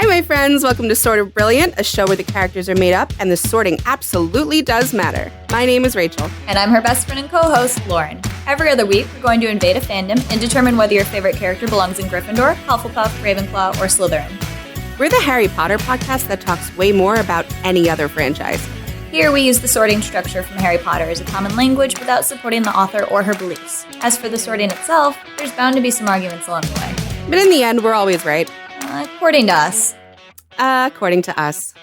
Hi, my friends. Welcome to Sort of Brilliant, a show where the characters are made up and the sorting absolutely does matter. My name is Rachel. And I'm her best friend and co-host, Lauren. Every other week, we're going to invade a fandom and determine whether your favorite character belongs in Gryffindor, Hufflepuff, Ravenclaw, or Slytherin. We're the Harry Potter podcast that talks way more about any other franchise. Here, we use the sorting structure from Harry Potter as a common language without supporting the author or her beliefs. As for the sorting itself, there's bound to be some arguments along the way. But in the end, we're always right. According to us. According to us.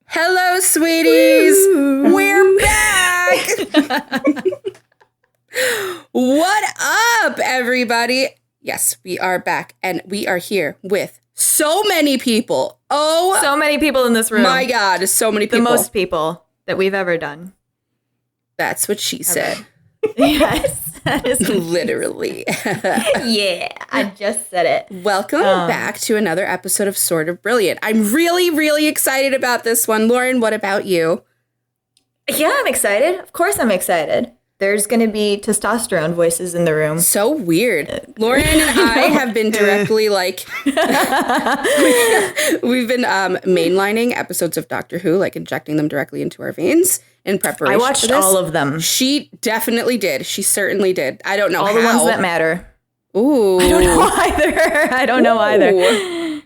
Hello, sweeties. We're back. What up, everybody? Yes, we are back, and we are here with so many people. Oh, so many people in this room. My God, so many people. The most people that we've ever done. That's what she said. Yes, that is literally. Yeah, I just said it. Welcome back to another episode of Sort of Brilliant. I'm really, really excited about this one. Lauren, what about you? Yeah, I'm excited. Of course I'm excited. There's going to be testosterone voices in the room. So weird. Lauren and I have been directly we've been mainlining episodes of Doctor Who, like injecting them directly into our veins in preparation. I watched all of them. She definitely did. She certainly did. I don't know all how. the ones that matter. Ooh. I don't know either.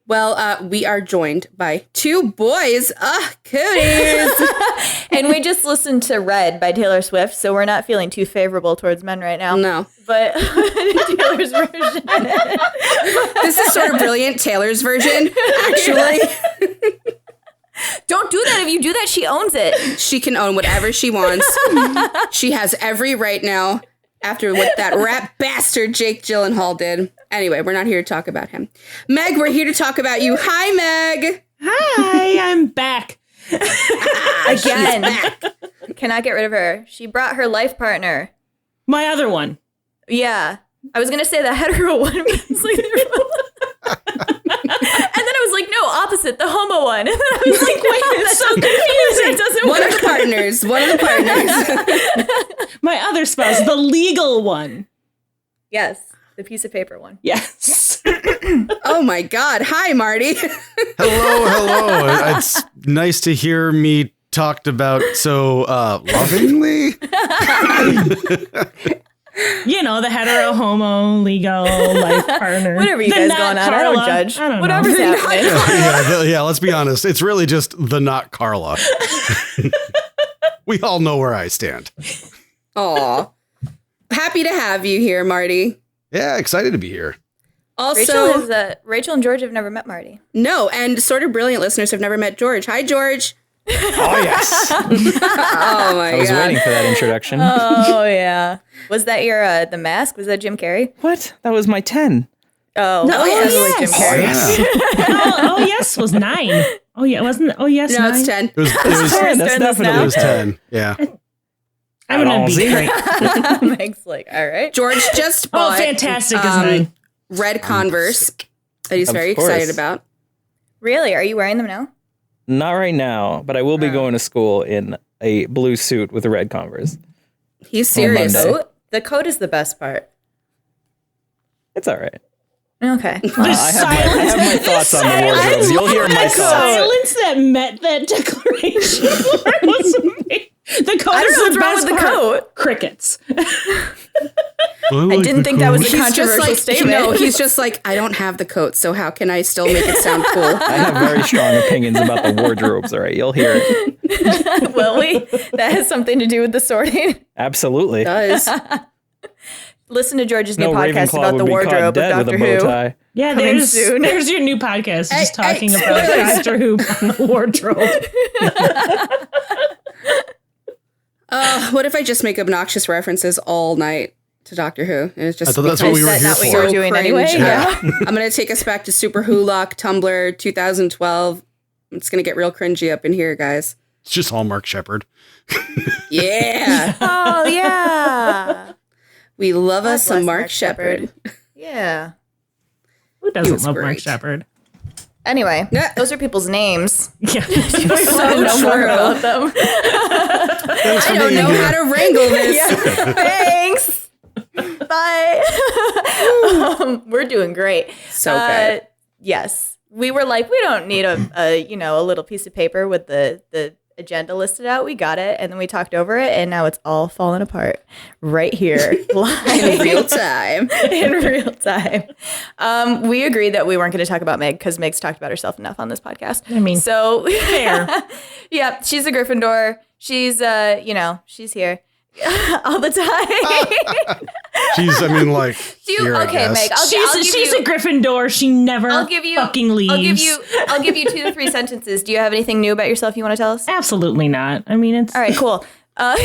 Well, we are joined by two boys. Cooties. And we just listened to Red by Taylor Swift, so we're not feeling too favorable towards men right now. No. But Taylor's version. This is Sort of Brilliant, Taylor's version, actually. Don't do that. If you do that, she owns it. She can own whatever she wants. She has every right now after what that rat bastard Jake Gyllenhaal did. Anyway, we're not here to talk about him. Meg, we're here to talk about you. Hi, Meg. Hi, I'm back. Again. Back. Cannot get rid of her. She brought her life partner. My other one. Yeah. I was going to say the hetero one. But it's like, and then I was like, no, opposite, the homo one. And then I was like, wait, that's so confusing. It doesn't One work. of the partners. My other spouse, the legal one. Yes, the piece of paper one. Yes. Oh my God. Hi, Marty. Hello. It's nice to hear me talked about so lovingly. You know, the hetero, homo, legal, life partner. Whatever you guys going on, I don't judge. I don't Whatever's know. happening. Yeah, let's be honest. It's really just the not Carla. We all know where I stand. Aw. Happy to have you here, Marty. Yeah, excited to be here. Also, Rachel and George have never met Marty. No, and Sort of Brilliant listeners have never met George. Hi, George. Oh, yes. Oh, my God. I was waiting for that introduction. Oh, yeah. Was that your, The Mask? Was that Jim Carrey? What? That was my 10. Oh, No, yes. yes. Jim Carrey. Oh, yes was 9. Oh, yeah, it wasn't. Oh, yes, No, 9. it's 10. It was 10. That's doing this definitely now. it was 10. Yeah. I'm going to be great. Meg's like, all right. George just Oh, bought fantastic is 9. red Converse that he's Of very course. excited about. Really? Are you wearing them now? Not right now, but I will be going to school in a blue suit with a red Converse. He's serious. Monday. The coat is the best part. It's all right. Okay. I have my thoughts on the wardrobes. You'll hear my the thoughts. silence that met that declaration was amazing. The coat I don't is know what's the wrong best with the part. coat. Crickets. I didn't think that was a controversial statement. No, he's just like, I don't have the coat, so how can I still make it sound cool? I have very strong opinions about the wardrobes, all right? You'll hear it. Will we? That has something to do with the sorting. Absolutely. It does. Listen to George's new No podcast Ravenclaw about would the be caught wardrobe of dead with Doctor a bow Who. tie. Yeah, Coming soon. there's your new podcast, just Hey, talking hey, about spoilers. Doctor Who on the wardrobe. What if I just make obnoxious references all night to Doctor Who? And it's just I thought that's what we were Is here that what for. you were doing cringe. anyway? Yeah. I'm going to take us back to Super Who Lock, Tumblr, 2012. It's going to get real cringy up in here, guys. It's just Hallmark Shepherd. Yeah. Oh, yeah. We love us some bless Mark Mark Shepherd. Yeah. Who He doesn't was love Mark great. Shepherd? Anyway, Yeah. those are people's names. Yeah. We want to know more about them. I don't know how to wrangle this. Yeah. Thanks. Bye. We're doing great. So good. Yes. We were like, we don't need a little piece of paper with the agenda listed out. We got it. And then we talked over it. And now it's all falling apart right here. Live. In real time. In real time. We agreed that we weren't going to talk about Meg because Meg's talked about herself enough on this podcast. I mean, so fair. yeah, she's a Gryffindor. She's she's here all the time. She's, I mean, like, You- here, I okay, guess. Meg, She's a Gryffindor. She never fucking leaves. I'll give you 2 to 3 sentences. Do you have anything new about yourself you want to tell us? Absolutely not. I mean, it's. All right, cool. I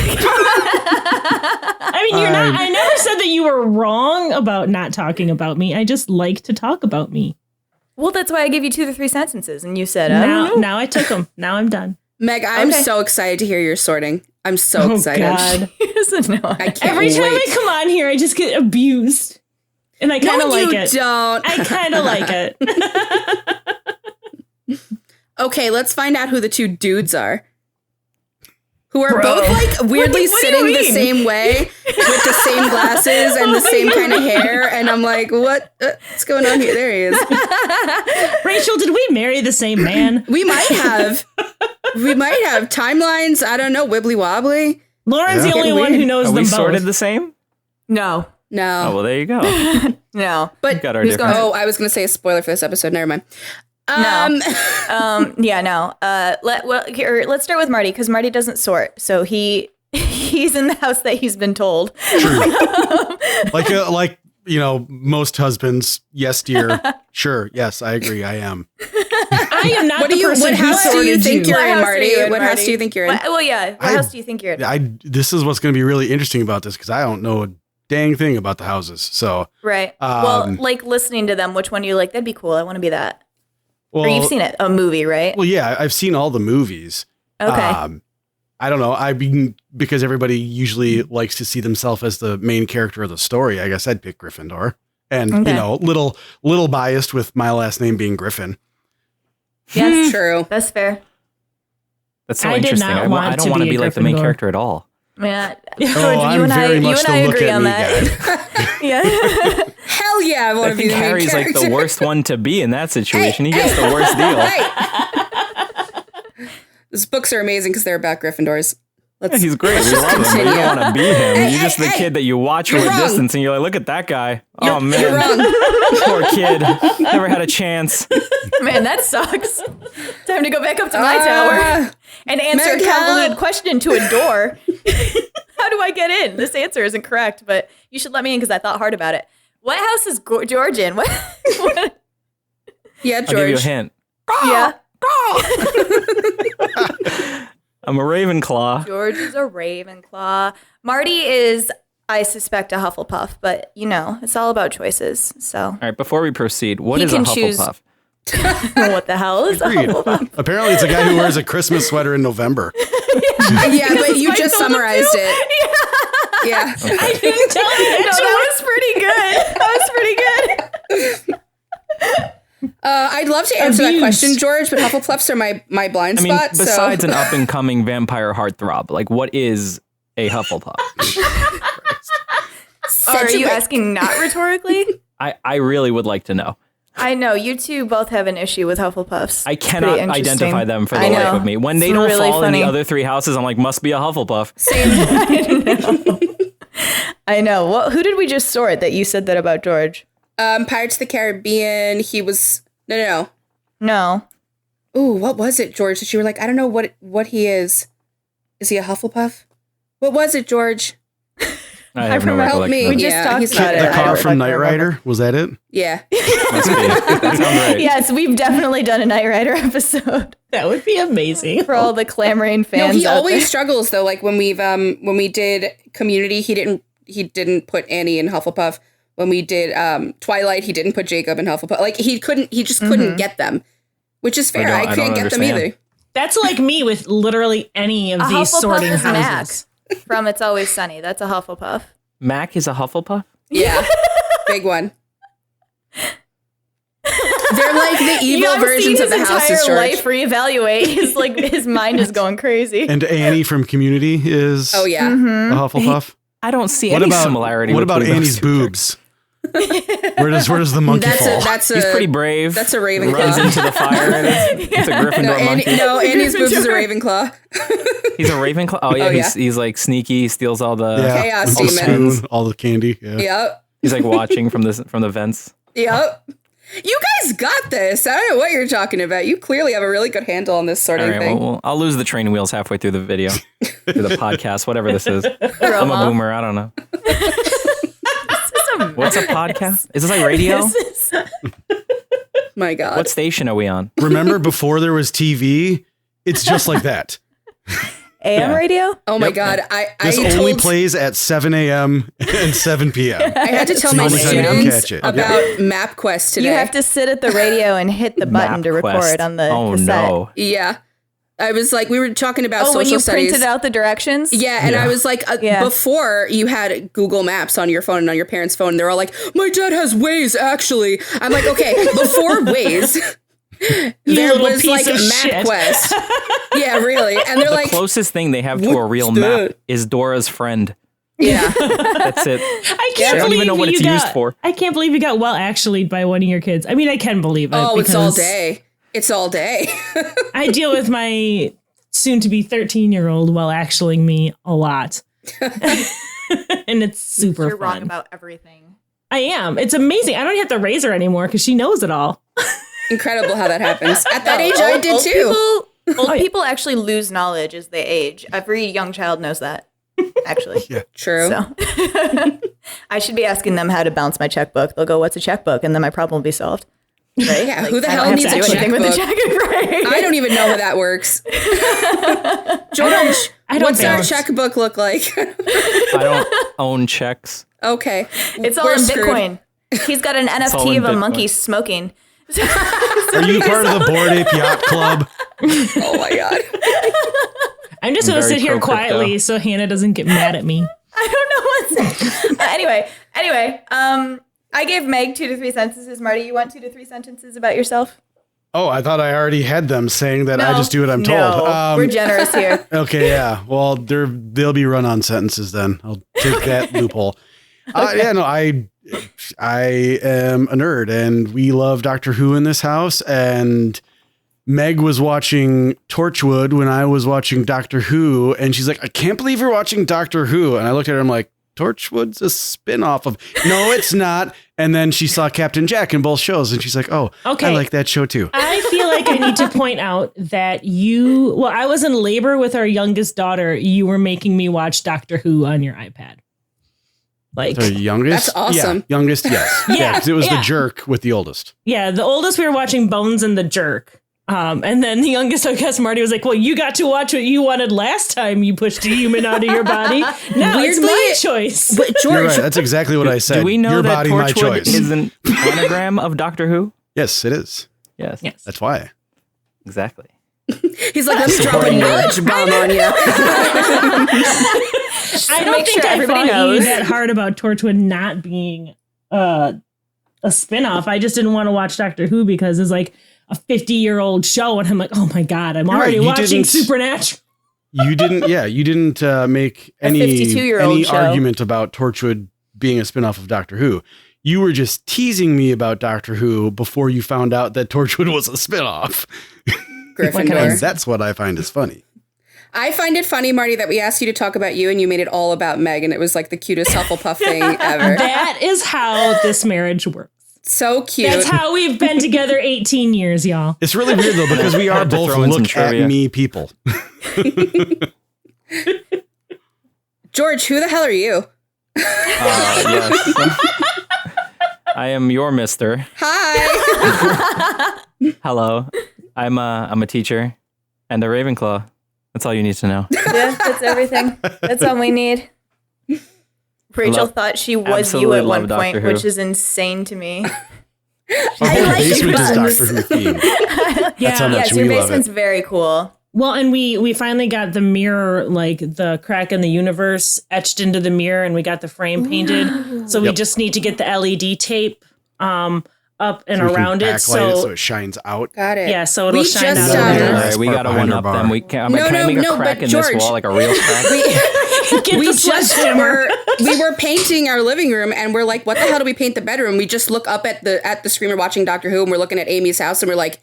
mean, you're not. I never said that you were wrong about not talking about me. I just like to talk about me. Well, that's why I gave you 2 to 3 sentences, and you said, Now I took them. Now I'm done. Meg, I'm Okay. so excited to hear your sorting. I'm so excited. God. He doesn't know. I can't Every time wait. I come on here, I just get abused, and I kind of No, like you it. don't. I kind of like it. Okay, let's find out who the 2 dudes are. Who are Bro. both like weirdly What do you sitting the mean? same way with the same glasses and the same kind of hair. And I'm like, what's going on here? There he is. Rachel, did we marry the same man? We might have. We might have timelines. I don't know. Wibbly wobbly. Lauren's Yeah. the only Getting one weird. who knows Are them we both. sorted the same? No. No. Oh, well, there you go. No. but Got our Who's different. going- oh, I was going to say a spoiler for this episode. Never mind. No. Yeah, no. Let's start with Marty because Marty doesn't sort. So he's in the house that he's been told. Like, you know, most husbands, yes, dear. Sure, yes, I agree, I am. I am not What the do you? person What who house do you sorted think you. you're in, What house are Marty? you in, What house Marty? do you think you're in? Well, yeah. What I- house do you think you're in? This is what's going to be really interesting about this because I don't know a dang thing about the houses. So, Right. Well, like listening to them, which one do you like? That'd be cool. I want to be that. well, Or you've seen it, a movie, right? well, yeah, I've seen all the movies. Okay. I don't know. Because everybody usually likes to see themselves as the main character of the story. I guess I'd pick Gryffindor, and Okay. you know, little biased with my last name being Griffin. Yes. True. That's fair. That's so I did interesting. not I want don't to want to be a be like the main Gryffindor. character at all. Yeah. Oh, I'm very much the look agree at on me that. guy. Yeah. Hell yeah! I want I to be think the main Harry's like character. the worst one to be in that situation. Hey, He gets the worst deal. Hey. These books are amazing because they're about Gryffindors. Let's. He's great. We love him, but you don't want to be him. Hey, You're just the hey, kid that you watch from you're a wrong. distance and you're like, look at that guy. Oh, man. You're wrong. Poor kid. Never had a chance. Man, that sucks. Time to go back up to my tower and answer a Meg, convoluted help. question to a door. How do I get in? This answer isn't correct, but you should let me in because I thought hard about it. What house is George in? What? Yeah, I'll give you a George. hint. Yeah. I'm a Ravenclaw. George is a Ravenclaw. Marty is, I suspect, a Hufflepuff, but you know, it's all about choices. So, All right, before we proceed, what He is a can choose- Hufflepuff? what the hell is a Agreed. Hufflepuff? Apparently, it's a guy who wears a Christmas sweater in November. Yeah, but you Spike just told him summarized to. it. Yeah. I didn't tell you. No, that was pretty good. That was pretty good. I'd love to answer that Abused. question, George, but Hufflepuffs are my blind I mean, spot. besides so. an up and coming vampire heartthrob, like what is a Hufflepuff? Are you Cedric- asking not rhetorically? I really would like to know. I know you two both have an issue with Hufflepuffs. I It's cannot pretty interesting. identify them for I the life know. of me. When they It's don't really fall in funny. the other 3 houses, I'm like, must be a Hufflepuff. I know. What? Who did we just sort that you said that about George? Pirates of the Caribbean. He was no. No. Ooh, what was it, George? That you were like, I don't know what he is. Is he a Hufflepuff? What was it, George? I have no remember- Help me. recollection. We just Yeah, talked he's about not it. The I car don't from Knight remember. Rider, was that it? Yeah. Must be. That sounds right. Yes, we've definitely done a Knight Rider episode That would be amazing. for all the clamoring No, fans. he out always there. struggles though. Like when we did Community, he didn't put Annie in Hufflepuff. When we did Twilight, he didn't put Jacob in Hufflepuff. Like he just couldn't get them, which is fair. I I don't couldn't get them understand. either. That's like me with literally any of A these Hufflepuff sorting is houses. Mac from It's Always Sunny. That's a Hufflepuff. Mac is a Hufflepuff? Yeah, big one. They're like the evil I'm versions seeing of the his houses, entire George. life reevaluate. His mind is going crazy. And Annie from Community is Oh yeah, Mm-hmm. a Hufflepuff. I don't see What any about similarity. What about between those Annie's two boobs? Where does the monkey fall? He's pretty brave. That's a Ravenclaw. Runs into the fire. It's a Gryffindor monkey. Annie's boobs is a Ravenclaw. He's a Ravenclaw. Oh yeah, he's like sneaky. Steals all the Chaos all the demons. spoon, all the candy. Yeah. Yep. He's like watching from the vents. Yep. You guys got this. I don't know what you're talking about. You clearly have a really good handle on this sort of thing. Well, I'll lose the training wheels halfway through the video, through the podcast, whatever this is. I'm a boomer. I don't know. What's a podcast? Is this like radio? My God. What station are we on? Remember before there was TV? It's just like that. AM radio? Oh my God. This only plays at 7 a.m. and 7 p.m. I had to tell my students about MapQuest today. You have to sit at the radio and hit the button to record on the cassette. No. Yeah. I was like, we were talking about social when you studies. printed out the directions? Yeah, and I was like, before you had Google Maps on your phone and on your parents' phone, they're all like, my dad has Waze, actually. I'm like, okay, before Waze, there was like MapQuest. Yeah, really. And they're like, the closest thing they have to a real map is Dora's friend. Yeah. That's it. I can't I don't believe even know what it's used for. I can't believe you got well actually by one of your kids. I mean, I can believe it. Oh, it's all day. It's all day. I deal with my soon-to-be 13-year-old well actuallying me a lot. And it's super You're fun. wrong about everything. I am. It's amazing. I don't have to raise her anymore because she knows it all. Incredible how that happens. At that age, I did too. Old people actually lose knowledge as they age. Every young child knows that, actually. Yeah. True. So I should be asking them how to bounce my checkbook. They'll go, "What's a checkbook?" And then my problem will be solved. Right? Yeah, Like, who the I hell don't needs have a to do anything with the checkbook? checkbook? Right? I don't even know how that works. George, I don't what's our balance. checkbook look like? I don't own checks. Okay. It's all We're in screwed. Bitcoin. He's got an all NFT in of a Bitcoin. monkey smoking. Are you part of the Bored Ape Yacht Club? Oh my God. I'm just going to Very sit here pro-crypto. quietly so Hannah doesn't get mad at me. I don't know what's anyway, I gave Meg 2 to 3 sentences. Marty, you want 2 to 3 sentences about yourself? Oh, I thought I already had them saying that I just do what I'm told. No, we're generous here. Okay, yeah. Well, they'll be run-on sentences then. I'll take that loophole. Yeah, no, I am a nerd, and we love Doctor Who in this house. And Meg was watching Torchwood when I was watching Doctor Who, and she's like, "I can't believe you're watching Doctor Who." And I looked at her, I'm like, "Torchwood's a spin-off of." No, it's not. And then she saw Captain Jack in both shows, and she's like, "Oh, Okay. I like that show too." I feel like I need to point out that I was in labor with our youngest daughter. You were making me watch Doctor Who on your iPad. Like, The youngest? That's awesome. Yeah, youngest, yes. Yeah, 'cause it was yeah. the jerk with the oldest. yeah, the oldest we were watching Bones and the Jerk. And then the youngest, I guess, Marty was like, well, you got to watch what you wanted last time you pushed a human out of your body. Now it's my Weirdly- choice. But You're George, right. That's exactly what I said. Do we know Your that body, my Torchwood choice. is an anagram of Doctor Who? Yes, it is. Yes. Yes. That's why. Exactly. he's like, let me drop a knowledge bomb on you. I don't make think sure I everybody fought you knows. that hard about Torchwood not being a spinoff. I just didn't want to watch Doctor Who because it's like a 50-year-old show, and I'm like, oh my God, I'm You're already right, you watching didn't- Supernatural. You didn't make A any 52-year-old show. argument about Torchwood being a spinoff of Doctor Who. You were just teasing me about Doctor Who before you found out that Torchwood was a spinoff. And Gryffindor. that's what I find is funny. I find it funny, Marty, that we asked you to talk about you and you made it all about Meg, and it was like the cutest Hufflepuff thing ever. That is how this marriage works. So cute. That's how we've been together 18 years, y'all. It's really weird though because we are Had to both throw in some look at trivia. me people. George, who the hell are you? Yes. I am your mister. Hi. Hello. I'm a teacher and a Ravenclaw. That's all you need to know. Yeah, that's everything. That's all we need. Rachel thought she was you absolutely at one love Doctor point, Who. which is insane to me. Our whole like basement is buttons. Doctor Who themed. That's how much Yes, we your love basement's it. very cool. Well, and we finally got the mirror, like the crack in the universe etched into the mirror, and we got the frame painted. So we Yep. just need to get the LED tape up and So we can around it. backlight So it shines out. Got it. yeah, so it'll We shine just, out. Yeah, of yeah. it. All right, we part gotta behind one our up bar. them. Can I No, make a no, crack but in George- this wall, like a real crack? Get we the just sledgehammer. we were painting our living room, and we're like, what the hell do we paint the bedroom? We just look up at the screen, we're watching Doctor Who, and we're looking at Amy's house, and we're like,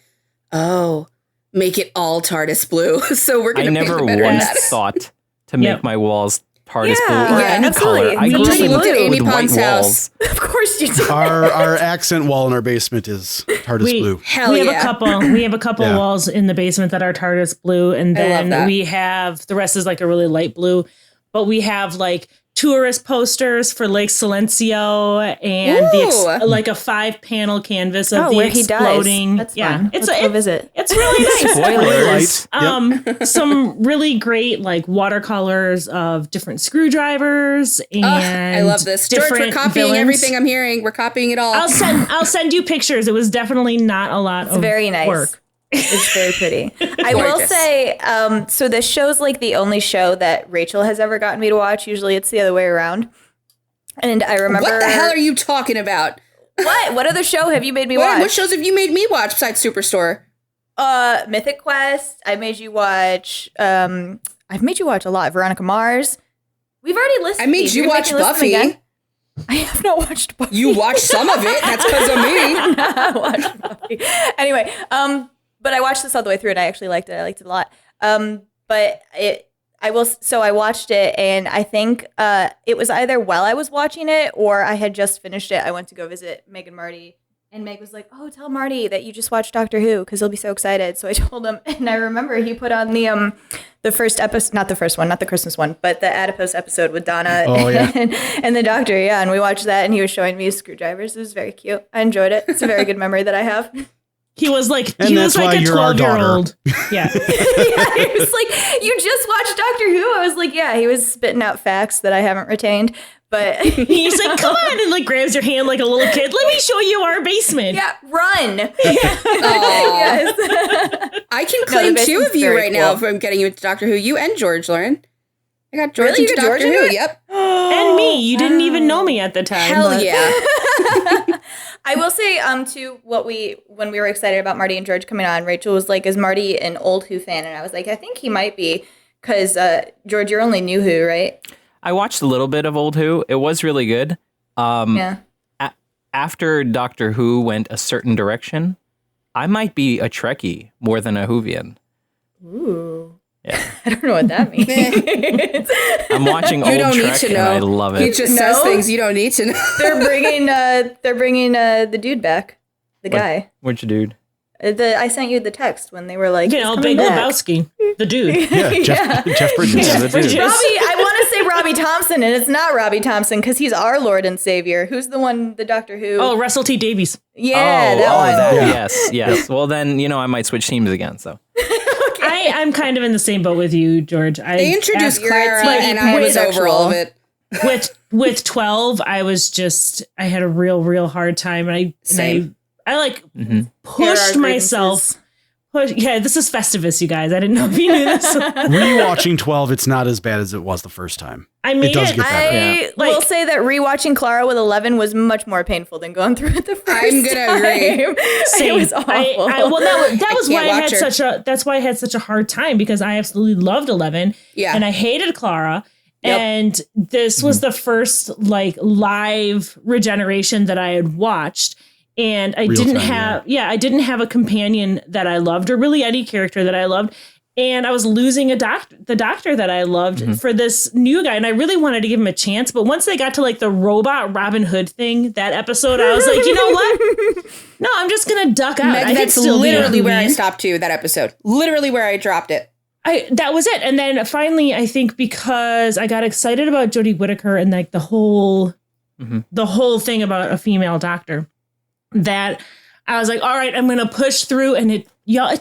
oh, make it all TARDIS blue. So we're going to paint the bedroom. I never once that. thought to make my walls TARDIS blue or any absolutely. color. I We grew up just looked at Amy with white Pond's house. walls. Of course you do. Our accent wall in our basement is TARDIS blue. Hell we have yeah. a couple. We have a couple Yeah. walls in the basement that are TARDIS blue, and I love then that. we have the rest is like a really light blue. But we have like tourist posters for Lake Silencio and Ooh. like a 5-panel canvas of the where he exploding. dies. That's fun. Let's go visit. It's really nice. Spoilers. Some really great like watercolors of different screwdrivers and I love this. George, we're different copying villains. everything I'm hearing. We're copying it all. I'll send you pictures. It was definitely not a lot of Very nice. work. It's very pretty. I will Gorgeous. say, so this show's like the only show that Rachel has ever gotten me to watch. Usually it's the other way around. And I remember. What the hell are you talking about? What? What other show have you made me watch? What shows have you made me watch besides Superstore? Mythic Quest. I made you watch. I've made you watch a lot. Veronica Mars. We've already listed. I made these. you You're watch making me list them Buffy. again? I have not watched Buffy. You watched some of it. That's because of me. I watched Buffy. Anyway, but I watched this all the way through and I actually liked it. I liked it a lot. But I watched it and I think it was either while I was watching it or I had just finished it. I went to go visit Meg and Marty and Meg was like, oh, tell Marty that you just watched Doctor Who because he'll be so excited. So I told him and I remember he put on the first episode, not the first one, not the Christmas one, but the Adipose episode with Donna and the Doctor. Yeah. And we watched that and he was showing me his screwdrivers. It was very cute. I enjoyed it. It's a very good memory that I have. He was like And he that's was like why a you're our 12-year-old. Yeah. Yeah, he was like, you just watched Doctor Who? I was like, yeah, he was spitting out facts that I haven't retained. But He's like, come on, and like grabs your hand like a little kid. Let me show you our basement. yeah, run. Aw. Yes. I can claim the two of basement's you very right now cool. from getting you into Doctor Who. You and George, Lauren. I got George Really? You into got Doctor George Who. into it? Yep. And me. You didn't even know me at the time. Hell but- yeah. I will say, to when we were excited about Marty and George coming on, Rachel was like, is Marty an old Who fan? And I was like, I think he might be. Because, George, you're only new Who, right? I watched a little bit of Old Who. It was really good. Yeah. After Doctor Who went a certain direction, I might be a Trekkie more than a Whovian. Ooh. Yeah. I don't know what that means. I'm watching You old don't need Trek to and know. I love He it. just says things you don't need to know. They're bringing the dude back, the guy. Which dude? I sent you the text when they were like, You know, "He's Big coming back." Lebowski, the dude. Yeah, Jeff Bridges. Yeah, the dude. Yes. Robbie, I want to say Robbie Thompson, and it's not Robbie Thompson because he's our Lord and Savior. Who's the one, the Doctor Who? Oh, Russell T. Davies. yeah, that one. Yeah. Yes. Well, then, I might switch teams again, so. I'm kind of in the same boat with you, George. They introduced You're Clara, like and I was over all of it. with 12, I had a real hard time, and Same. I like There pushed are myself. This is Festivus, you guys. I didn't know if you knew this. Rewatching 12, it's not as bad as it was the first time. I made It does it. get better. I Like- will say that rewatching Clara with 11 was much more painful than going through it the first I'm gonna time. agree. It was awful. That was why can't I watch had her. that's why I had such a hard time, because I absolutely loved 11. Yeah. And I hated Clara. Yep. And this was the first like live regeneration that I had watched. And I Real didn't time, have I didn't have a companion that I loved, or really any character that I loved. And I was losing the doctor that I loved for this new guy. And I really wanted to give him a chance. But once they got to like the robot Robin Hood thing, that episode, I was like, you know what? No, I'm just going to duck out. Meg, I could that's still be a literally where I Whovian. stopped too, that episode. Literally where I dropped it. That was it. And then finally, I think because I got excited about Jodie Whittaker and like the whole thing about a female doctor, that I was like, all right, I'm going to push through. And it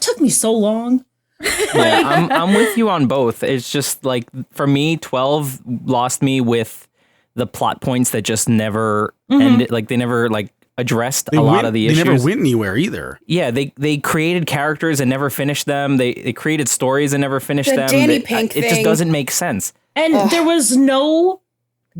took me so long. Yeah, I'm with you on both. It's just like, for me, 12 lost me with the plot points that just never ended. Like, they never like addressed a lot of the issues. They never went anywhere either. Yeah, they created characters and never finished them. They created stories and never finished The them. Danny It Pink just thing. doesn't make sense. And there was no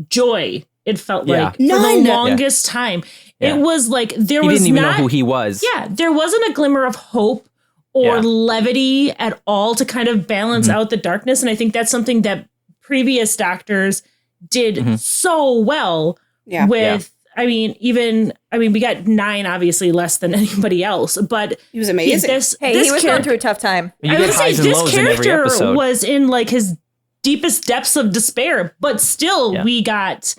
joy, it felt Yeah. like, for the None. longest time. Yeah. It was like there He was didn't even not know who he was. Yeah, there wasn't a glimmer of hope or Yeah. levity at all to kind of balance out the darkness. And I think that's something that previous doctors did so well Yeah. with, I mean, we got 9, obviously less than anybody else, but He was amazing. He was going through a tough time. You get highs and lows in every episode. Was in like his deepest depths of despair, but still we got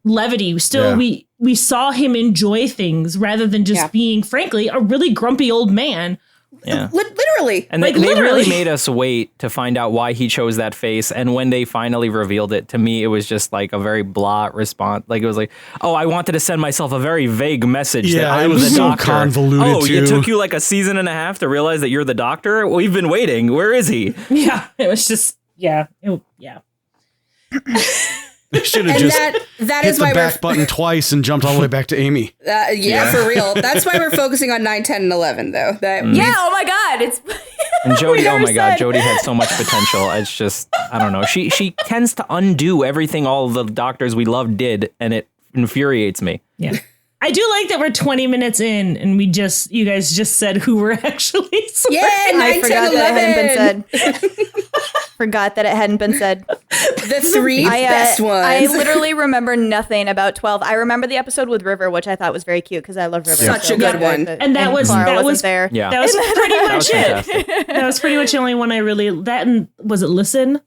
levity. Still, we saw him enjoy things rather than just being, frankly, a really grumpy old man. Yeah. Literally. And they really made us wait to find out why he chose that face. And when they finally revealed it, to me, it was just like a very blah response. Like, it was like, oh, I wanted to send myself a very vague message that I'm the doctor. Convoluted it took you like a season and a half to realize that you're the doctor? We've been waiting. Where is he? Yeah, it was just, They should have just that hit is the why back button twice and jumped all the way back to Amy. For real. That's why we're focusing on 9, 10, and 11, though. Yeah, oh my God. And Jodie, oh my God, said. Jodie had so much potential. It's just, I don't know. She tends to undo everything all the doctors we love did, and it infuriates me. Yeah. I do like that we're 20 minutes in and you guys just said who we're actually sorry. Yeah, 9, 10, 11. Forgot that it hadn't been said. The 3 best ones. I literally remember nothing about 12. I remember the episode with River, which I thought was very cute because I love River. Such a good one. And that was there. Yeah. That was pretty much fantastic. it. That was pretty much the only one I really, that and was it Listen?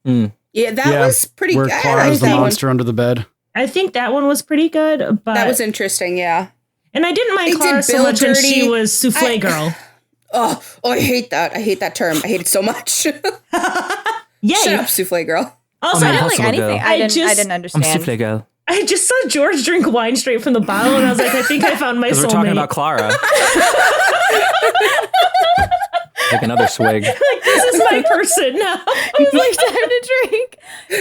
Yeah, that was pretty good. Where Clara's the monster under the bed. I think that one was pretty good, but That was interesting, yeah. and I didn't mind They Clara did so Bill much when dirty. she was souffle girl. Oh, I hate that. I hate that term. I hate it so much. Yeah. Shut up, souffle girl. Also, I don't like anything. I didn't I'm understand. souffle girl. I just saw George drink wine straight from the bottle, and I was like, I think I found my soulmate. Because we're talking about Clara. Take another swig. Like, this is my person now. I was like, time to drink. No,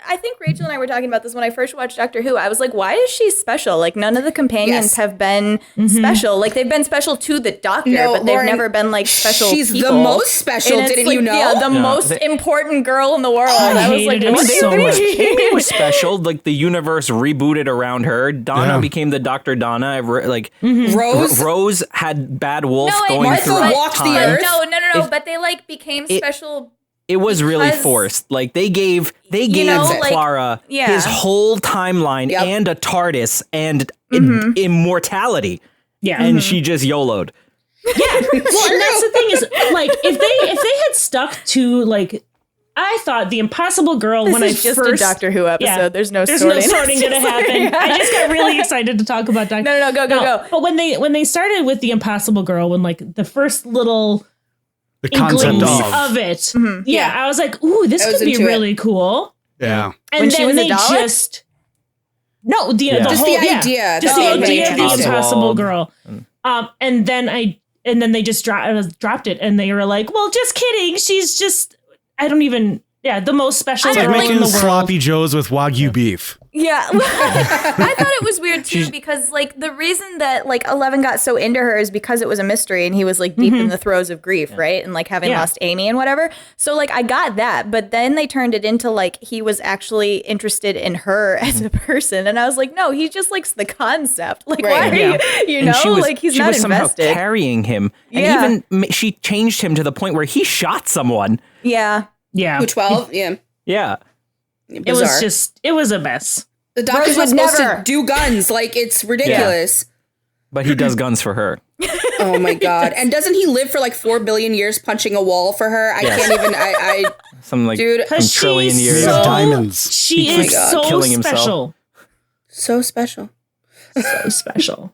I think Rachel and I were talking about this when I first watched Doctor Who. I was like, why is she special? Like, none of the companions have been special. Like, they've been special to the Doctor, but they've never been like special She's people. the most special, didn't you know? Yeah, the most important girl in the world. I was like, hated it so much. Amy was special. Like, the universe rebooted around her. Donna became the Dr. Donna. Like, Rose had Bad Wolf going Martha through walked the earth. No. But they like became special. It was really forced. Like, they gave Clara his whole timeline and a TARDIS and immortality. Yeah. And she just YOLO'd. Yeah. Well, and that's the thing is, like, if they had stuck to, like, I thought the Impossible Girl This when is I just first a Doctor Who episode. Yeah, There's no no sorting. sorting gonna happen. I just got really excited to talk about Doctor. No, go. But when they started with the Impossible Girl, when like the first little The concept inklings of. of it, I was like, ooh, this could be really cool. Yeah. And When then she was a they Dalek? just the Just whole the idea. just The the whole idea of the idea. Impossible Girl. And then they just dropped it, and they were like, well, just kidding. She's just the most special It's like girl in making the world. sloppy joes with Wagyu beef. Yeah. I thought it was weird too because like the reason that like 11 got so into her is because it was a mystery and he was like deep in the throes of grief, right? And like having lost Amy and whatever. So like I got that, but then they turned it into like he was actually interested in her as a person, and I was like, no, he just likes the concept. Like why are you know, like he's not she was invested. somehow carrying him, and even she changed him to the point where he shot someone. Yeah. Yeah. Who, 12? Yeah. Yeah. It was a mess. The Doctor's not supposed to do guns. Like, it's ridiculous. But he does guns for her. Oh my God. And doesn't he live for like 4 billion years punching a wall for her? I can't even, Some like dude, some trillion years. Diamonds. She is so killing himself. special. so special. So special.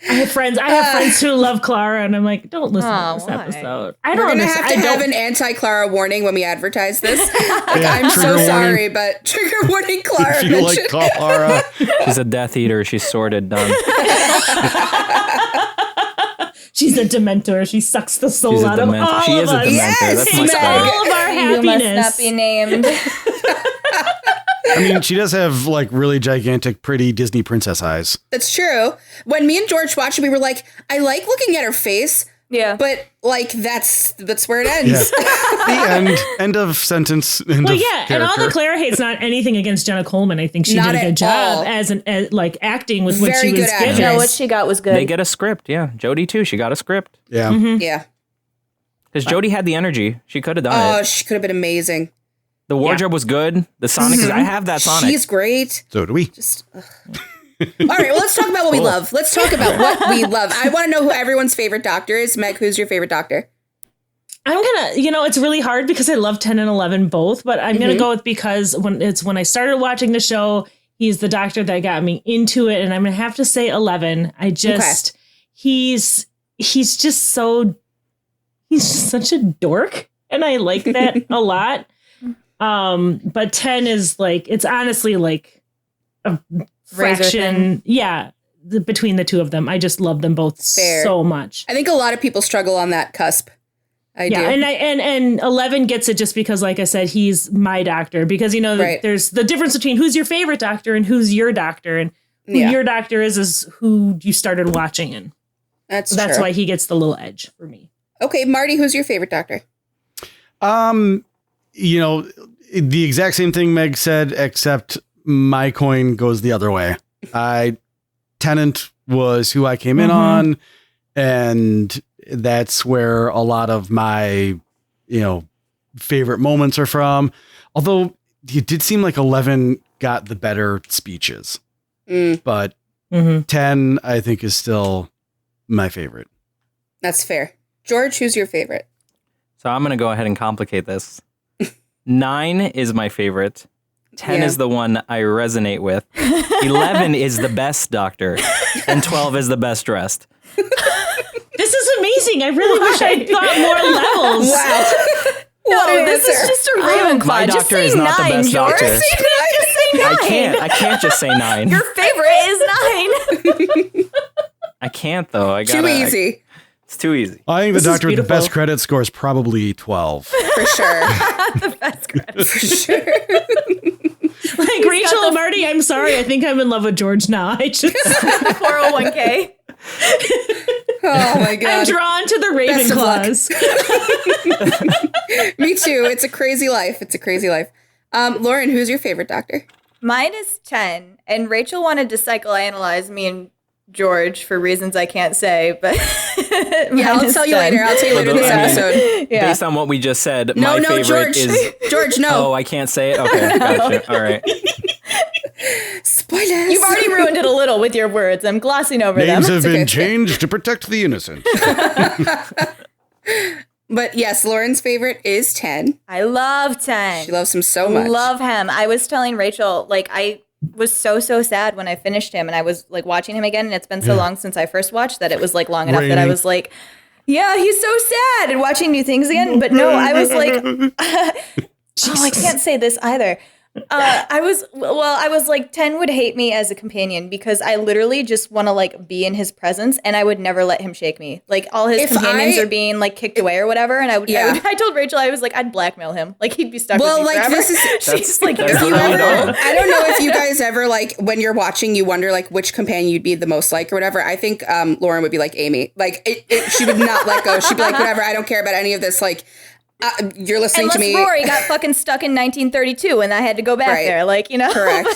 I have friends who love Clara, and I'm like, don't listen to this episode. I We're don't going to have an anti-Clara warning when we advertise this. Like, I'm so trigger sorry, warning. but trigger warning, Clara. If you like Clara. She's a Death Eater. She's sorted, done. She's a Dementor. She sucks the soul She's a out of Dementor. all She of is a us. Dementor. Yes, That's much Meg. better. All of our You must happiness. not be named. I mean, she does have like really gigantic, pretty Disney princess eyes. That's true. When me and George watched it, we were like, I like looking at her face, Yeah. but like that's where it ends. Yeah. The end. End of sentence. End Well, of yeah, and all the character. Clara hate's not anything against Jenna Coleman. I think she Not did a at good job all. as like acting with what Very she was good actress. given. No, what she got was good. They get a script. Yeah. Jodie, too. She got a script. Yeah. Yeah. Because Jodie had the energy. She could have done Oh, it. she could have been amazing. The wardrobe was good. The Sonic, I have that Sonic. She's great. So do we. Just, all right, well, let's talk about what we love. Let's talk about what we love. I want to know who everyone's favorite doctor is. Meg, who's your favorite doctor? I'm gonna, it's really hard because I love 10 and 11 both, but I'm gonna go with because when I started watching the show, he's the doctor that got me into it, and I'm gonna have to say 11. He's just such a dork, and I like that a lot. But 10 is like, it's honestly like a fraction. Yeah. Between the two of them. I just love them both so much. I think a lot of people struggle on that cusp. I do. And 11 gets it just because, like I said, he's my doctor, because, there's the difference between who's your favorite doctor and who's your doctor, and who your doctor is who you started watching. And that's why he gets the little edge for me. Okay. Marty, who's your favorite doctor? The exact same thing Meg said, except my coin goes the other way. Tennant was who I came in on, and that's where a lot of my, favorite moments are from. Although it did seem like 11 got the better speeches, but 10, I think, is still my favorite. That's fair. George, who's your favorite? So I'm going to go ahead and complicate this. 9 is my favorite. 10 is the one I resonate with. 11 is the best doctor. And 12 is the best dressed. This is amazing. I really wish I thought more levels. Wow. This is just a Ravenclaw. My doctor is not the best George. doctor. Just say 9. I can't just say 9. Your favorite is 9. I can't, though. Too easy. It's too easy. I think the doctor with the best credit score is probably 12. For sure. The best credit. For sure. Like, Rachel and Marty, I'm sorry. I think I'm in love with George now. I just 401k. Oh my God. I'm drawn to the Ravenclaws. Me too. It's a crazy life. Lauren, who's your favorite doctor? Mine is 10, and Rachel wanted to psychoanalyze me and George for reasons I can't say, but I'll tell you later. This episode. Based on what we just said, my favorite George. is George. No. Oh, I can't say it. Okay, gotcha. All right. Spoilers. You've already ruined it a little with your words. I'm glossing over them. Names have been changed to protect the innocent. But yes, Lauren's favorite is 10. I love 10. She loves him so much. Love him. I was telling Rachel, I was so sad when I finished him, and I was watching him again, and it's been so long since I first watched that it was long enough that I was like, yeah, he's so sad, and watching new things again. But no, I was like, I can't say this either. I was like, 10 would hate me as a companion because I literally just want to be in his presence, and I would never let him shake me. All his companions are being kicked away or whatever, and I told Rachel, I was like, I'd blackmail him. He'd be stuck with me forever. She's like, that's if you really ever, I don't know if you guys ever when you're watching, you wonder which companion you'd be the most like or whatever. I think Lauren would be like Amy. She would not let go. She'd be like, whatever, I don't care about any of this. You're listening to me. Rory got fucking stuck in 1932 and I had to go back there. Correct.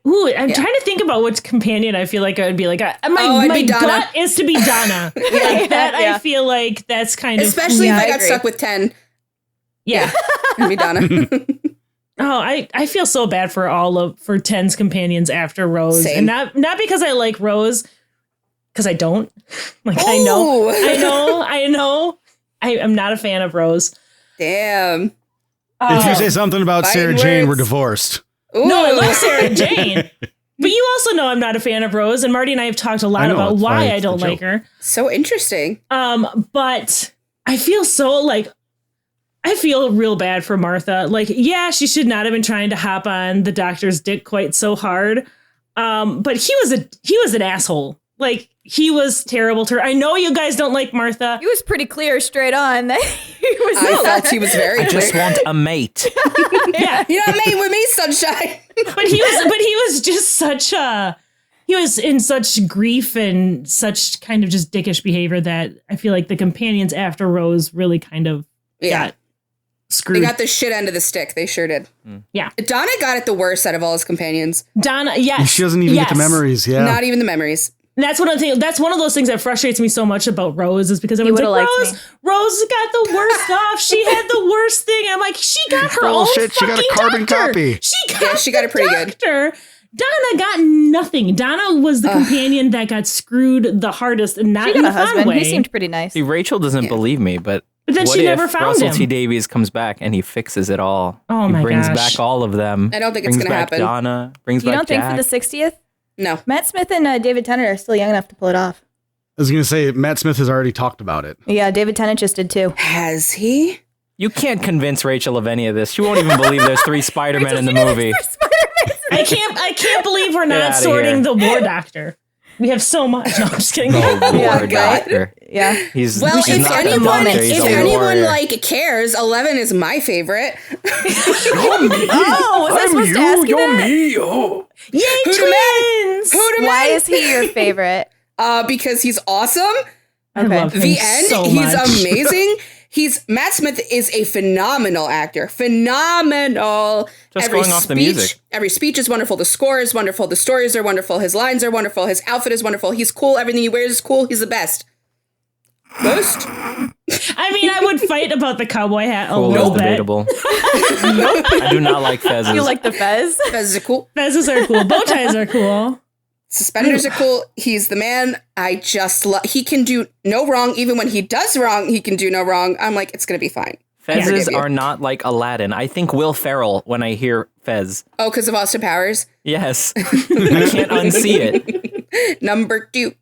Ooh, I'm trying to think about which companion I feel like I would be like. My gut is to be Donna. I feel like that's kind of. Especially if I got stuck with 10. Yeah. It'd be Donna. I feel so bad for for 10's companions after Rose. Same. And not because I like Rose, because I don't. I know. I'm not a fan of Rose. Damn. If you say something about Sarah Jane, we're divorced. Ooh. No, I love Sarah Jane. But you also know I'm not a fan of Rose, and Marty and I have talked a lot about why I don't like her. So interesting. But I feel I feel real bad for Martha. She should not have been trying to hop on the doctor's dick quite so hard. But he was an asshole. He was terrible to her. I know you guys don't like Martha. He was pretty clear strate on that I felt he was very clear. I just want a mate. Yeah. You're not mate with me, sunshine. But he was just he was in such grief and such kind of just dickish behavior that I feel like the companions after Rose really kind of got screwed. They got the shit end of the stick. They sure did. Yeah. Donna got it the worst out of all his companions. Donna, yes. She doesn't even get the memories. Yeah. Not even the memories. And that's one of the things. That's one of those things that frustrates me so much about Rose is because everyone's like, Rose got the worst off. She had the worst thing. I'm like, she got her own fucking She got a carbon copy. She got a pretty good. Donna got nothing. Donna was the companion that got screwed the hardest, and not in a fun way. He seemed pretty nice. See, Rachel doesn't believe me, but then what she if never found Russell him? T Davies comes back and he fixes it all? Oh he my brings gosh. back all of them. I don't think it's brings going to back happen. Donna. Brings You back don't think Jack. for the 60th? No. Matt Smith and David Tennant are still young enough to pull it off. I was going to say, Matt Smith has already talked about it. Yeah, David Tennant just did too. Has he? You can't convince Rachel of any of this. She won't even believe there's 3 Spider-Men in the movie. I can't believe we're Get not outta sorting here. the War Doctor. We have so much. No, I'm just kidding. War Doctor. Yeah. He's Well, he's if not the anyone, Doctor, he's if a anyone warrior. like cares, 11 is my favorite. Oh, was I supposed to ask you that? me. Oh. Yay, twins! Why is he your favorite? Because he's awesome. I love him The end. so He's much. amazing. Matt Smith is a phenomenal actor. Phenomenal. Just going off the music. Every speech is wonderful. The score is wonderful. The stories are wonderful. His lines are wonderful. His outfit is wonderful. He's cool. Everything he wears is cool. He's the best. Best? I mean, I would fight about the cowboy hat a Cool is little bit. debatable. I do not like fezzes. You like the fez? Fezzes are cool. Fezzes are cool. Bow ties are cool. Suspenders are cool. He's the man. I just love. He can do no wrong. Even when he does wrong, he can do no wrong. I'm like, it's gonna be fine. Fezzes are not like Aladdin. I think Will Ferrell when I hear Fez. Oh, because of Austin Powers. Yes. I can't unsee it. Number 2.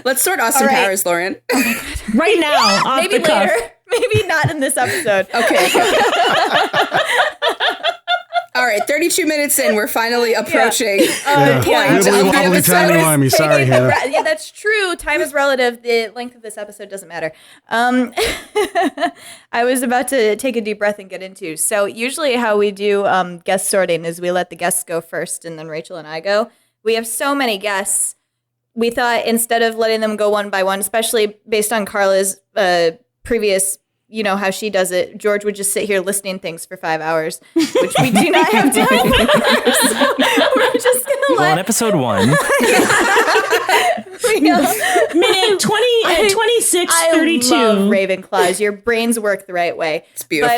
Let's sort Austin Powers, Lauren. Right now, off Maybe the cuff. later. Maybe not in this episode. Okay. All right, 32 minutes in, we're finally approaching the point yeah. of the Wibbly wobbly, episode. timey-wimey. Sorry, Hannah. Yeah, that's true. Time is relative. The length of this episode doesn't matter. I was about to take a deep breath and get into. So usually how we do guest sorting is we let the guests go first and then Rachel and I go. We have so many guests. We thought instead of letting them go one by one, especially based on Carla's previous, you know, how she does it, George would just sit here listening things for 5 hours, which we do not have time for. So we're just going to Well, in episode 1, Minute 20 and 26, I 32. love Ravenclaws. Your brains work the right way. It's beautiful.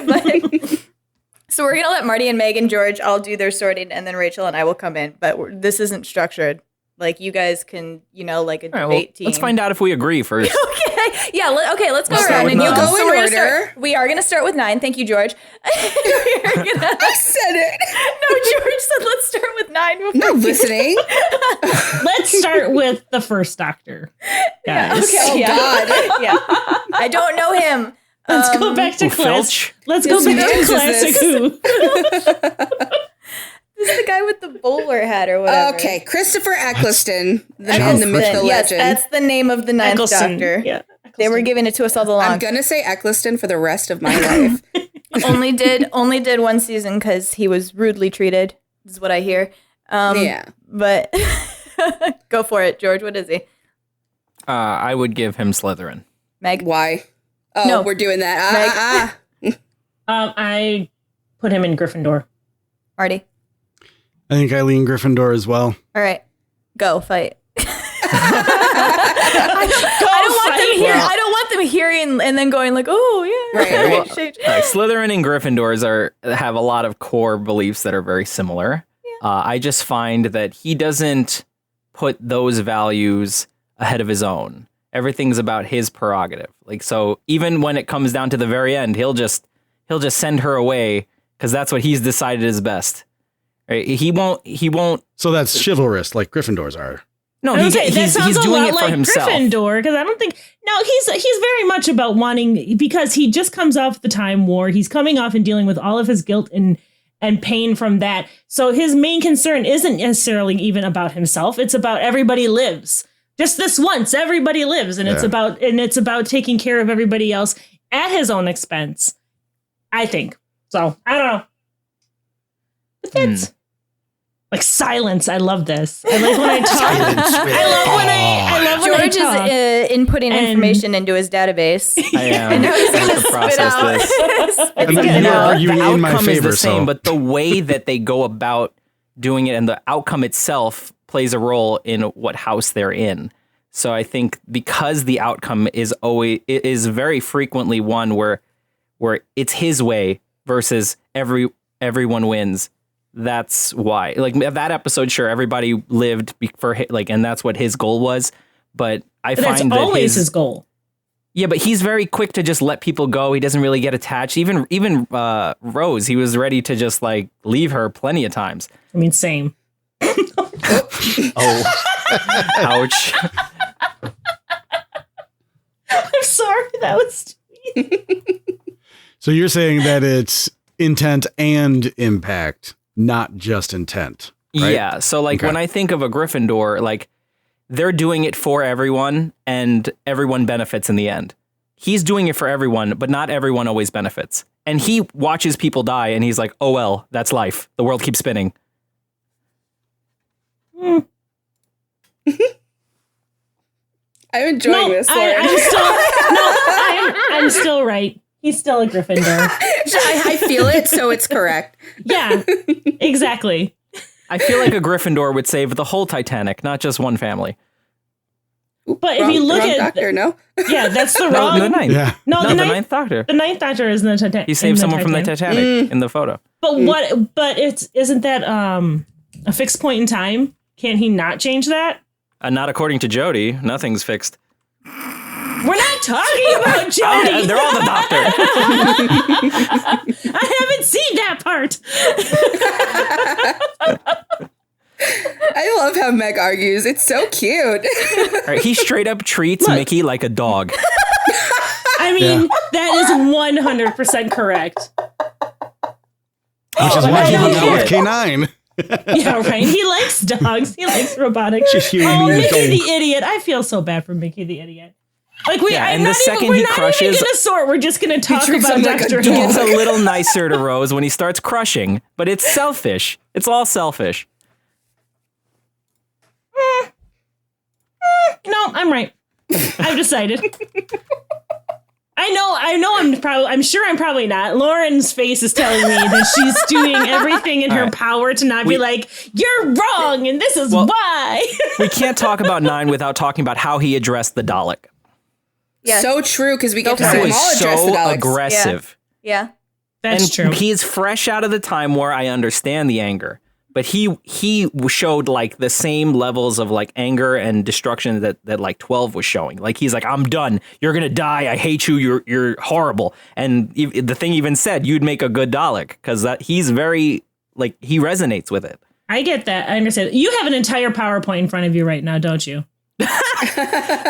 But, so we're going to let Marty and Meg and George all do their sorting, and then Rachel and I will come in. But this isn't structured. Like, you guys can, you know, like a all right, debate well, team. let's find out if we agree first. Okay. Yeah. Let's go Let's start around. with And you nine. go in we're gonna order. we are going to start with 9. Thank you, George. I said it. No, George said let's start with 9. Before Not you- listening. Let's start with the first Doctor, guys. Okay. Oh, yeah. God. Yeah. I don't know him. Let's go back to Filch? Let's go back to Who is classic this? Who. This is the guy with the bowler hat or whatever. Okay, Christopher Eccleston, the man, the myth, the Yes, legend. that's the name of the 9th Eccleston. Doctor. Yeah. They were giving it to us all along. I'm gonna say Eccleston for the rest of my life. only did one season because he was rudely treated. Is what I hear. Yeah. But go for it, George. What is he? I would give him Slytherin. Meg. Why? Oh, No. we're doing that. I put him in Gryffindor. Marty. I think I lean Gryffindor as well. All right. Go fight. Go I don't want them hearing and then going like, oh yeah. Right. Like, Slytherin and Gryffindors have a lot of core beliefs that are very similar. I just find that he doesn't put those values ahead of his own. Everything's about his prerogative. Like, so even when it comes down to the very end, he'll just send her away because that's what he's decided is best. Right? He won't. So that's chivalrous, like Gryffindors are. No, That he's sounds a doing lot it for like himself. Gryffindor, because I don't think he's very much about wanting, because he just comes off the Time War. He's coming off and dealing with all of his guilt and pain from that. So his main concern isn't necessarily even about himself. It's about everybody lives. Just this once, everybody lives, and it's about taking care of everybody else at his own expense. I think so. I don't know. But that's like silence. I love this. I like when I talk. I love when George I talk. is inputting information into his database. I am. Now he's I have gonna to process this. And It's then you good. are arguing the in my outcome favor. is the same, So but the way that they go about doing it, and the outcome itself plays a role in what house they're in. So I think because the outcome is very frequently one where it's his way versus everyone wins. That's why, like, that episode, sure, everybody lived for and that's what his goal was. But I find that always his goal. Yeah, but he's very quick to just let people go. He doesn't really get attached. Even Rose, he was ready to just like leave her plenty of times. I mean, same. Oh, ouch. I'm sorry, that was So you're saying that it's intent and impact, not just intent, right? Yeah. So like when I think of a Gryffindor, like they're doing it for everyone and everyone benefits in the end. He's doing it for everyone, but not everyone always benefits. And he watches people die and he's like, oh, well, that's life. The world keeps spinning. I'm enjoying this. I'm still right. He's still a Gryffindor. I feel it, so it's correct. Yeah, exactly. I feel like a Gryffindor would save the whole Titanic, not just one family. But if you look at Doctor, no? Yeah, that's the wrong. No, the ninth. Yeah. No, the ninth Doctor. The ninth Doctor is in the Titanic. He saved someone from the Titanic in the photo. But But isn't that a fixed point in time? Can he not change that? Not according to Jody. Nothing's fixed. We're not talking about Jody. They're all the Doctor. I haven't seen that part. I love how Meg argues. It's so cute. Right, he straight up treats Mickey like a dog. I mean, that is 100% correct. Which is why he hung out with K9. Yeah, right. He likes dogs. He likes robotics. Just hearing Oh, me Mickey go. the idiot. I feel so bad for Mickey the idiot. Like we're and not the second even he gonna crushes- sort. We're just gonna talk treats about him like a Dr. dog. Who. It's a little nicer to Rose when he starts crushing, but it's selfish. It's all selfish. No, I'm right. I've decided. I know I'm sure I'm probably not. Lauren's face is telling me that she's doing everything in her power to not be like, you're wrong and this is why. We can't talk about 9 without talking about how he addressed the Dalek. Yeah. So true, because we get to for see it. them He all was address the so Daleks. aggressive. Yeah. That's And true. he's fresh out of the time where I understand the anger. But he showed like the same levels of like anger and destruction that like 12 was showing. Like he's like, I'm done. You're gonna die. I hate you. You're horrible. And the thing even said you'd make a good Dalek because that he's very like he resonates with it. I get that. I understand. You have an entire PowerPoint in front of you right now, don't you?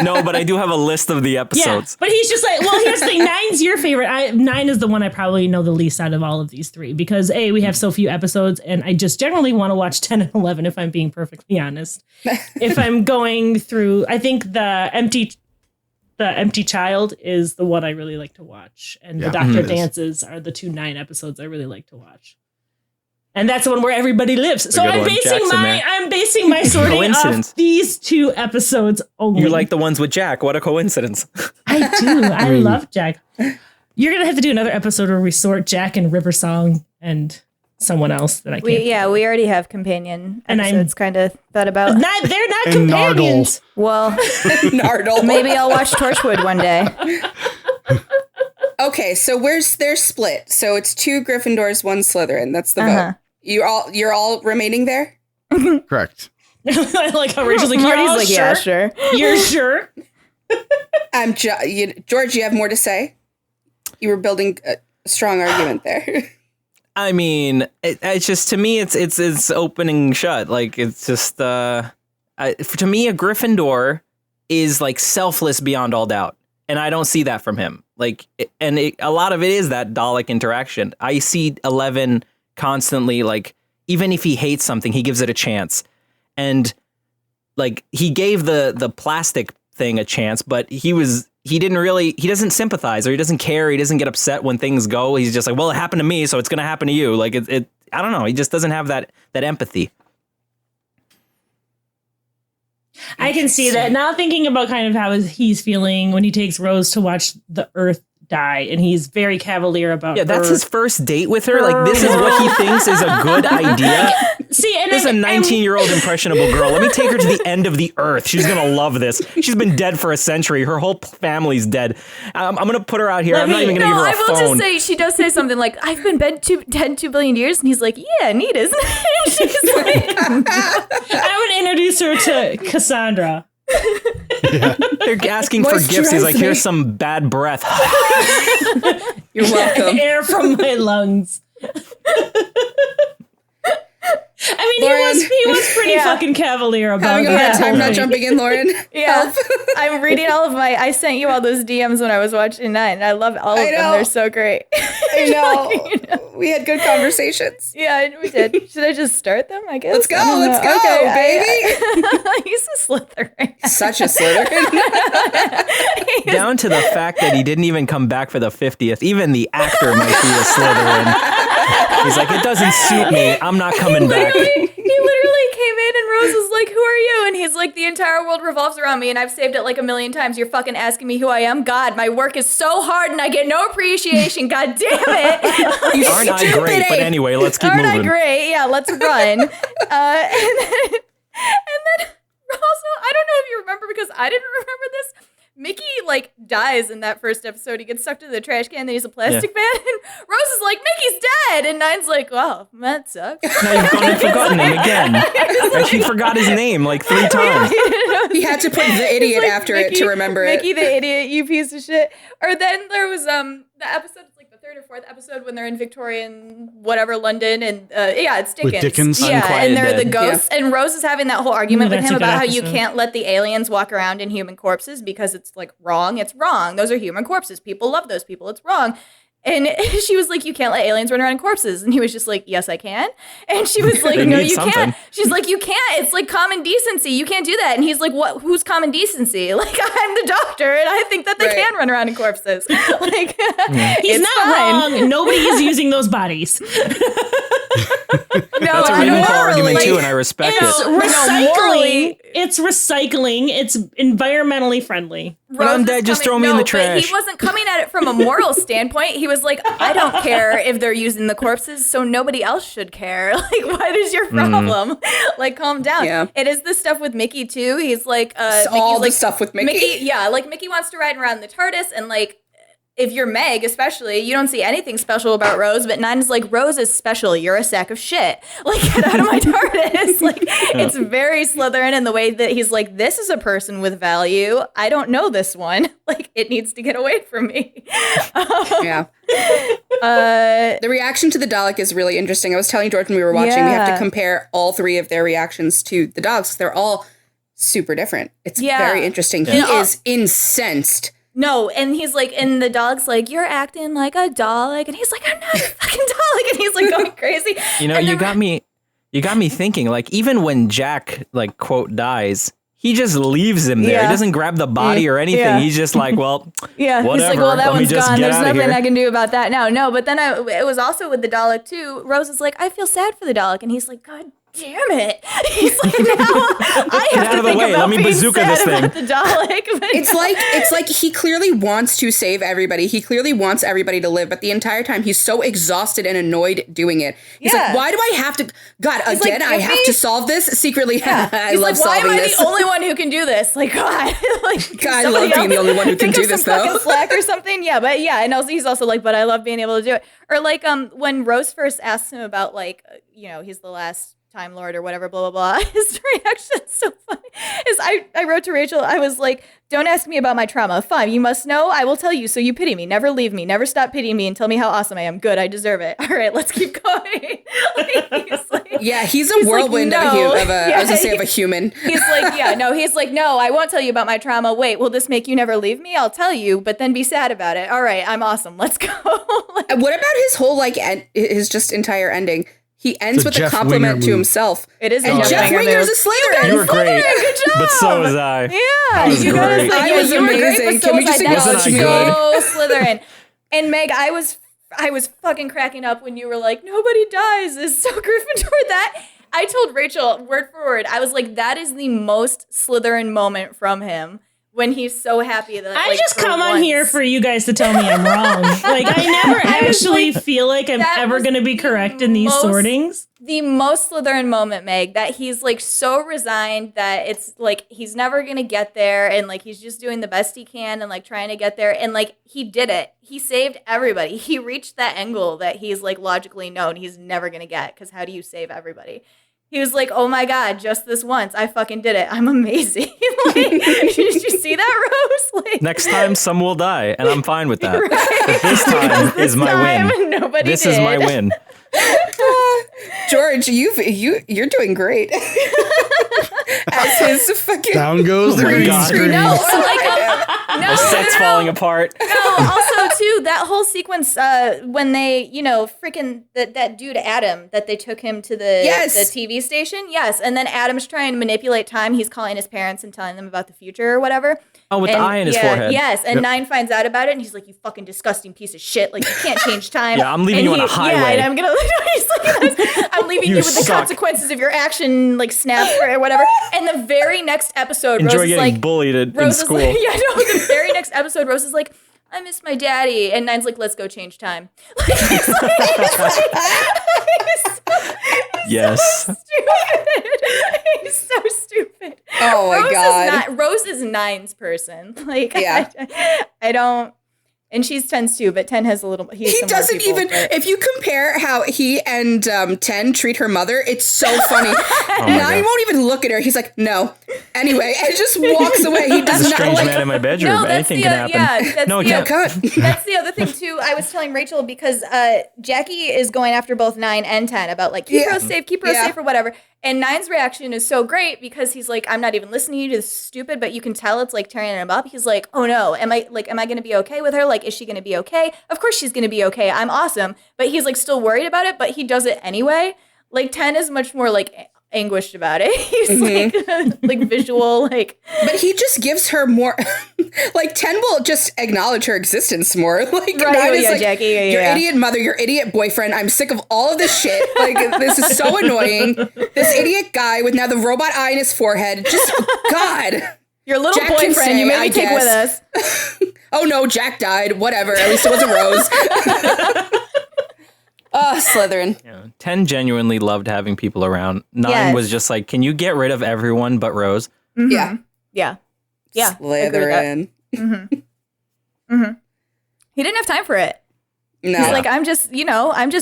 No, but I do have a list of the episodes. Yeah, but he's just like, well, here's the thing. 9's your favorite. 9 is the one I probably know the least out of all of these 3 because we have so few episodes and I just generally want to watch 10 and 11 if I'm being perfectly honest. If I'm going through, I think the empty child is the one I really like to watch. And the Doctor Dances are the 2 9 episodes I really like to watch. And that's the one where everybody lives. So I'm basing my sorting off these 2 episodes only. You like the ones with Jack. What a coincidence. I do. I love Jack. You're going to have to do another episode where we sort Jack and River Song and someone else that I can't. We already have companion And episodes kind of thought about. They're not And companions. Well, Nardole. maybe I'll watch Torchwood one day. Okay, so they're split. So it's 2 Gryffindors, 1 Slytherin. That's the vote. You're all remaining there? Correct. I like how Rachel's like, you're Marty's all like, sure? yeah, sure. You're sure? George, you have more to say? You were building a strong argument there. I mean, it's just to me, it's opening shut. Like it's just to me, a Gryffindor is like selfless beyond all doubt, and I don't see that from him. Like, a lot of it is that Dalek interaction. I see 11 constantly, like even if he hates something, he gives it a chance, and like he gave the plastic thing a chance, but he doesn't sympathize or he doesn't care. He doesn't get upset when things go. He's just like, well, it happened to me, so it's going to happen to you. Like I don't know. He just doesn't have that empathy. I can see that. Now thinking about kind of how he's feeling when he takes Rose to watch the Earth die, and he's very cavalier about. Yeah, that's her. his first date with her. Like, this is what he thinks is a good idea. See, and This is a 19-year-old impressionable girl. Let me take her to the end of the earth. She's gonna love this. She's been dead for a century. Her whole family's dead. I'm gonna put her out here. I'm not even gonna give her a phone. I will just say, she does say something like, I've been dead 2 billion years. And he's like, yeah, neat, isn't it? She's like, I would introduce her to Cassandra. Yeah. They're asking for gifts. He's like, here's some bad breath. You're welcome. Air from my lungs. I mean, Lauren. he was pretty fucking cavalier about Having a hard time not whole thing. jumping in, Lauren. yeah. I'm reading all of I sent you all those DMs when I was watching that, and I love all of them. know. They're so great. I know. We had good conversations. Yeah, we did. Should I just start them? I guess. Let's go, I don't let's know. go, baby. He's a Slytherin. Such a Slytherin. Down to the fact that he didn't even come back for the 50th. Even the actor might be a Slytherin. He's like, it doesn't suit me. I'm not coming back. He literally came in and Rose was like, who are you? And he's like, the entire world revolves around me and I've saved it like a million times. You're fucking asking me who I am? God, my work is so hard and I get no appreciation. God damn it. Aren't I great? But anyway, let's keep Aren't moving. I great? Yeah, let's run. And then also, I don't know if you remember because I didn't remember this. Mickey, like, dies in that first episode. He gets sucked into the trash can, then he's a plastic man. And Rose is like, Mickey's dead. And Nine's like, wow, that sucks. Now you've gone and forgotten him again. And she forgot his name like 3 times. He had to put the idiot after it to remember it. Mickey the idiot, you piece of shit. Or then there was the episode, it's like the 3rd or 4th episode when they're in Victorian whatever London and it's Dickens. With Dickens? Yeah, Unquiet and they're the Dead. ghosts. And Rose is having that whole argument with That's him a good about how you episode. can't let the aliens walk around in human corpses because it's like wrong. It's wrong. Those are human corpses. People love those people. It's wrong. And she was like, you can't let aliens run around in corpses. And he was just like, yes, I can. And she was like, They no, need you something. can't. She's like, you can't. It's like common decency. You can't do that. And he's like, what? Who's common decency? Like, I'm the doctor, and I think that they Right. can run around in corpses. Like, He's it's not fine. wrong. Nobody is using those bodies. No, That's a I don't meaningful argument like- too, and I respect It's it. recycling. morally- It's recycling. It's environmentally friendly. When I'm Rose dead, is just coming- throw me in the But trash. he wasn't coming at it from a moral standpoint. He was like, I don't care if they're using the corpses, so nobody else should care. Like, what is your problem? Like, calm down. Yeah. It is the stuff with Mickey too. He's like, all Mickey's the stuff with Mickey. Yeah, like Mickey wants to ride around in the TARDIS, and like, if you're Meg, especially, you don't see anything special about Rose, but Nine is like, Rose is special. You're a sack of shit. Like, get out of my TARDIS. Like, it's very Slytherin in the way that he's like, this is a person with value. I don't know this one. Like, it needs to get away from me. Yeah. The reaction to the Dalek is really interesting. I was telling George when we were watching, we have Yeah. to compare all 3 of their reactions to the dogs. They're all super different. It's Yeah. very interesting. He Yeah. is incensed. No, and he's like, and the dog's like, you're acting like a Dalek. And he's like, I'm not a fucking Dalek. And he's like going crazy. You know, And you then- got me thinking, like, even when Jack, like, quote, dies, he just leaves him there. Yeah. He doesn't grab the body or anything. Yeah. He's just like, well, Yeah, whatever. he's like, well, that Let me one's just gone. get There's outta nothing here. I can do about that now. No, but then it was also with the Dalek too. Rose is like, I feel sad for the Dalek, and he's like, God damn it. He's like, now I have out to of the think way. about Let me being bazooka sad this thing. about the Dalek. But It's like he clearly wants to save everybody. He clearly wants everybody to live, but the entire time he's so exhausted and annoyed doing it. He's Yeah. like, why do I have to? God, He's again, like, I give have me- to solve this secretly. I he's love like, why am solving I this. the only one who can do this? Like, God, like, God, I love being the only one who can pick do up this, some though. fucking slack or something. Yeah, but yeah, and also he's also like, but I love being able to do it. Or like, when Rose first asked him about like, he's the last Time Lord or whatever, blah, blah, blah. His reaction is so funny. I wrote to Rachel, I was like, don't ask me about my trauma. Fine, you must know. I will tell you. So you pity me. Never leave me. Never stop pitying me and tell me how awesome I am. Good. I deserve it. All right, let's keep going. Like, he's like, Yeah, he's a He's like, whirlwind no. of I was Yeah, gonna say of a human. he's like, no, I won't tell you about my trauma. Wait, will this make you never leave me? I'll tell you, but then be sad about it. All right, I'm awesome. Let's go. Like, What about his whole his just entire ending? He ends It's a with a Jeff compliment Winger to move. himself. it is And a Jeff Winger Winger's move. a Slytherin. You were great. Good job. But so was I. Yeah, was you great. guys, I was you were great, amazing. but so Can we was just I. That acknowledge was me? so Slytherin. And Meg, I was fucking cracking up when you were like, nobody dies. Is so Gryffindor. That I told Rachel word for word. I was like, that is the most Slytherin moment from him. when he's so happy that I like, just for come on once- here for you guys to tell me I'm wrong. Like I never actually feel like I'm that ever was going to be correct in these most- sortings. The most Slytherin moment, Meg, that he's like so resigned that it's like he's never gonna get there, and like he's just doing the best he can and like trying to get there, and like he did it. He saved everybody. He reached that angle that he's like logically known he's never gonna get, because how do you save everybody? He was like, oh my God, just this once. I fucking did it. I'm amazing. Like, did you see that, Rose? Like, Next time, some will die, and I'm fine with that. Right. But this time is my win. Nobody This did. is my win. George, you're doing great. As his fucking Down goes the Oh my green God. screen. No, or like The set's falling apart. No, also too, that whole sequence when they, freaking that dude Adam, that they took him to the TV station. Yes, and then Adam's trying to manipulate time. He's calling his parents and telling them about the future or whatever. Oh, with the eye in his forehead. Yes, and Nine finds out about it, and he's like, "You fucking disgusting piece of shit! Like you can't change time." Yeah, I'm leaving And you on a highway. Yeah, and I'm gonna. He's like, I'm leaving you with the suck. consequences of your action, like snap or whatever. And the very next episode, Enjoy Rose is getting like, bullied in Rose school. is like, the very next episode, Rose is like, I miss my daddy. And Nine's like, let's go change time. Like, he's Yes. so stupid. He's so stupid. Oh my God. Rose is Nine's person. Like, Yeah. I don't. And she's 10's too, but 10 has a little. He doesn't even. If you compare how he and 10 treat her mother, it's so funny. Nine won't even look at her. He's like, no. Anyway, and just walks away. He There's does a not strange like. man in my bedroom. No, that's Anything the can happen. yeah. That's No, it the, can't. That's the other thing too. I was telling Rachel because Jackie is going after both 9 and 10 about like keep Rose safe or whatever. And Nine's reaction is so great because he's like, I'm not even listening to you, this is stupid, but you can tell it's like tearing him up. He's like, oh no, am I going to be okay with her? Like, is she going to be okay? Of course she's going to be okay. I'm awesome. But he's like still worried about it, but he does it anyway. Like 10 is much more like anguished about it. He's like visual, like. But he just gives her more. Like 10 will just acknowledge her existence more. Like 9 is like, Jackie, your idiot mother, your idiot boyfriend. I'm sick of all of this shit. Like this is so annoying. This idiot guy with now the robot eye in his forehead. Just God. Your little Jack can boyfriend say, you I maybe take with guess. us. Oh no, Jack died. Whatever. At least it wasn't Rose. Oh, Slytherin. Yeah. 10 genuinely loved having people around. 9 was just like, can you get rid of everyone but Rose? Mm-hmm. Yeah. Yeah. Yeah. Slytherin. He didn't have time for it. No. He's like, I'm just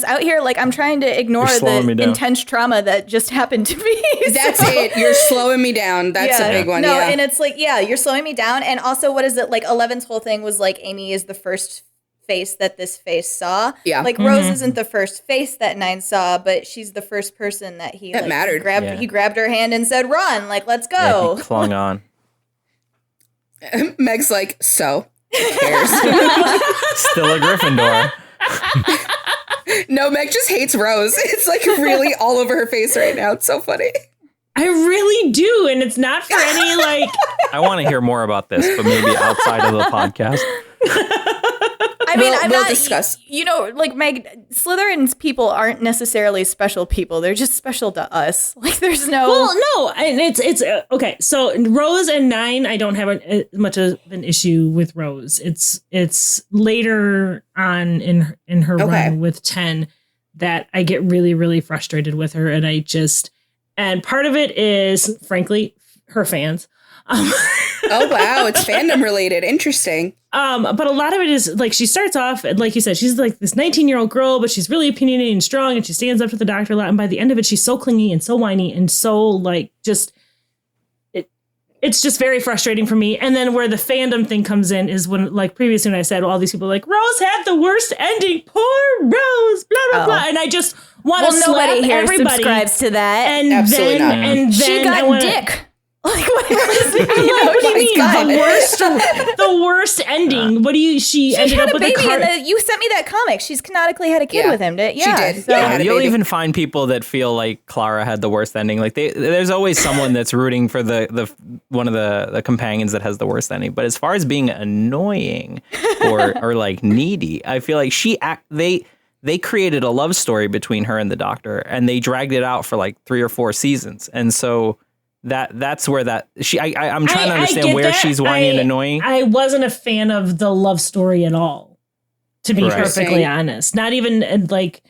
out here, like, I'm trying to ignore You're slowing me the down. intense trauma that just happened to me. That's it. You're slowing me down. That's a big one. No, yeah. and it's like, you're slowing me down. And also, what is it? Like, 11's whole thing was like, Amy is the first face that this face saw. Yeah. Like, Rose isn't the first face that 9 saw, but she's the first person that he That like, mattered. He grabbed her hand and said, run, like, let's Yeah, go. he clung on. Meg's like, so who cares? Still a Gryffindor. No, Meg just hates Rose. It's like really all over her face right now. It's so funny. I really do, and it's not for any like. I want to hear more about this, but maybe outside of the podcast. I mean, I'm we'll not, discuss. Like Meg, Slytherin's people aren't necessarily special people. They're just special to us. Like, there's no. Well, no, and it's okay. So Rose and 9, I don't have much of an issue with Rose. It's later on in her run with 10 that I get really, really frustrated with her, and part of it is, frankly, her fans. Oh wow, it's fandom related. Interesting. But a lot of it is like she starts off, like you said, she's like this 19-year-old girl, but she's really opinionated and strong, and she stands up to the doctor a lot. And by the end of it, she's so clingy and so whiny and so like just it's just very frustrating for me. And then where the fandom thing comes in is when, like previously when I said, well, all these people are like, Rose had the worst ending, poor Rose, blah blah blah, and I just want to slap nobody here everybody. subscribes to that. And Absolutely then not. and then She got I wanna, dick. Like, what is What do you mean? God. The worst ending. What do you? She ended had up a with baby, a car. and you sent me that comic. She's canonically had a kid Yeah. with him. She did. So, Yeah. had a You'll baby. even find people that feel like Clara had the worst ending. Like there's always someone that's rooting for the one of the companions that has the worst ending. But as far as being annoying or like needy, I feel like they created a love story between her and the doctor, and they dragged it out for like 3 or 4 seasons. And so that's where I'm trying to understand get where that. she's whiny and annoying. I wasn't a fan of the love story at all, to be perfectly honest. Not even like,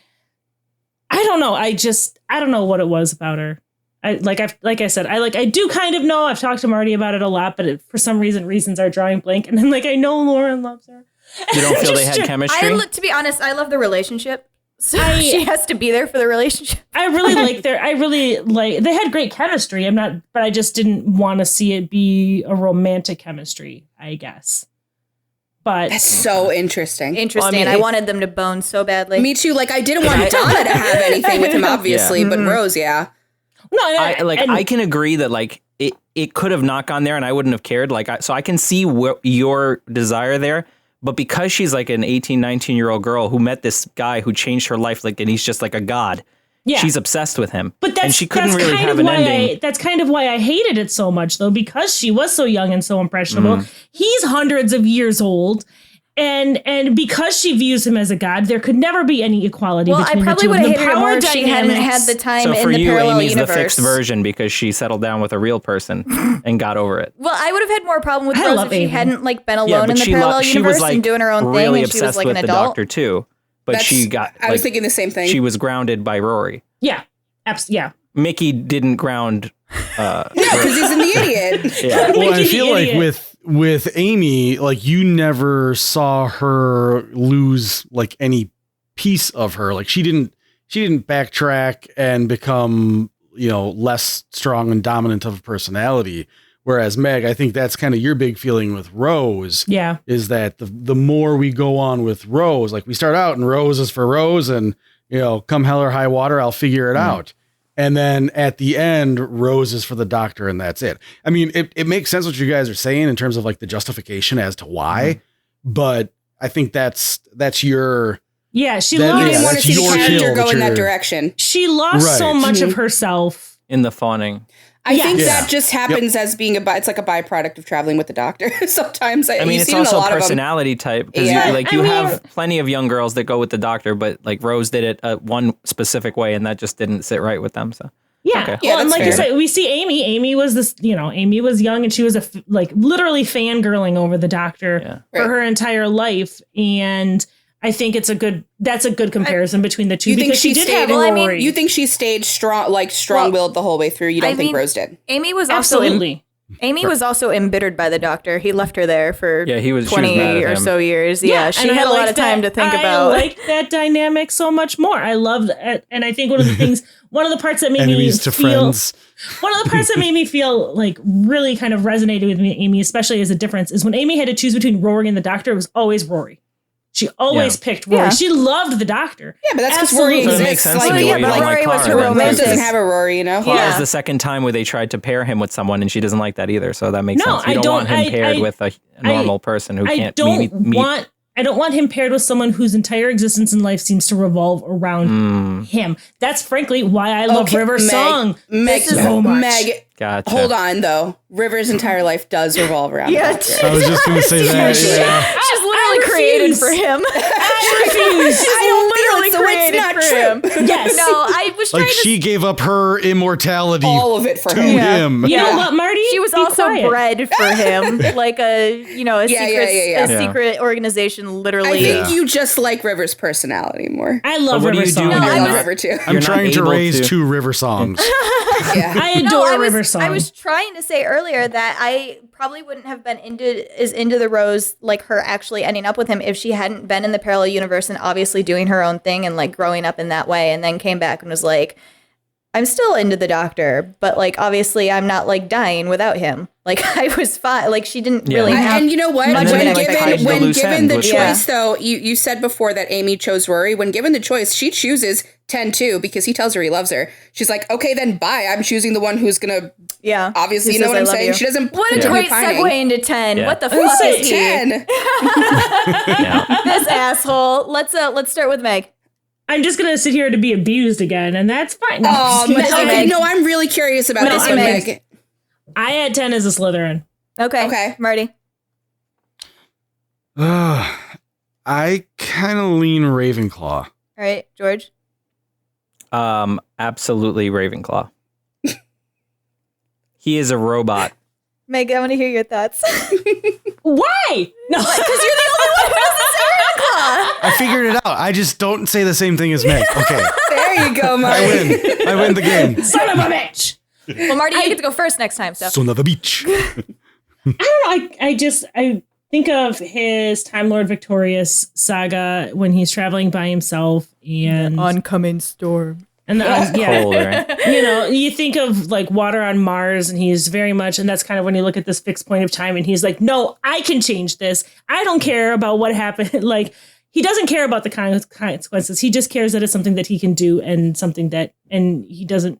I don't know. I don't know what it was about her. I do kind of know. I've talked to Marty about it a lot, but for some reasons are drawing blank. And then I know Lauren loves her. You don't feel they had chemistry? To be honest, I love the relationship. So she has to be there for the relationship. I really they had great chemistry. But I just didn't want to see it be a romantic chemistry, I guess. But that's so interesting. Well, I wanted them to bone so badly. Me too. Like, I didn't want Donna to have anything with him, obviously, but Rose, yeah. No, I can agree that like it could have not gone there, and I wouldn't have cared. So I can see your desire there. But because she's like an 18, 19-year-old girl who met this guy who changed her life, like, and he's just like a god, she's obsessed with him. But and she couldn't really have an ending. That's kind of why I hated it so much, though, because she was so young and so impressionable. He's hundreds of years old. And because she views him as a god, there could never be any equality between the two. Well, I probably would have hated it more if she hadn't had the time in the parallel Amy's universe. The fixed version because she settled down with a real person and got over it. Well, I would have had more problem with Rose if she hadn't been alone in the parallel universe and doing her own thing, and she was like an adult. Really obsessed with the Doctor too, but I was thinking the same thing. She was grounded by Rory. Yeah, Mickey didn't ground. No, because he's an idiot. Yeah. Well, I feel like with Amy, like, you never saw her lose like any piece of her. Like, she didn't backtrack and become, less strong and dominant of a personality. Whereas Meg, I think that's kind of your big feeling with Rose. Yeah. Is that the more we go on with Rose, like, we start out and Rose is for Rose, and, come hell or high water, I'll figure it out. And then at the end, Rose is for the Doctor, and that's it. I mean, it makes sense what you guys are saying in terms of like the justification as to why, but I think that's your. Yeah, she you didn't want to see your the character go in that you're- direction. She lost so much of herself. In the fawning. I think that just happens as being it's like a byproduct of traveling with the Doctor. Sometimes I mean, it's also a personality type because you have plenty of young girls that go with the Doctor, but like Rose did it one specific way, and that just didn't sit right with them. So Well, and like you said, we see Amy. Amy was this, Amy was young, and she was literally fangirling over the Doctor for her entire life, and I think that's a good comparison between the two. You think because she did stayed? have Well, Rory. you think she stayed strong-willed the whole way through? You don't think Rose did? Amy was absolutely. Amy was also embittered by the Doctor. He left her there for 20 or so years. Yeah, she had a lot of time to think about. I liked that dynamic so much more. I loved it. And I think one of the parts that made Enemies to friends. One of the parts that made me feel like really kind of resonated with me, Amy, especially as a difference, is when Amy had to choose between Rory and the Doctor, it was always Rory. She always picked Rory. Yeah. She loved the Doctor. Yeah, but that's because Rory exists. So it makes sense but Rory was her Rose romantic. doesn't have a Rory, Clar's the second time where they tried to pair him with someone, and she doesn't like that either. So that makes sense. You don't want him paired with a normal person who can't meet. I don't want him paired with someone whose entire existence in life seems to revolve around him. That's frankly why I love River's song so much. Meg, gotcha. Hold on, though. River's entire life does revolve around him. I was just going to say that. She's literally created for him. I refuse. I don't literally created for him. Yes. No, I was trying like, she gave up her immortality all of it for to him. You know what, Marty? She was also bred for him, like a secret organization. Literally, I think you just like River's personality more. I love River's song. I love River too. I'm trying to raise two River songs. I adore River song. I was trying to say earlier that I probably wouldn't have been into the Rose, like her actually ending up with him, if she hadn't been in the parallel universe and obviously doing her own thing and like growing up in that way, and then came back and was like, I'm still into the Doctor, but like obviously I'm not like dying without him. Like I was fine. Like she didn't really have. And you know what? When given the choice, though, you said before that Amy chose Rory. When given the choice, she chooses 10 too because he tells her he loves her. She's like, okay, then bye. I'm choosing the one who's gonna. Yeah, obviously, you know what I'm saying. She doesn't. What a great segue into 10. Yeah. What the fuck is he? 10. This asshole. Let's start with Meg. I'm just going to sit here to be abused again, and that's fine. No, I'm really curious about this one, Meg. I had 10 as a Slytherin. Okay. Marty. I kind of lean Ravenclaw. All right, George. Absolutely Ravenclaw. He is a robot. Meg, I want to hear your thoughts. Why? No, Because you're the only one who has a Ravenclaw. I figured it out. I just don't say the same thing as Meg. Okay. There you go, Marty. I win the game. son of a bitch. Well, Marty, you get to go first next time. So Son of a beach. I don't know. I think of his Time Lord Victorious saga when he's traveling by himself and oncoming storm. and yeah. Cold, right? You know, you think of like Water on Mars, and he's very much, and that's kind of when you look at this fixed point of time, and he's like, no, I can change this. I don't care about what happened. Like, he doesn't care about the consequences. He just cares that it's something that he can do and something that, and he doesn't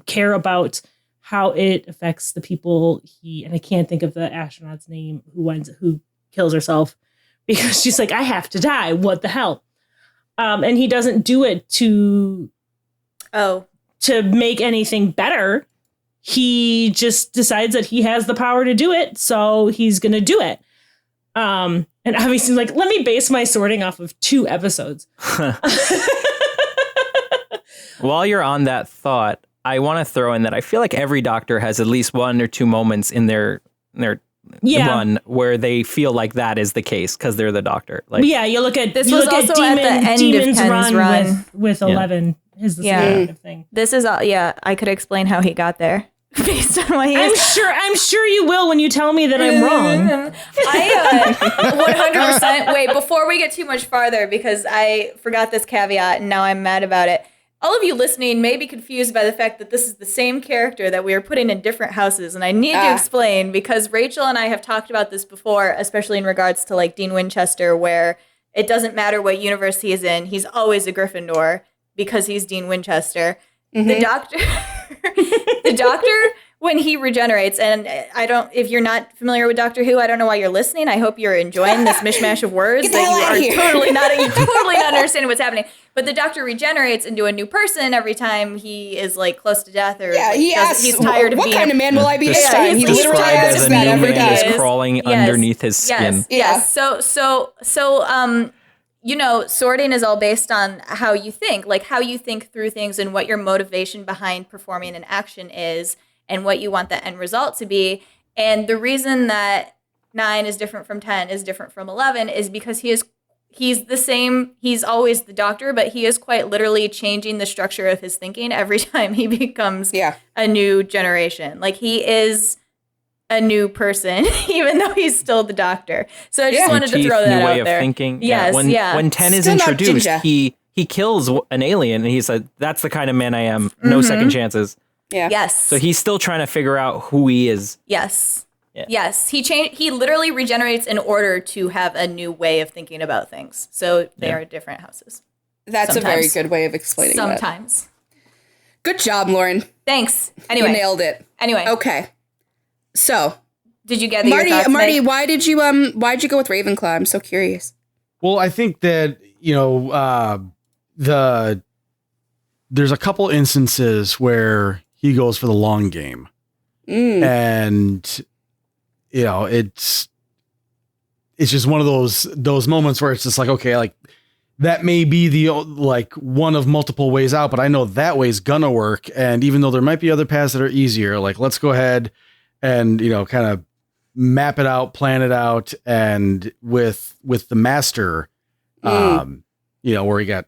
care about how it affects the people and I can't think of the astronaut's name who kills herself because she's like, I have to die. What the hell? And he doesn't do it to make anything better. He just decides that he has the power to do it, so he's going to do it. And obviously, like, let me base my sorting off of 2 episodes. While you're on that thought, I want to throw in that I feel like every doctor has at least 1 or 2 moments in their run where they feel like that is the case because they're the doctor. Like, yeah, you look at This was also at the end of Demon's Ken's run. with 11 is the same kind of thing. This is I could explain how he got there based on what he is. I'm sure you will when you tell me that I'm wrong. I 100%. Wait, before we get too much farther, because I forgot this caveat and now I'm mad about it. All of you listening may be confused by the fact that this is the same character that we are putting in different houses. And I need to explain because Rachel and I have talked about this before, especially in regards to like Dean Winchester, where it doesn't matter what universe he is in. He's always a Gryffindor because he's Dean Winchester. Mm-hmm. The doctor, when he regenerates, and if you're not familiar with Doctor Who, I don't know why you're listening. I hope you're enjoying this mishmash of words that you are totally not understanding what's happening. But the doctor regenerates into a new person every time he is like close to death, or he asks, he's tired of what being kind of man will I be this time? He described literally as asks a that new every man day. is crawling underneath his skin. Yes. So sorting is all based on how you think, like how you think through things and what your motivation behind performing an action is and what you want the end result to be. And the reason that 9 is different from 10 is different from 11 is because he's the same. He's always the doctor, but he is quite literally changing the structure of his thinking every time he becomes a new generation. Like he is a new person, even though he's still the doctor. So I just wanted to throw that new way out there. Of thinking. Yes, When 10 is introduced, he kills an alien, and he said, "That's the kind of man I am. No second chances." Yeah. Yes. So he's still trying to figure out who he is. Yes. Yeah. Yes. He literally regenerates in order to have a new way of thinking about things. So they are different houses. That's a very good way of explaining that. Sometimes. Good job, Lauren. Thanks. Anyway. You nailed it. Anyway. Okay. So, did you get your thoughts, Marty, Meg? why'd you go with Ravenclaw? I'm so curious. Well, I think that, there's a couple instances where he goes for the long game. And it's just one of those moments where it's just like, okay, like that may be the like one of multiple ways out, but I know that way's gonna work. And even though there might be other paths that are easier, like let's go ahead and, kind of map it out, plan it out. And with the master, where he got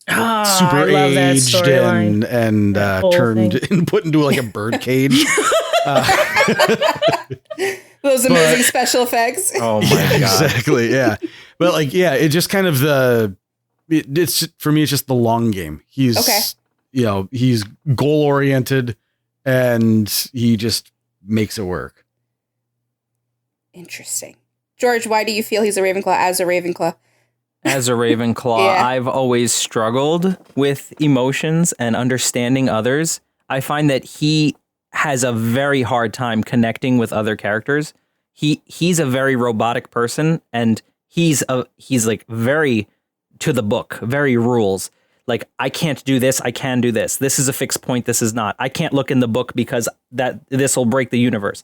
super aged and turned and put into like a bird cage. Those amazing special effects. Oh my god! Exactly. Yeah, but it just kind of it's for me. It's just the long game. He's he's goal oriented, and he just makes it work. Interesting, George. Why do you feel he's a Ravenclaw as a Ravenclaw? As a Ravenclaw, I've always struggled with emotions and understanding others. I find that he has a very hard time connecting with other characters. He's a very robotic person, and he's like very to the book, very rules. Like, I can't do this, I can do this. This is a fixed point, this is not. I can't look in the book because this will break the universe.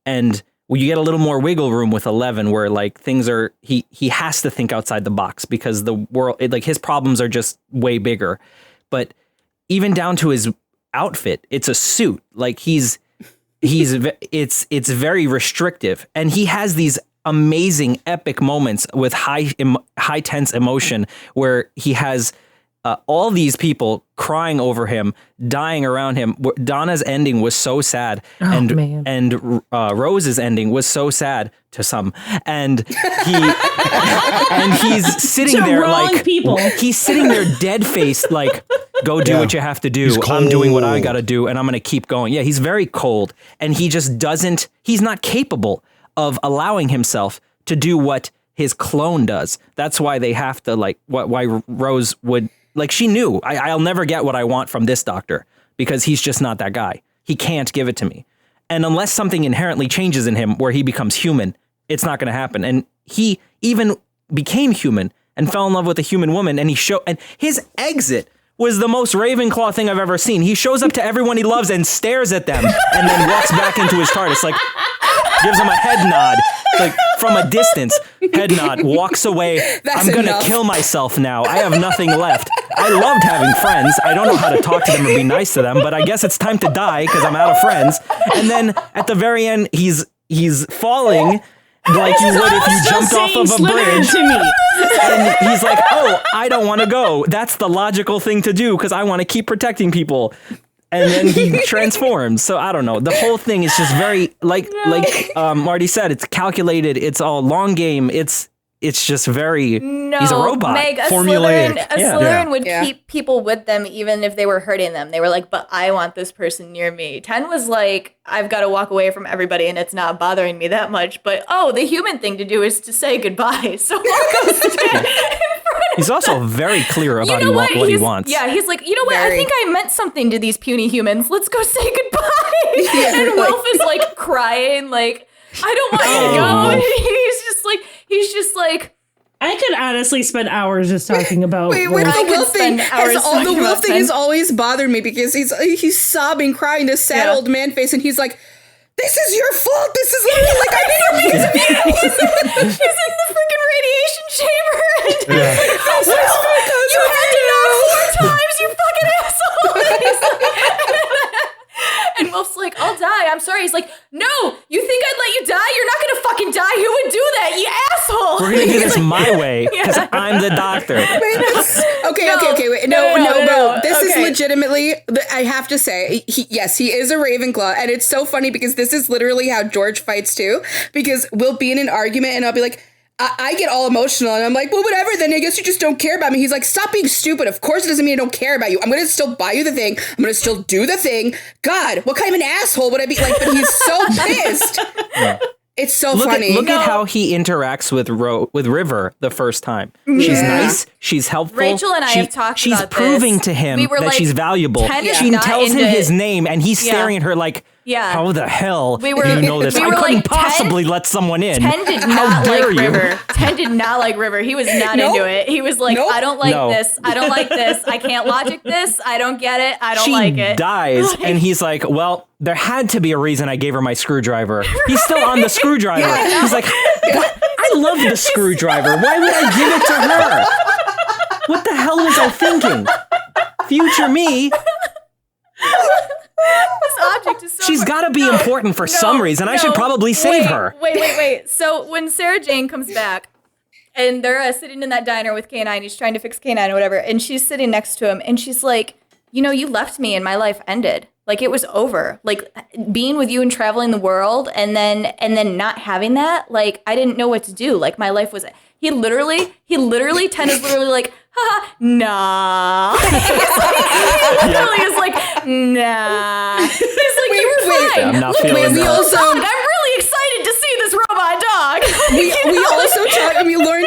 And you get a little more wiggle room with 11, where like things are, he has to think outside the box because the world, his problems are just way bigger. But even down to his outfit. It's a suit. Like it's very restrictive, and he has these amazing epic moments with high tense emotion where he has all these people crying over him, dying around him. Donna's ending was so sad, and Rose's ending was so sad to some, and he's sitting there like he's sitting there dead faced, like, go do what you have to do. I'm doing what I got to do, and I'm going to keep going. Yeah, he's very cold, and he just doesn't. He's not capable of allowing himself to do what his clone does. That's why they have to, like, why Rose would. Like, she knew, I'll never get what I want from this doctor because he's just not that guy. He can't give it to me. And unless something inherently changes in him where he becomes human, it's not going to happen. And he even became human and fell in love with a human woman. And and his exit was the most Ravenclaw thing I've ever seen. He shows up to everyone he loves and stares at them and then walks back into his TARDIS, like, gives him a head nod, like, from a distance, head nod, walks away. I'm going to kill myself now. I have nothing left. I loved having friends. I don't know how to talk to them or be nice to them, but I guess it's time to die because I'm out of friends. And then at the very end, he's falling like you would if you jumped off of a bridge. To me. And he's like, oh, I don't want to go. That's the logical thing to do because I want to keep protecting people. And then he transforms. So I don't know. The whole thing is just very like Marty said, it's calculated. It's all long game. It's just very, he's a robot. Meg, formulaic. Slytherin would keep people with them even if they were hurting them. They were like, but I want this person near me. 10 was like, I've got to walk away from everybody and it's not bothering me that much. But, the human thing to do is to say goodbye. So I'll go stand in front of He's also very clear about what he wants. Yeah, he's like, you know what? I think I meant something to these puny humans. Let's go say goodbye. And Wilf is like crying, like, I don't want you to go. And he's just like, I could honestly spend hours just talking about. The Wilf thing has always bothered me because he's sobbing, crying, this sad old man face, and he's like, "This is your fault. This is literally like I didn't mean to be." He's in the freaking radiation chamber. And you had to knock 4 times, you fucking asshole. And Wolf's like, I'll die. I'm sorry. He's like, no, you think I'd let you die? You're not going to fucking die. Who would do that, you asshole? We're going to do this my way because I'm the doctor. Okay. Wait. No. This is legitimately, I have to say, he is a Ravenclaw. And it's so funny because this is literally how George fights too. Because we'll be in an argument and I'll be like, I get all emotional and I'm like, well, whatever, then I guess you just don't care about me. He's like, stop being stupid. Of course it doesn't mean I don't care about you. I'm going to still buy you the thing. I'm going to still do the thing. God, what kind of an asshole would I be? Like, but he's so pissed. Yeah. It's so funny. Look at how he interacts with River the first time. Yeah. She's nice. She's helpful. Rachel and I have talked about this. She's proving to him that she's valuable. She tells him his name and he's staring at her like, how the hell do you know this? I couldn't possibly let someone in. 10 did not like River. 10 did not like River. He was not into it. He was like, I don't like this. I don't like this. I can't logic this. I don't get it. I don't like it. She dies and he's like, well, there had to be a reason I gave her my screwdriver. He's still on the screwdriver. Yeah. He's like, what? I love the screwdriver. Why would I give it to her? What the hell was I thinking? Future me. This object is so She's got to be important for some reason. I should probably save her. Wait. So when Sarah Jane comes back and they're sitting in that diner with K9, he's trying to fix K9 or whatever, and she's sitting next to him and she's like, you left me and my life ended. Like it was over. Like being with you and traveling the world and then not having that, like I didn't know what to do. Like my life was he literally 10 is literally like, haha, nah. He literally is like, nah. He's like, you were fine. I'm not feeling that. I'm really excited to see this robot dog. We also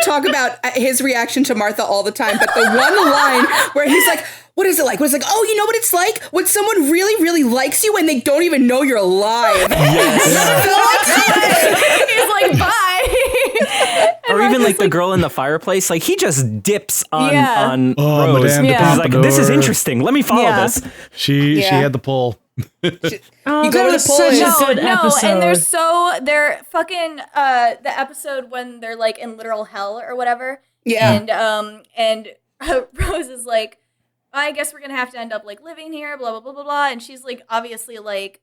talk about his reaction to Martha all the time, but the one line where he's like, what is it like? It's like, oh, you know what it's like? When someone really, really likes you and they don't even know you're alive. Yes. He's like, bye. Or even like the girl in the fireplace, like he just dips on Rose. Madame de He's like, this is interesting. Let me follow this. She had the pull. You go to such a good episode. And they're fucking the episode when they're like in literal hell or whatever. Yeah. And Rose is like, I guess we're gonna have to end up like living here, blah blah blah blah blah. And she's like, obviously like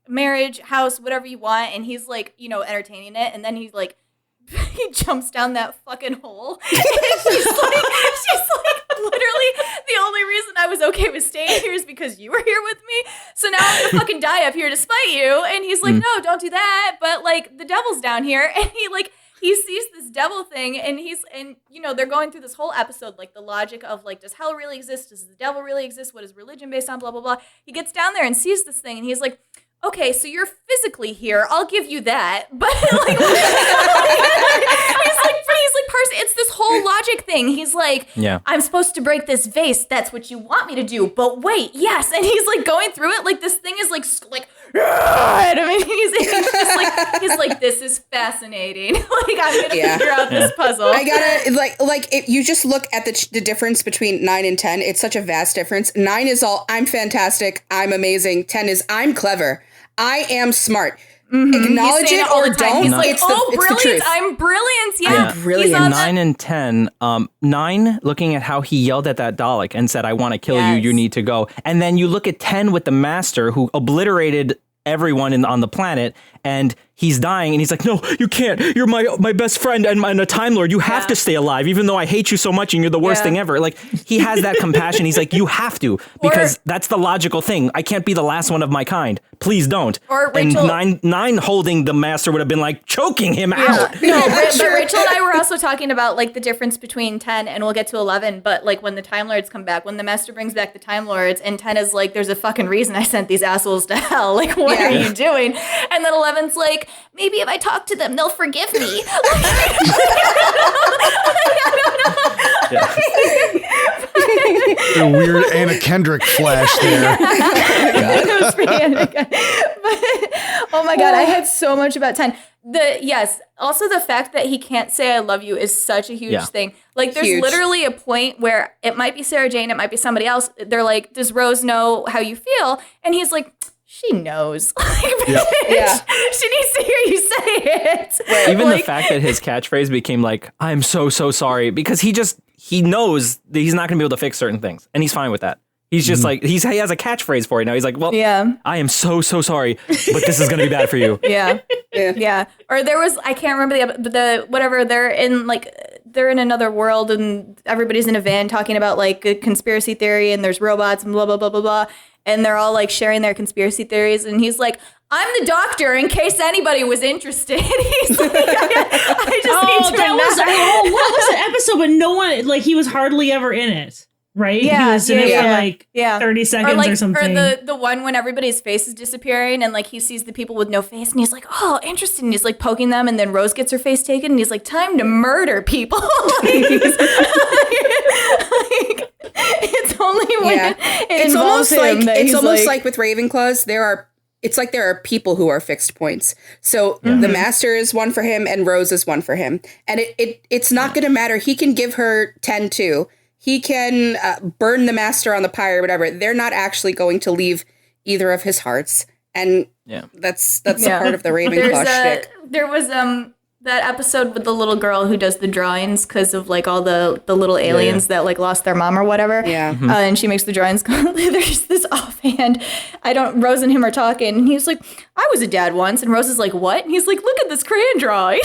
marriage, house, whatever you want. And he's like, you know, entertaining it. And then he's like, he jumps down that fucking hole. And she's like, literally, the only reason I was okay with staying here is because you were here with me. So now I'm gonna fucking die up here to spite you. And he's like, no, don't do that. But like, the devil's down here. And he sees this devil thing, and you know, they're going through this whole episode, like the logic of like, does hell really exist? Does the devil really exist? What is religion based on? Blah, blah, blah. He gets down there and sees this thing, and he's like, okay, so you're physically here. I'll give you that. But like, it's this whole logic thing. He's like, I'm supposed to break this vase. That's what you want me to do. But wait, yes. And he's like going through it. Like this thing is like, I mean, he's like, this is fascinating. Like, I'm going to figure out this puzzle. I gotta, if you just look at the difference between 9 and 10, it's such a vast difference. 9 is all, I'm fantastic, I'm amazing. 10 is, I'm clever, I am smart. Acknowledge it or don't. He's like, it's the truth. I'm brilliant. Yeah. I'm brilliant. 9 and 10. 9, looking at how he yelled at that Dalek and said, I want to kill you. You need to go. And then you look at 10 with the Master, who obliterated everyone on the planet, and he's dying, and he's like, no, you can't. You're my best friend and a Time Lord. You have to stay alive, even though I hate you so much and you're the worst thing ever. Like, he has that compassion. He's like, you have to, because that's the logical thing. I can't be the last one of my kind. Please don't. Or Rachel, and 9 holding the Master would have been like choking him out. No, but Rachel and I were also talking about like the difference between 10 and we'll get to 11. But like when the Time Lords come back, when the Master brings back the Time Lords, and 10 is like, there's a fucking reason I sent these assholes to hell. Like, what are you doing? And then 11's like, maybe if I talk to them, they'll forgive me. A weird Anna Kendrick flash there. It was pretty Anna. Oh my God, I had so much about 10. Also the fact that he can't say I love you is such a huge thing. Like, there's literally a point where it might be Sarah Jane, it might be somebody else. They're like, does Rose know how you feel? And he's like, she knows. She needs to hear you say it. Right. Even the fact that his catchphrase became like, I'm so sorry, because he knows that he's not going to be able to fix certain things, and he's fine with that. He's just like, he has a catchphrase for it now. He's like, well, I am so sorry, but this is going to be bad for you. Yeah. Or there was, I can't remember the whatever, they're in another world, and everybody's in a van talking about like a conspiracy theory, and there's robots and blah, blah, blah, blah, blah. And they're all like sharing their conspiracy theories. And he's like, I'm the doctor in case anybody was interested. He's like, I just need to what was the episode? But no one, like, he was hardly ever in it. Right? Yeah, he was in it for like 30 seconds or something. Or the one when everybody's face is disappearing, and like he sees the people with no face, and he's like, oh, interesting. And he's like poking them, and then Rose gets her face taken, and he's like, time to murder people. It's only when it involves him that it's almost like with Ravenclaws, there are people who are fixed points. So the Master is one for him, and Rose is one for him. And it's not going to matter. He can give her 10 too. He can burn the Master on the pyre or whatever. They're not actually going to leave either of his hearts. And that's a part of the Ravenclaw shtick. There was that episode with the little girl who does the drawings because of like all the little aliens that like lost their mom or whatever. Yeah. And she makes the drawings. There's this offhand. Rose and him are talking, and he's like, I was a dad once. And Rose is like, what? And he's like, look at this crayon drawing.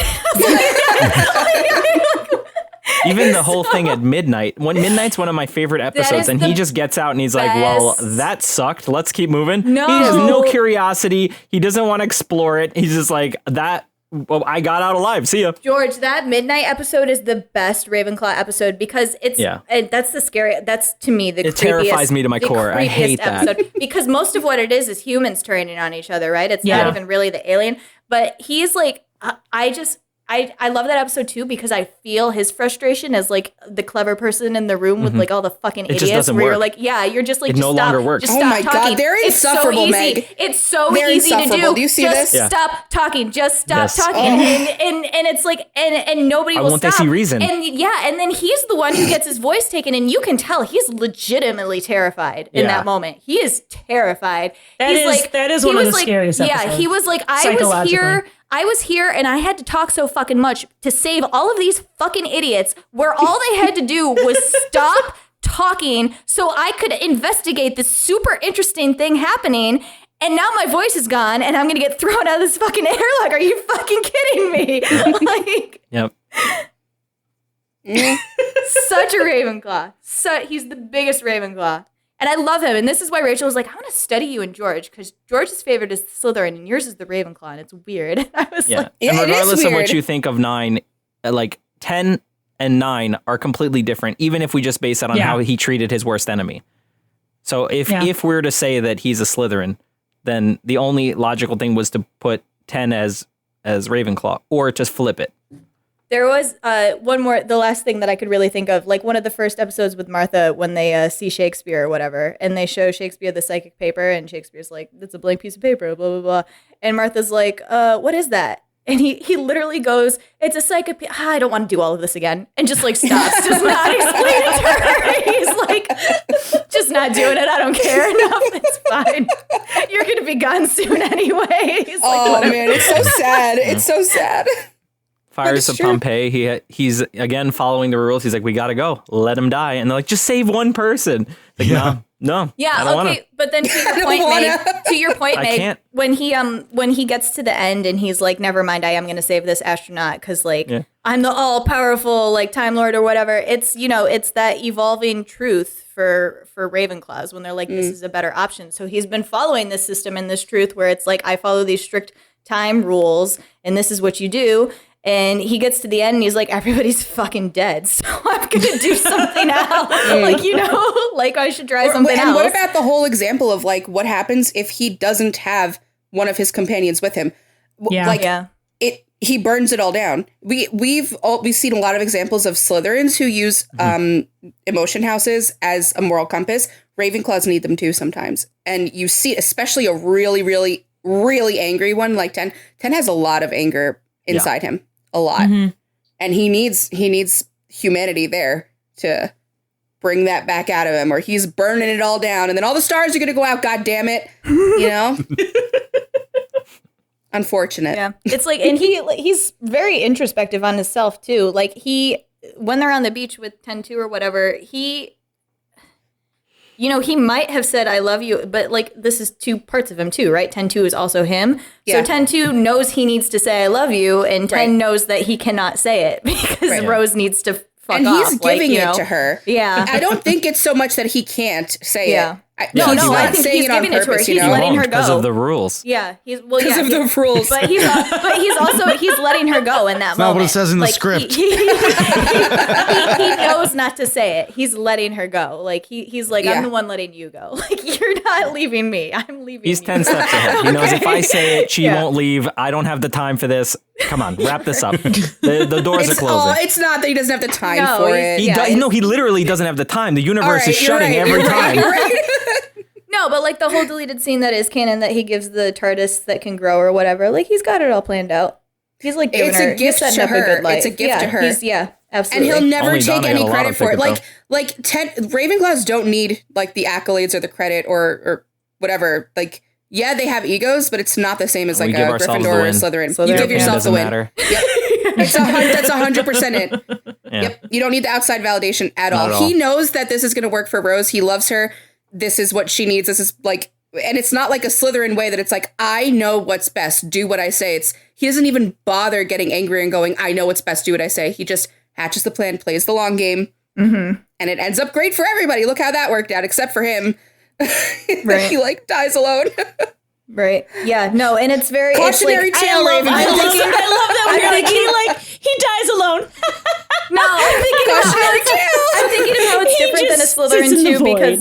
Even the whole thing at midnight. Midnight's one of my favorite episodes, and he just gets out and he's like, well, that sucked. Let's keep moving. No. He has no curiosity. He doesn't want to explore it. He's just like, well, I got out alive. See ya. George, that midnight episode is the best Ravenclaw episode because that's to me the creepiest. It terrifies me to my core. I hate that. Because most of what it is humans turning on each other, right? It's not even really the alien. But he's like, I love that episode too because I feel his frustration as like the clever person in the room with like all the fucking idiots. Just doesn't where work. You're like, you're just like, it just no stop, longer works. Just stop my talking. God, they're insufferable, Meg. It's so they're easy to do. Do you see just this? Stop talking. Just stop talking. And it's like, and nobody will stop. Won't they see reason? And then he's the one who gets his voice taken, and you can tell he's legitimately terrified in that moment. He is terrified. That is one of the scariest episodes. Yeah, he was like, I was here and I had to talk so fucking much to save all of these fucking idiots where all they had to do was stop talking so I could investigate this super interesting thing happening. And now my voice is gone and I'm going to get thrown out of this fucking airlock. Are you fucking kidding me? Like, Yep. such a Ravenclaw. He's the biggest Ravenclaw. And I love him. And this is why Rachel was like, I want to study you and George, because George's favorite is Slytherin and yours is the Ravenclaw. And it's weird. I was like, and regardless of what you think of 9, like 10 and 9 are completely different, even if we just base it on how he treated his worst enemy. So if we're to say that he's a Slytherin, then the only logical thing was to put 10 as Ravenclaw, or just flip it. There was the last thing that I could really think of, like one of the first episodes with Martha when they see Shakespeare or whatever, and they show Shakespeare the psychic paper, and Shakespeare's like, that's a blank piece of paper, blah, blah, blah. And Martha's like, what is that? And he literally goes, it's a psychic paper. I don't want to do all of this again. And just like stops, does not explain it to her. He's like, just not doing it. I don't care enough. It's fine. You're going to be gone soon anyway. He's like, man, it's so sad. It's so sad. Fires of Pompeii. He's again following the rules. He's like, we gotta go. Let him die. And they're like, just save one person. Like, no. Yeah, I don't okay. wanna. But then to your point, Meg, when he gets to the end and he's like, never mind, I am gonna save this astronaut because like I'm the all powerful like Time Lord or whatever. It's it's that evolving truth for Ravenclaws when they're like, this is a better option. So he's been following this system and this truth where it's like, I follow these strict time rules and this is what you do. And he gets to the end and he's like, everybody's fucking dead. So I'm going to do something else. Like, I should try something else. And what about the whole example of like, what happens if he doesn't have one of his companions with him? He burns it all down. We've seen a lot of examples of Slytherins who use emotion houses as a moral compass. Ravenclaws need them too sometimes. And you see, especially a really, really, really angry one like 10. 10 has a lot of anger inside him. A lot. And he needs humanity there to bring that back out of him, or he's burning it all down and then all the stars are going to go out. God damn it. Unfortunate. Yeah. It's like, and he's very introspective on himself too. Like when they're on the beach with 10-2 or whatever, he might have said, I love you, but like, this is two parts of him too, right? 10-2 is also him. Yeah. So 10-2 knows he needs to say, I love you. And 10 knows that he cannot say it because Rose needs to fuck and off. He's giving it to her. Yeah. I don't think it's so much that he can't say it. I think he's giving it to her. He's letting her go. Because of the rules. Yeah. Because of the rules. But he's letting her go in that moment. Not what it says in the script. He knows not to say it. He's letting her go. Like he's like, I'm the one letting you go. Like, you're not leaving me. I'm leaving He's you. 10 steps ahead. He knows if I say it, she won't leave. I don't have the time for this. Come on, wrap this up. The doors are closing. It's not that he doesn't have the time for it. He literally doesn't have the time. The universe is shutting every time. No, but like the whole deleted scene that is canon that he gives the TARDIS that can grow or whatever, like he's got it all planned out. He's like giving her, he's setting up a good life. It's a gift to her. Absolutely. And he'll never take any credit for it. Like 10 Ravenclaws don't need like the accolades or the credit or whatever. Like, yeah, they have egos, but it's not the same as like a Gryffindor or a Slytherin. You give yourself the win. Yep. That's 100% it. Yeah. Yep. You don't need the outside validation at all. He knows that this is going to work for Rose. He loves her. This is what she needs. This is like, and it's not like a Slytherin way that it's like, I know what's best. Do what I say. He doesn't even bother getting angry and going, I know what's best. Do what I say. He just hatches the plan, plays the long game. And it ends up great for everybody. Look how that worked out, except for him. He like dies alone. Right. Yeah. No. And it's very cautionary tale. I love that he dies alone. No, I'm thinking of how it's different than a Slytherin too, because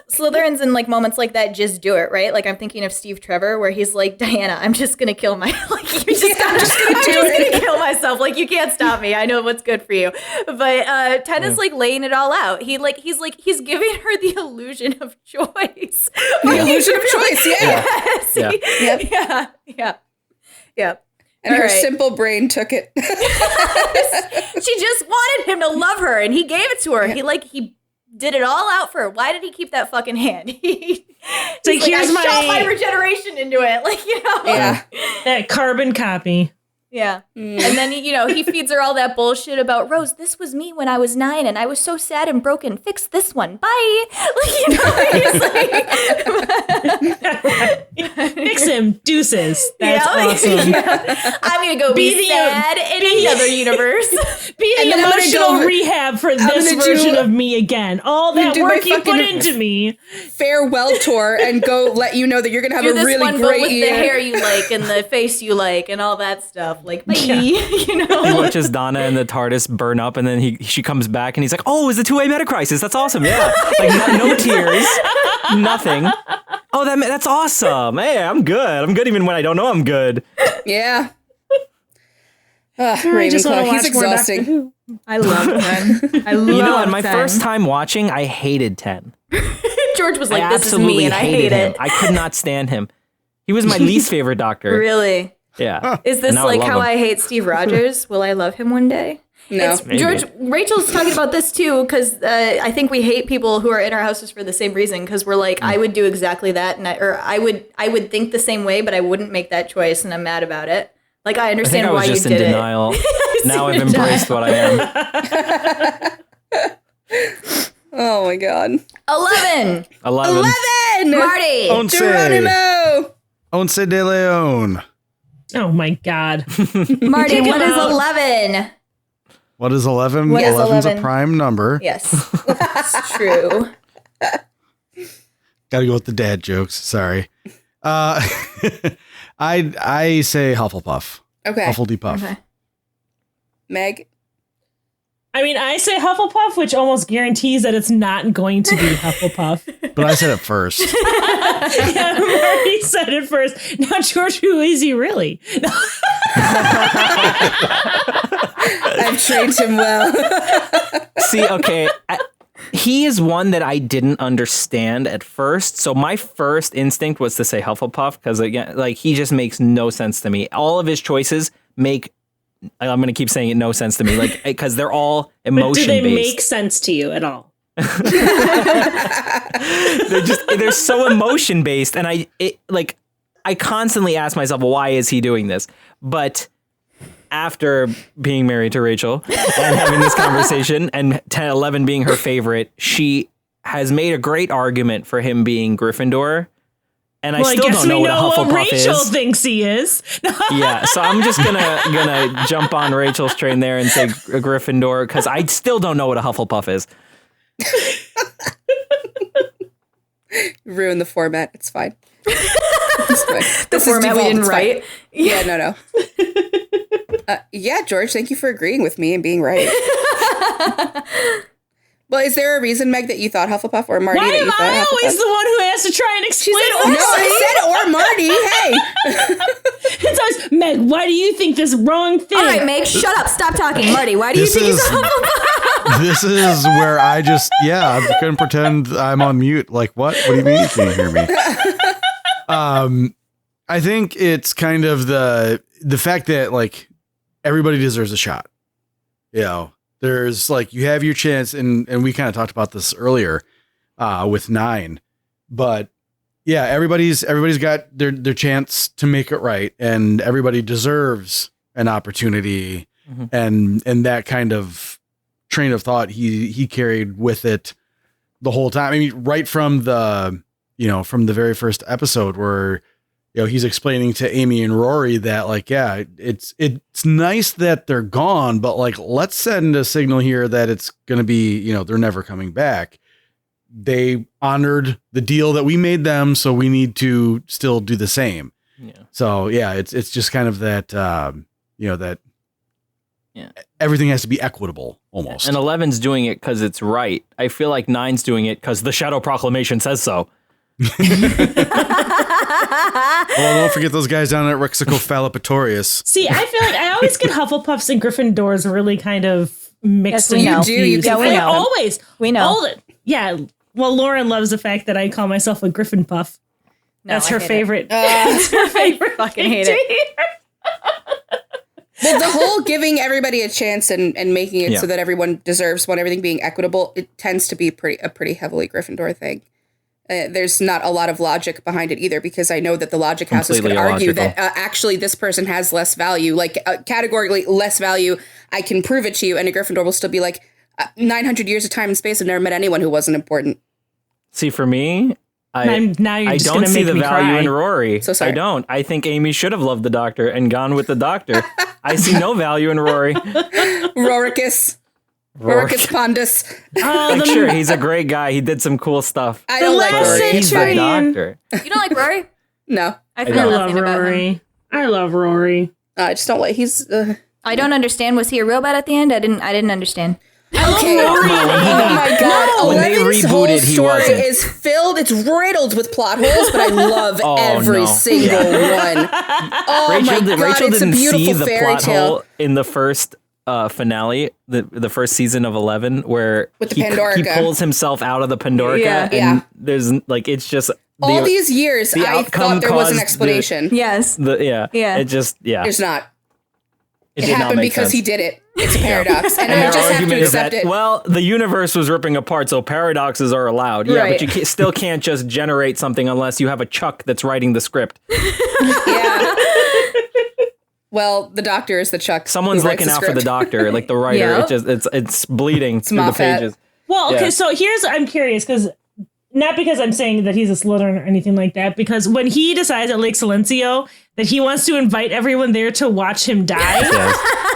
Slytherins in like moments like that just do it, right? Like I'm thinking of Steve Trevor, where he's like, Diana, I'm just gonna kill my I'm just gonna kill myself. Like, you can't stop me. I know what's good for you. But Ted is like laying it all out. He's giving her the illusion of choice. The illusion of choice. Yeah. Yes. Yeah. And her simple brain took it. She just wanted him to love her, and he gave it to her. Yeah. He did it all out for her. Why did he keep that fucking hand? I shot my regeneration into it. That carbon copy. Yeah. And then, he feeds her all that bullshit about, Rose, this was me when I was 9 and I was so sad and broken. Fix this one. Bye. Fix him. Deuces. That's awesome. I'm going to go be sad in another universe. Be the emotional rehab for this version of me again. All that work you put into me. Farewell tour and go let you know that you're going to have a really great year. With the hair you like and the face you like and all that stuff. Like, bye. He watches Donna and the TARDIS burn up, and then she comes back, and he's like, "Oh, it's a two-way metacrisis. That's awesome. Yeah, like no tears, nothing. Oh, that's awesome. Hey, I'm good. I'm good even when I don't know I'm good. Yeah. Ravenclaw, he's exhausting. I love 10. I love and my first time watching, I hated 10. George was like, I "This is me," and I hate him. it. I could not stand him. He was my least favorite Doctor. Really? Yeah. Is this like how I hate Steve Rogers? Will I love him one day? No. George, Rachel's talking about this too, because I think we hate people who are in our houses for the same reason, because we're like, I would do exactly that, and I would think the same way, but I wouldn't make that choice, and I'm mad about it. Like, I understand why you did it. I was just in denial. Now I've embraced what I am. Oh my God. 11. Marty. Once de Leon. Oh my God. Marty, what is 11? What is 11? What is 11's 11? a prime number. Yes, that's true. Gotta go with the dad jokes. Sorry. I say Hufflepuff. Okay. Hufflepuff. Okay. Meg? I mean, I say Hufflepuff, which almost guarantees that it's not going to be Hufflepuff. But I said it first. Yeah, Marty said it first. Now, George, who is he really? I've trained him well. See, okay, he is one that I didn't understand at first. So my first instinct was to say Hufflepuff because, again, like, he just makes no sense to me. All of his choices make, I'm going to keep saying it, no sense to me, like, because they're all emotion-based. But do they make sense to you at all? They're so emotion-based, and I constantly ask myself, well, why is he doing this? But after being married to Rachel and having this conversation, and 10, 11 being her favorite, she has made a great argument for him being Gryffindor. And I still don't know what a Hufflepuff is. Rachel thinks he is. Yeah, so I'm just gonna jump on Rachel's train there and say Gryffindor, because I still don't know what a Hufflepuff is. Ruin the format. It's fine. It's fine. The format we didn't write. Yeah, no. Yeah, George, thank you for agreeing with me and being right. Well, is there a reason, Meg, that you thought Hufflepuff, or Marty, Why that you am thought I Hufflepuff? always the one who has to try and explain it? No, I said or Marty. Hey. It's always, Meg, why do you think this wrong thing? All right, Meg, shut up. Stop talking. Marty, why do you think he's a Hufflepuff? This is where I just, I couldn't pretend I'm on mute. Like, what? What do you mean you can't hear me? I think it's kind of the fact that, like, everybody deserves a shot. You know, there's, like, you have your chance, and we kind of talked about this earlier with 9. But yeah, everybody's got their chance to make it right, and everybody deserves an opportunity. Mm-hmm. And that kind of train of thought he carried with it the whole time. I mean, right from the very first episode where, you know, he's explaining to Amy and Rory that, like, yeah, it's nice that they're gone, but, like, let's send a signal here that it's going to be, you know, they're never coming back. They honored the deal that we made them, so we need to still do the same. Yeah. So yeah, it's just kind of that, that everything has to be equitable almost. And 11's doing it because it's right. I feel like 9's doing it because the Shadow Proclamation says so. Well, don't forget those guys down at Rexicophallopatorius. See, I feel like I always get Hufflepuffs and Gryffindors really kind of mixed. Yes, we know. We know. Always. We know. Yeah. Well, Lauren loves the fact that I call myself a Griffin Puff. That's her favorite. That's her favorite. I fucking hate it. Well, the whole giving everybody a chance and making it so that everyone deserves one, everything being equitable, it tends to be a pretty heavily Gryffindor thing. there's not a lot of logic behind it either, because I know that the logic houses could Completely argue illogical. that actually this person has less value, like categorically less value. I can prove it to you, and a Gryffindor will still be like 900 years of time and space. I've never met anyone who wasn't important. See, for me, I don't see the value in Rory. So sorry. I don't. I think Amy should have loved the Doctor and gone with the Doctor. I see no value in Rory. Roricus Pondus. Like, sure, he's a great guy. He did some cool stuff. I don't like Rory. He's the Doctor. You don't like Rory? No. I I feel love nothing about him. Rory. I love Rory. I just don't like. He's. I don't understand. Was he a robot at the end? I didn't understand. Okay. Oh my god. When they 11's whole rebooted, he story wasn't. is filled. It's riddled with plot holes, but I love every no. single one. Oh my god, Rachel it's a didn't beautiful see the fairy plot tale. hole in the first finale, the first season of 11, where With the he Pandorica. pulls himself out of the Pandorica, Yeah. and Yeah. there's like it's just All these years, the I outcome thought there was an caused explanation. Yes. Yeah. There's not. It It did not happened make because sense. he did it. It's a paradox, and I Their just have to argument is accept that, it. well, the universe was ripping apart, so paradoxes are allowed. Yeah, Right. but you still can't just generate something unless you have a Chuck that's writing the script. Yeah. Well, the Doctor is the Chuck. Someone's who writes looking out for the script. Doctor, like the writer. Yep. It's bleeding through the Moffat. pages. Well, okay, Yeah. so I'm curious because not because I'm saying that he's a Slytherin or anything like that, because when he decides at Lake Silencio that he wants to invite everyone there to watch him die,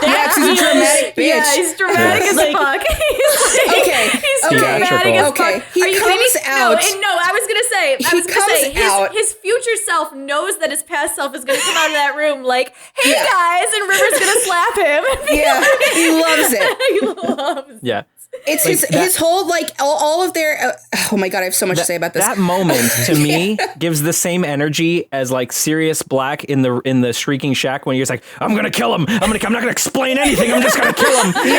Yeah, 'cause he's a dramatic bitch. Yeah, he's dramatic as Like- fuck. Okay. He's Okay. dramatic as Okay. fuck. He Are you comes kidding me? out. No, I was gonna say, He comes out. his future self knows that his past self is gonna come out of that room like, hey Yeah. guys, and River's gonna slap him. Yeah, he loves it. He loves Yeah. It's Like his whole like all of their. Oh my god, I have so much to say about this. That moment to me gives the same energy as like Sirius Black in the Shrieking Shack when you're just like, I'm gonna kill him. I'm not gonna explain anything. I'm just gonna kill him. very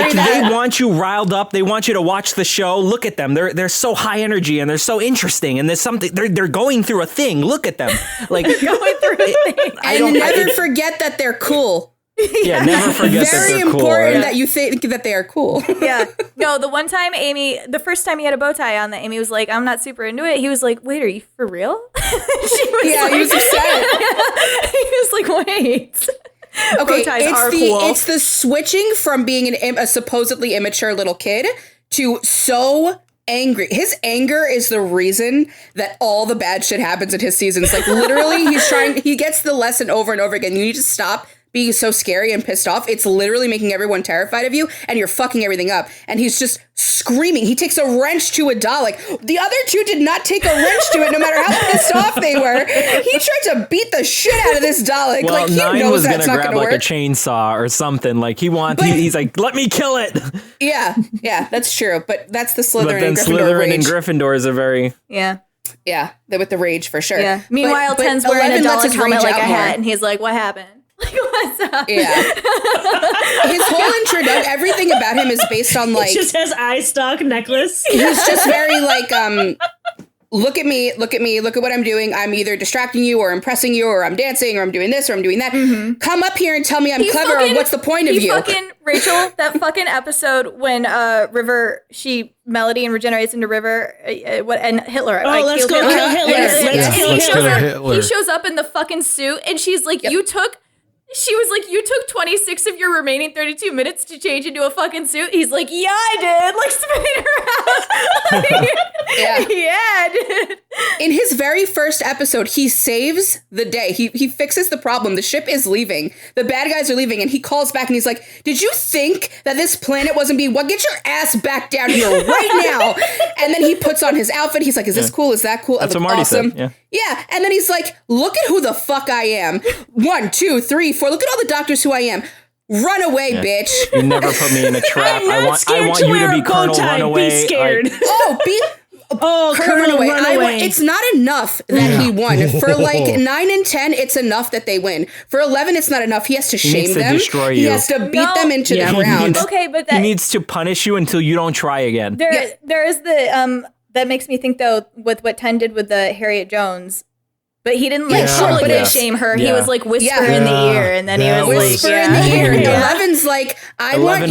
Like that. they want you riled up. They want you to watch the show. Look at them. They're so high energy and they're so interesting. And there's something they're going through a thing. Look at them. Like going through a thing. And never forget that they're cool. Yeah, never forget that Very they're cool. important Right? that you think that they are cool. Yeah. No, the one time the first time he had a bow tie on that Amy was like, I'm not super into it. He was like, wait, are you for real? Yeah, he was upset. He was like, wait. Okay, Bow ties are cool. it's the switching from being a supposedly immature little kid to so angry. His anger is the reason that all the bad shit happens in his seasons. Like literally, he gets the lesson over and over again. You need to stop being so scary and pissed off. It's literally making everyone terrified of you, and you're fucking everything up. And he's just screaming. He takes a wrench to a Dalek. The other two did not take a wrench to it, no matter how pissed off they were. He tried to beat the shit out of this Dalek. Well, like he 9 knows was that's gonna not grab going to like work. a chainsaw or something. Like he's like, let me kill it. Yeah, that's true. But that's the Slytherin But then and Gryffindor Slytherin rage. and Gryffindor is a very Yeah. Yeah, with the rage for sure. Yeah. Meanwhile, But 10's wearing a 11 lets Dalek his helmet rage like a out more. hat, and he's like, what happened? Like, what's up? Yeah. His whole introduction, everything about him is based on like he just has eye stalk necklace. he's just very like look at me, look at what I'm doing. I'm either distracting you or impressing you, or I'm dancing, or I'm doing this, or I'm doing that. Come up here and tell me I'm clever, or what's the point of you? Rachel, that fucking episode when River, Melody and regenerates into River, and Hitler. Oh, let's go kill Hitler. Let's kill Hitler. Hitler. He shows up in the fucking suit, and she's like, she was like, you took 26 of your remaining 32 minutes to change into a fucking suit. He's like, yeah, I did. Like, spinning around. Yeah. Yeah, I did. In his very first episode, he saves the day. He fixes the problem. The ship is leaving. The bad guys are leaving, and he calls back and he's like, did you think that this planet wasn't being get your ass back down here right now? And then he puts on his outfit. He's like, is this cool? Is that cool? That's I what look Marty awesome. said. Yeah. Yeah. And then he's like, look at who the fuck I am. 1, 2, 3, 4. Look at all the doctors who I am. Run away, bitch. You never put me in a trap. I'm not I want scared to you wear to be a bow Colonel tie. Runaway. Be scared. Oh, Colonel Runaway. It's not enough that he won. For like 9 and 10, it's enough that they win. For 11, it's not enough. He has to shame needs to them. destroy He you. has to beat them into the Yeah. ground. Okay, but He needs to punish you until you don't try again. there is the, that makes me think, though, with what 10 did with the Harriet Jones, But he didn't like publicly shame her. He was like whisper in the ear, and then he was like whisper in the ear. Eleven's like, I want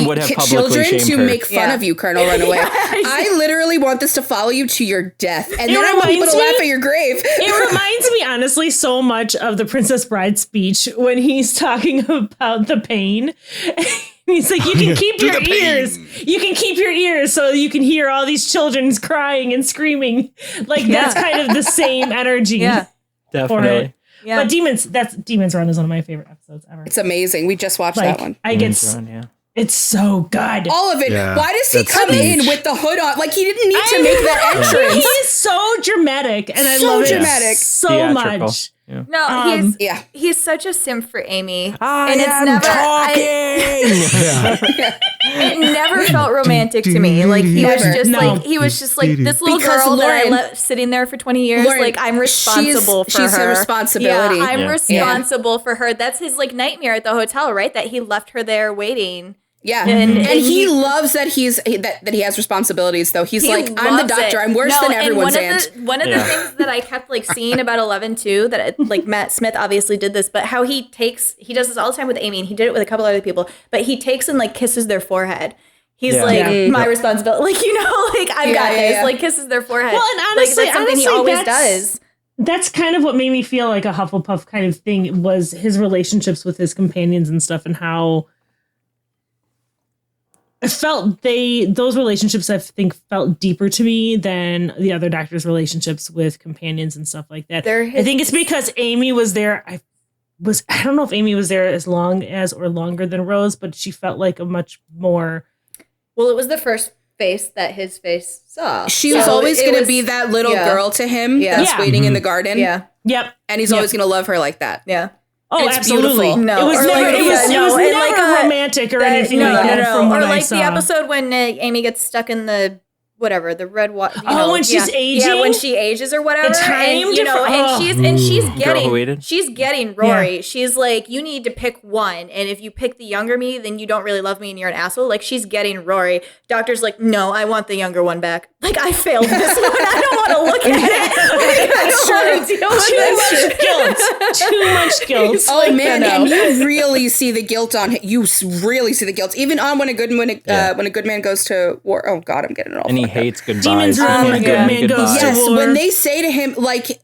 children to make fun of you, Colonel Runaway. I literally want this to follow you to your death, and then I want people to laugh at your grave. It reminds me, honestly, so much of the Princess Bride speech when he's talking about the pain. He's like, you can keep your ears. You can keep your ears so you can hear all these children crying and screaming. Like, that's kind of the same energy. Yeah. Definitely. Yeah. But Demons Run is one of my favorite episodes ever. It's amazing. We just watched that one. It's so good. All of it. Yeah, why does he come in with the hood on? Like, he didn't need to make that entrance. He is so dramatic, and I love it so much. Yeah. No, he's such a simp for Amy. And it's never it never felt romantic to me. Like he was just like this little girl that I left sitting there for 20 years. Lauren, like I'm responsible for her. She's a responsibility. Yeah, I'm responsible for her. That's his like nightmare at the hotel, right? That he left her there waiting. Yeah, and he loves that he has responsibilities. Though he's like, I'm the doctor. I'm worse than everyone's aunt. One of the things that I kept like seeing about 11 too, that like Matt Smith obviously did this, but how he does this all the time with Amy, and he did it with a couple other people. But he takes and like kisses their forehead. He's my responsibility. Like like I've got this. Yeah. Like kisses their forehead. Well, and honestly, that's something he always does. That's kind of what made me feel like a Hufflepuff kind of thing was his relationships with his companions and stuff, and how. I felt those relationships I think felt deeper to me than the other doctors' relationships with companions and stuff like that. I think it's because Amy was there. I don't know if Amy was there as long as or longer than Rose, but she felt like a much more. Well, it was the first face that his face saw. She was always going to be that little girl to him that's waiting in the garden. Yeah. Yep. And he's always going to love her like that. Yeah. Oh, it's absolutely. Beautiful. No, it was never romantic or anything like that. From what I saw. The episode when Amy gets stuck in the red water. When she's aging. Yeah, when she ages or whatever. She's getting Rory. Yeah. She's like, you need to pick one, and if you pick the younger me, then you don't really love me and you're an asshole. Like she's getting Rory. Doctor's like, no, I want the younger one back. Like I failed this one. I don't want to look at it. That's true. Too much guilt. Oh man, and you really see the guilt on him. You really see the guilt, even on when a good man goes to war. Oh God, I'm getting it all. And he hates goodbyes. Demons Run, a good man goes to war. When they say to him, like,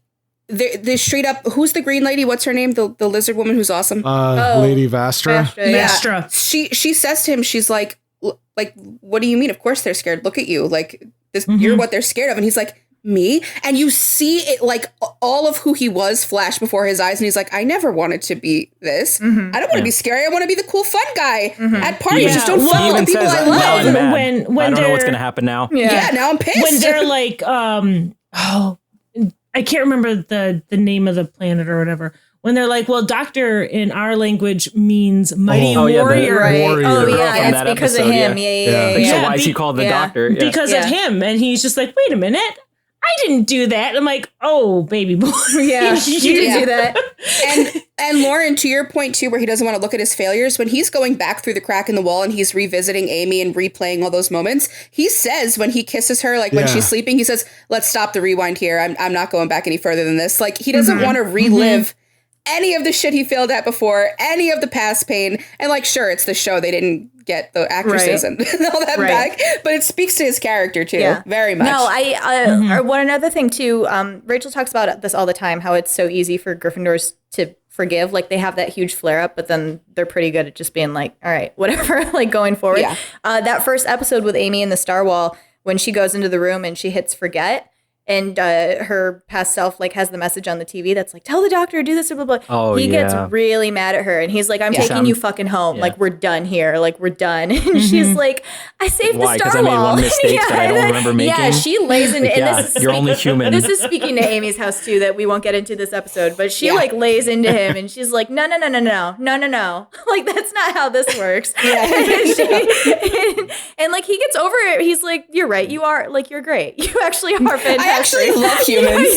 they're straight up, who's the green lady? What's her name? The lizard woman who's awesome. Lady Vastra. Vastra. She says to him, she's like, what do you mean? Of course they're scared. Look at you. Like, this, you're what they're scared of. And he's like, me? And you see it, like, all of who he was flash before his eyes. And he's like, I never wanted to be this. I don't want to be scary. I want to be the cool, fun guy at parties. Just don't fuck with the people I love. When I don't know what's going to happen now. Yeah, now I'm pissed. When they're like, I can't remember the name of the planet or whatever. When they're like, well, doctor in our language means mighty warrior. Warrior. Oh, yeah, it's because of him. Yeah. So why is he called the doctor? Yeah. Because of him. And he's just like, wait a minute. I didn't do that. I'm like, oh, baby boy. Yeah, you did do that. And Lauren, to your point, too, where he doesn't want to look at his failures, when he's going back through the crack in the wall and he's revisiting Amy and replaying all those moments, he says when he kisses her, like when she's sleeping, he says, let's stop the rewind here. I'm not going back any further than this. Like, he doesn't want to relive any of the shit he failed at before, any of the past pain. And like, sure, it's the show. They didn't get the actresses and all that back, but it speaks to his character too, very much. No, one another thing too, Rachel talks about this all the time, how it's so easy for Gryffindors to forgive. Like they have that huge flare up, but then they're pretty good at just being like, all right, whatever, like going forward. Yeah. That first episode with Amy in the Star Wall, when she goes into the room and she hits forget, and her past self like has the message on the TV that's like, tell the doctor, do this, blah, blah, blah. Oh, he gets really mad at her and he's like, I'm taking you fucking home. Like, we're done here. Like, we're done. And she's like, I saved the Star Wall. Because I made one mistake that I don't remember making. Yeah, she lays into it. You're only human. This is speaking to Amy's house too, that we won't get into this episode, but she like lays into him and she's like, no. Like, that's not how this works. And like, he gets over it. He's like, you're right. You are, like, you're great. You actually are fantastic. I actually love humans.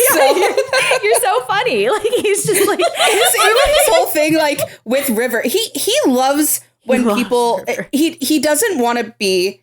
You're so funny. Like, he's just like, this whole thing, like with River, he loves when people, he doesn't want to be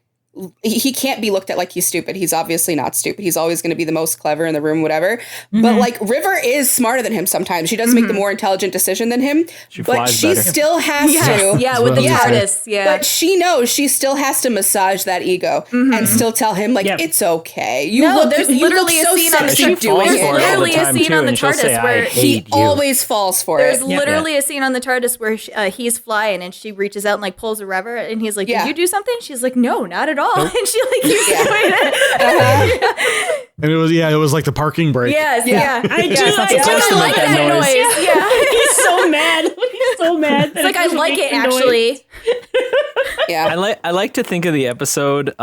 he can't be looked at like he's stupid. He's obviously not stupid. He's always going to be the most clever in the room, whatever. But like River is smarter than him sometimes. She does make the more intelligent decision than him. But she still has to. Yeah, with the TARDIS. Yeah. But she knows she still has to massage that ego and still tell him like it's okay. There's literally a scene on the TARDIS where he always falls for it. There's literally a scene on the TARDIS where he's flying and she reaches out and like pulls a River and he's like, "Did you do something?" She's like, "No, not at all." Nope. And she like keeps doing it. And it was like the parking brake. Yes, I do. I like that noise. Yeah, he's so mad. He's so mad. It's like I like it actually. Yeah, I like to think of the episode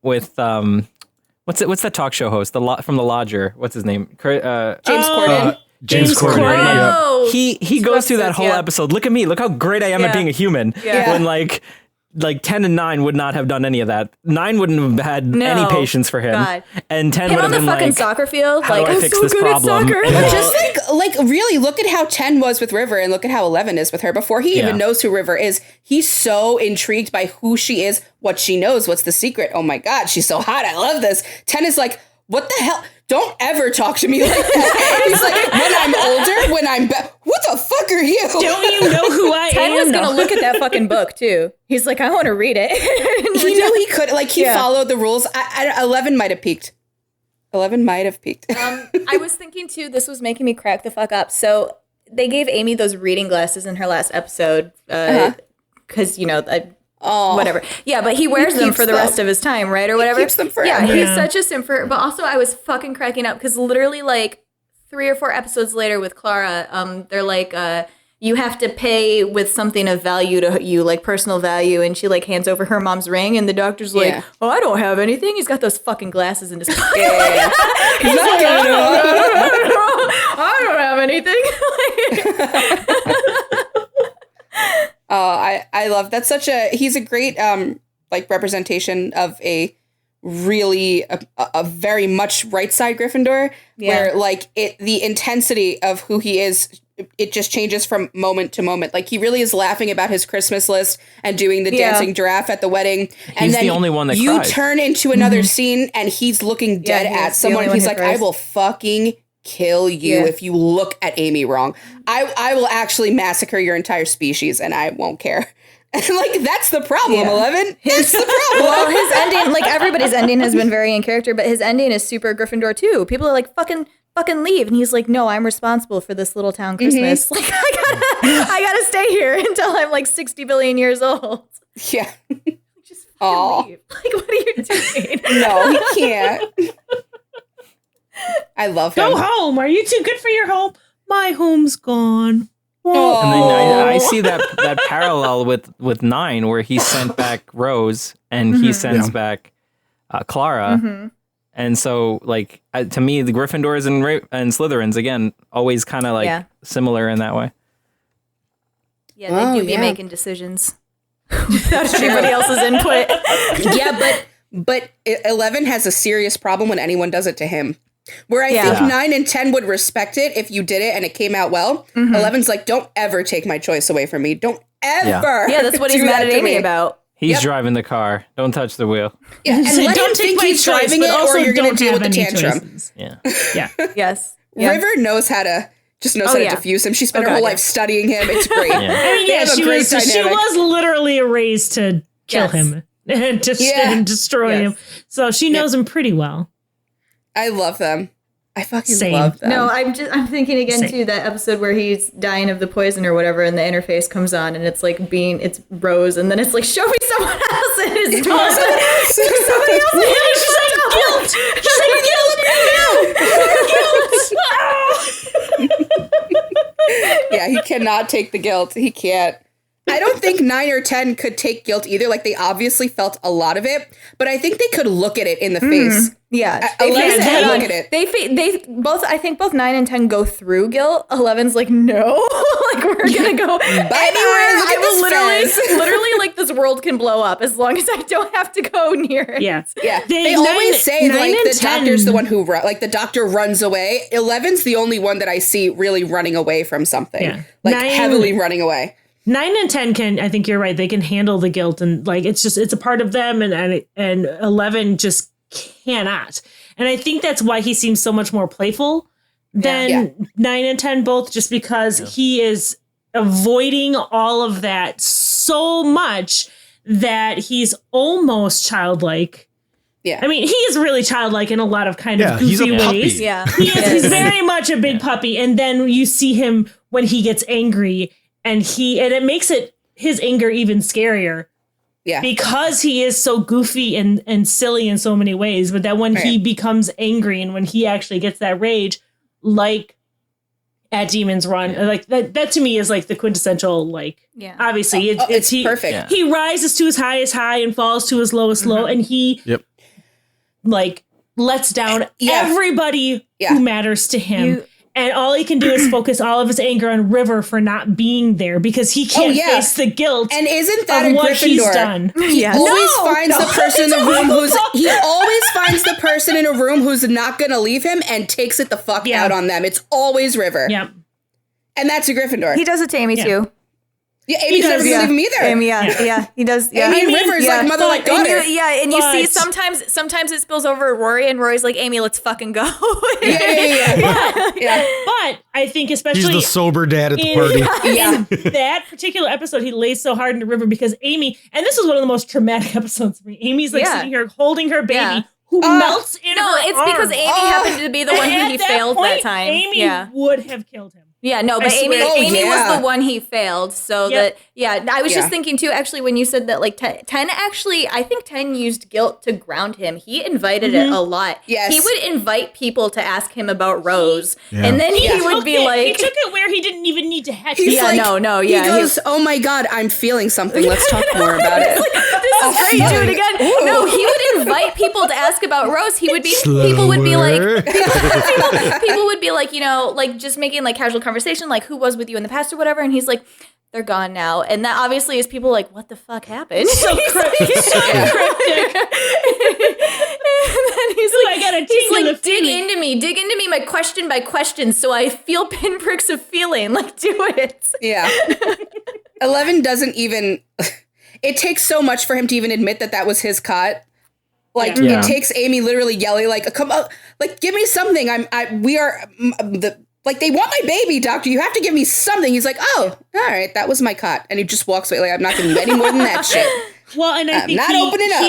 with what's that talk show host from The Lodger? What's his name? James Corden. James Corden. Oh, he goes through that whole episode. Look at me. Look how great I am at being a human. Yeah. When like 10 and 9 would not have done any of that. 9 wouldn't have had any patience for him. God. And 10 would have been like, on the fucking soccer field. How like, do I fix this problem? But just like really look at how 10 was with River and look at how 11 is with her. Before he even knows who River is, he's so intrigued by who she is, what she knows, what's the secret. Oh my God, she's so hot. I love this. 10 is like, what the hell? Don't ever talk to me like that. He's like, when I'm older, what the fuck are you? Don't you know who I am? 10 was going to look at that fucking book, too. He's like, I want to read it. He knew he could. Like, he followed the rules. 11 might have peaked. 11 might have peaked. I was thinking, too, this was making me crack the fuck up. So they gave Amy those reading glasses in her last episode. Because, whatever. Yeah, but he wears them for the rest of his time, right? Or whatever. He keeps them forever. Yeah, he's such a simp for, but also I was fucking cracking up because literally like 3 or 4 episodes later with Clara, they're like, you have to pay with something of value to you, like personal value, and she like hands over her mom's ring, and the doctor's like, "Oh, I don't have anything." He's got those fucking glasses in his pocket. He's like, I don't have anything. I love that's such a he's a great like representation of a really a very much right side Gryffindor where like the intensity of who he is, it just changes from moment to moment. Like he really is laughing about his Christmas list and doing the dancing giraffe at the wedding. And he's then the only one that you cries. turn into another scene and he's looking dead at someone. He's like, I will fucking kill you if you look at Amy wrong. I will actually massacre your entire species and I won't care. And like, that's the problem, 11. That's the problem. Well, his ending, like everybody's ending has been very in character, but his ending is super Gryffindor too. People are like, fucking leave. And he's like, no, I'm responsible for this little town Christmas. Like, I gotta stay here until I'm like 60 billion years old. Yeah. Just fucking leave. Like, what are you doing? No, he can't. I love him. Go home. Are you too good for your home? My home's gone. Oh. And then I see that parallel with 9 where he sent back Rose and he sends back Clara. And so, like, to me, the Gryffindors and Slytherins, again, always kind of like similar in that way. Yeah, they do be making decisions without anybody else's input. Yeah, but 11 has a serious problem when anyone does it to him. Where I think 9 and 10 would respect it if you did it and it came out well. 11's like, don't ever take my choice away from me. Don't ever. Yeah, that's what he's mad at Amy about. He's driving the car. Don't touch the wheel. Yeah, and let him think he's driving it or you're going to deal with the tantrum. Choices. Yeah. Yes. River knows how to diffuse him. She spent her whole life studying him. It's great. She was literally raised to kill him and destroy him. So she knows him pretty well. I love them. I fucking love them. No, I'm thinking again too, that episode where he's dying of the poison or whatever and the interface comes on and it's like it's Rose and then it's like, show me someone else and it's somebody else. She's like, guilt. She's like, guilt. Yeah, he cannot take the guilt. He can't. I don't think 9 or 10 could take guilt either. Like, they obviously felt a lot of it, but I think they could look at it in the face. Yeah. 11 can look at it. They both, I think both 9 and 10 go through guilt. 11's like, no, like we're going to go anywhere. I will literally like this world can blow up as long as I don't have to go near it. Yeah. They always say like the doctor's the one who, like the doctor runs away. 11's the only one that I see really running away from something. Yeah. Like heavily running away. 9 and 10 can, I think you're right. They can handle the guilt and like, it's a part of them. And 11 just cannot. And I think that's why he seems so much more playful than 9 and 10 both, just because he is avoiding all of that so much that he's almost childlike. Yeah. I mean, he is really childlike in a lot of kind of goofy ways. Yeah. He's very much a big puppy. And then you see him when he gets angry and it makes his anger even scarier. Yeah. Because he is so goofy and silly in so many ways. But that when he becomes angry and when he actually gets that rage, like at Demon's Run, like that to me is like the quintessential, like, obviously it's perfect. He rises to his highest high and falls to his lowest low. And he like lets down everybody who matters to him. And all he can do is focus all of his anger on River for not being there because he can't face the guilt. And isn't that of a what Gryffindor? he's done. He always finds the person in the room he always finds the person in a room who's not going to leave him and takes it the fuck out on them. It's always River. Yep. And that's a Gryffindor. He does it to Amy too. Yeah, Amy doesn't leave him either. Amy, he does. Yeah. Amy and River's like mother like daughter. And you see sometimes it spills over at Rory, and Rory's like, Amy, let's fucking go. But I think especially he's the sober dad at the party. In that particular episode, he lays so hard into River because Amy, and this was one of the most traumatic episodes for me. Amy's like sitting here holding her baby. Who melts in her arms. Because Amy happened to be the one who he failed that time. Amy would have killed him. Yeah, no, but Amy was the one he failed. So I was just thinking too, actually, when you said that, like 10 actually, I think 10 used guilt to ground him. He invited it a lot. Yes. He would invite people to ask him about Rose. And then he would be like. He took it where he didn't even need to hatch. He goes, oh my God, I'm feeling something. Let's talk more about it. This is great. Do it again. Ooh. No, he would invite people to ask about Rose. He would be, people would be like, people would be like, you know, like just making like casual conversation, like who was with you in the past or whatever. And he's like, they're gone now. And that obviously is people like, what the fuck happened? So cryptic. And then he's like, I gotta dig into me, my question by question, so I feel pinpricks of feeling. Like, do it. Yeah. 11 doesn't even. It takes so much for him to even admit that was his cot. Like it takes Amy literally yelling, like, "Come on, like, give me something. Like, they want my baby, doctor. You have to give me something." He's like, "Oh, all right, that was my cot," and he just walks away. Like, I'm not giving you any more than that shit. Well, and I think opening up.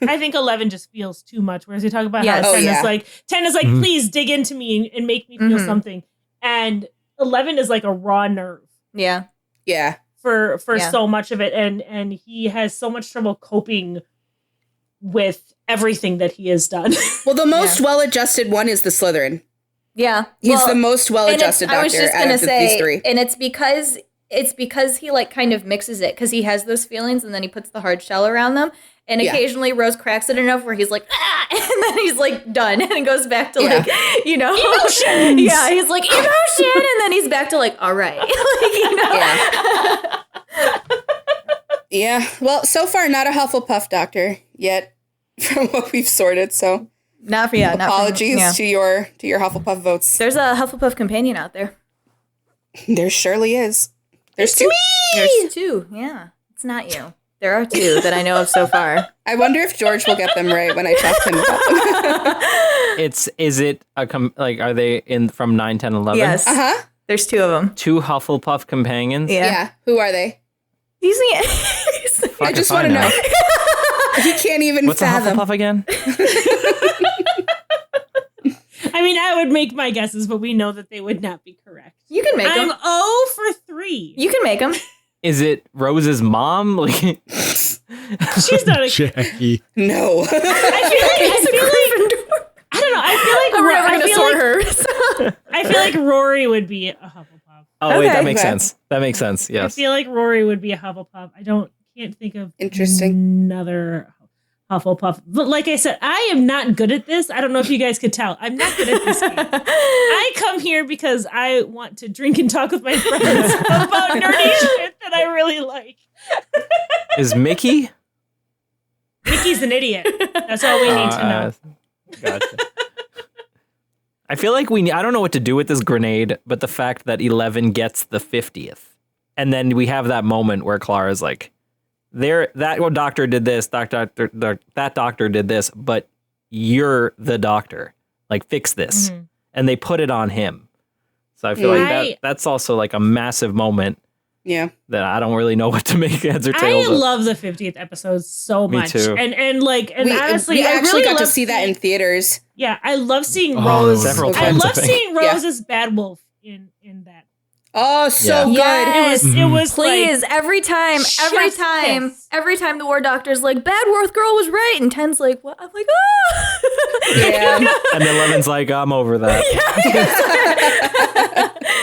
I think 11 just feels too much. Whereas we talk about how 10 is like, please dig into me and make me feel something, and 11 is like a raw nerve. Yeah. Yeah. For so much of it, and he has so much trouble coping with everything that he has done. Well, the most well-adjusted one is the Slytherin. Yeah, he's the most well-adjusted doctor. I was just gonna say, these three. And it's because he like kind of mixes it because he has those feelings and then he puts the hard shell around them, and occasionally Rose cracks it enough where he's like, ah, and then he's like done and goes back to like, you know, emotions. Yeah, he's like emotion, and then he's back to like, all right, like, you know. Yeah. Well, so far not a Hufflepuff doctor yet, from what we've sorted. So. Apologies to your Hufflepuff votes. There's a Hufflepuff companion out there. There surely is. There's two. There's two. Yeah, it's not you. There are two that I know of so far. I wonder if George will get them right when I talk to him about them. Are they in from 9, 10, 11? Yes. There's two of them. 2 Hufflepuff companions. Yeah. Who are they? I just want to know. He can't even fathom. What's a Hufflepuff again? I mean, I would make my guesses, but we know that they would not be correct. You can make them. I'm 0 for 3. You can make them. Is it Rose's mom? Like, she's not a Jackie. No. I don't know. I feel like we're never gonna sort her. I feel like Rory would be a Hufflepuff. Oh, wait, that makes sense. That makes sense. Yes. I feel like Rory would be a Hufflepuff. Can't think of another Hufflepuff. But like I said, I am not good at this. I don't know if you guys could tell. I'm not good at this game. I come here because I want to drink and talk with my friends about nerdy shit that I really like. Is Mickey? Mickey's an idiot. That's all we need to know. Gotcha. I feel like I don't know what to do with this grenade, but the fact that 11 gets the 50th And then we have that moment where Clara's like, that doctor did this, that doctor did this, but you're the doctor. Like, fix this. Mm-hmm. And they put it on him. So I feel like that's also like a massive moment. Yeah. That I don't really know what to make heads or tails of. I love the 50th episode so much. Me too. And honestly, we actually got to see that in theaters. Yeah, I love seeing Rose. Several times, I love seeing Rose as Bad Wolf in that. Oh, so good. Yes. It was please, like, every time the war doctor's like, Bad Wolf girl was right, and Ten's like, what? I'm like, oh. Yeah. And then Levin's like, I'm over that.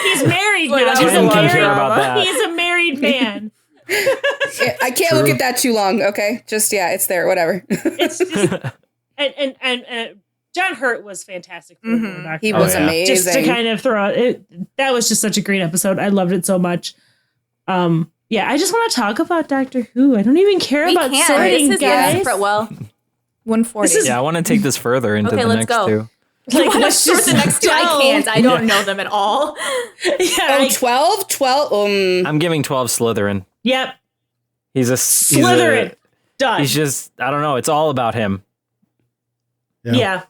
He's married Like, now. I Jen can care about that. He's a married man. I can't look at that too long, okay? Just, it's there, whatever. It's just, and John Hurt was fantastic. For the Doctor. He was amazing. Just to kind of throw out, that was just such a great episode. I loved it so much. I just want to talk about Doctor Who. I don't even care about sorting, guys. 140. I want to take this further into the next two. Like, let's sort the next two. I can't. I don't know them at all. 12? 12? I'm giving 12 Slytherin. Yep. He's Slytherin. Done. He's just, I don't know. It's all about him. Yeah.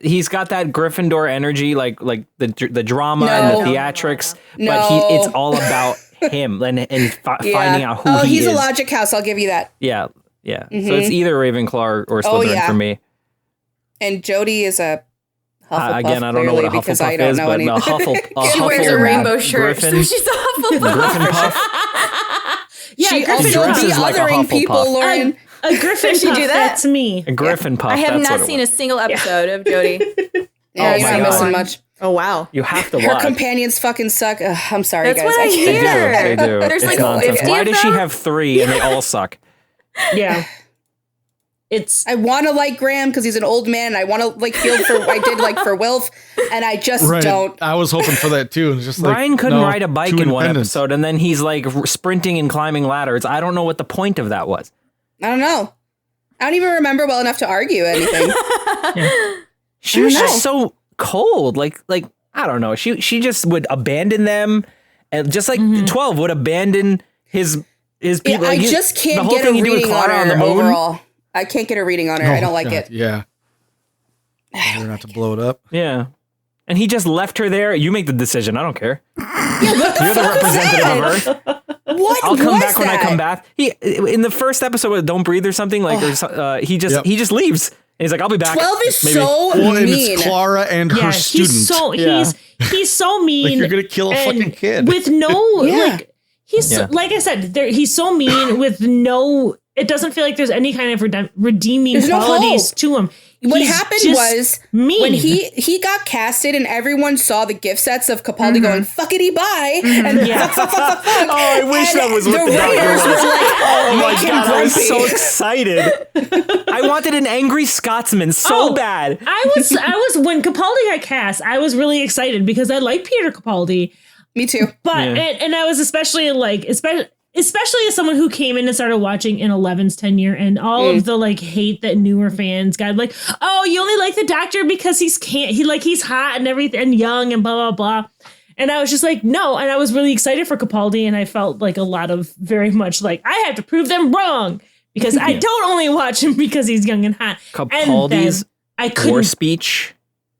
He's got that Gryffindor energy, like the drama and the theatrics, but it's all about him and finding out who he is. Oh, he's a logic house. I'll give you that. Yeah. Mm-hmm. So it's either Ravenclaw or Slytherin for me. And Jodie is a Hufflepuff. Again, I don't know what a Hufflepuff is, but a Hufflepuff. She wears a rainbow shirt, so Griffin. she's a Hufflepuff. She also be othering people, Lauren. A Griffin puff, that's me. A Griffin puff. I have not seen a single episode of Jodie. You're not missing much. Oh, wow. You have to watch. Her companions fucking suck. I'm sorry, That's guys. what I hear. They do. There's It's like nonsense. 50 Why of does she them? have 3 and they all suck? Yeah. I want to like Graham because he's an old man. And I want to for Wilf, and I just don't. I was hoping for that too. It's just Brian couldn't ride a bike in one episode, and then he's like sprinting and climbing ladders. I don't know what the point of that was. I don't know. I don't even remember well enough to argue anything. She was just so cold. Like I don't know. She just would abandon them, and just like 12 would abandon his people. I just can't get a reading on her overall. I can't get a reading on her. I don't like it. Yeah. Better not to blow it up. Yeah. And he just left her there. You make the decision. I don't care. Yeah, what You're the representative of Earth. What? I'll come back when I come back. He in the first episode with Don't Breathe or something he just leaves. And he's like, I'll be back. 12 is Maybe. so Well, and mean. it's Clara and her student. He's so mean. Like, you're gonna kill a fucking kid with no like. Like I said, he's so mean with no. It doesn't feel like there's any kind of redeeming qualities to him. What happened was mean. When he got casted and everyone saw the gift sets of Capaldi going fuckity bye and fuck. Oh, I wish that was what the writers doctor was. were like, Oh my god, I was so excited. I wanted an angry Scotsman so bad. I was when Capaldi got cast, I was really excited because I like Peter Capaldi. Me too. But and I was especially as someone who came in and started watching in 11's tenure and all of the hate that newer fans got, like, oh, you only like the Doctor because he's hot and everything and young and blah blah blah. And I was just like, no. And I was really excited for Capaldi, and I felt like a lot of very much like I have to prove them wrong because I don't only watch him because he's young and hot. Capaldi's war speech.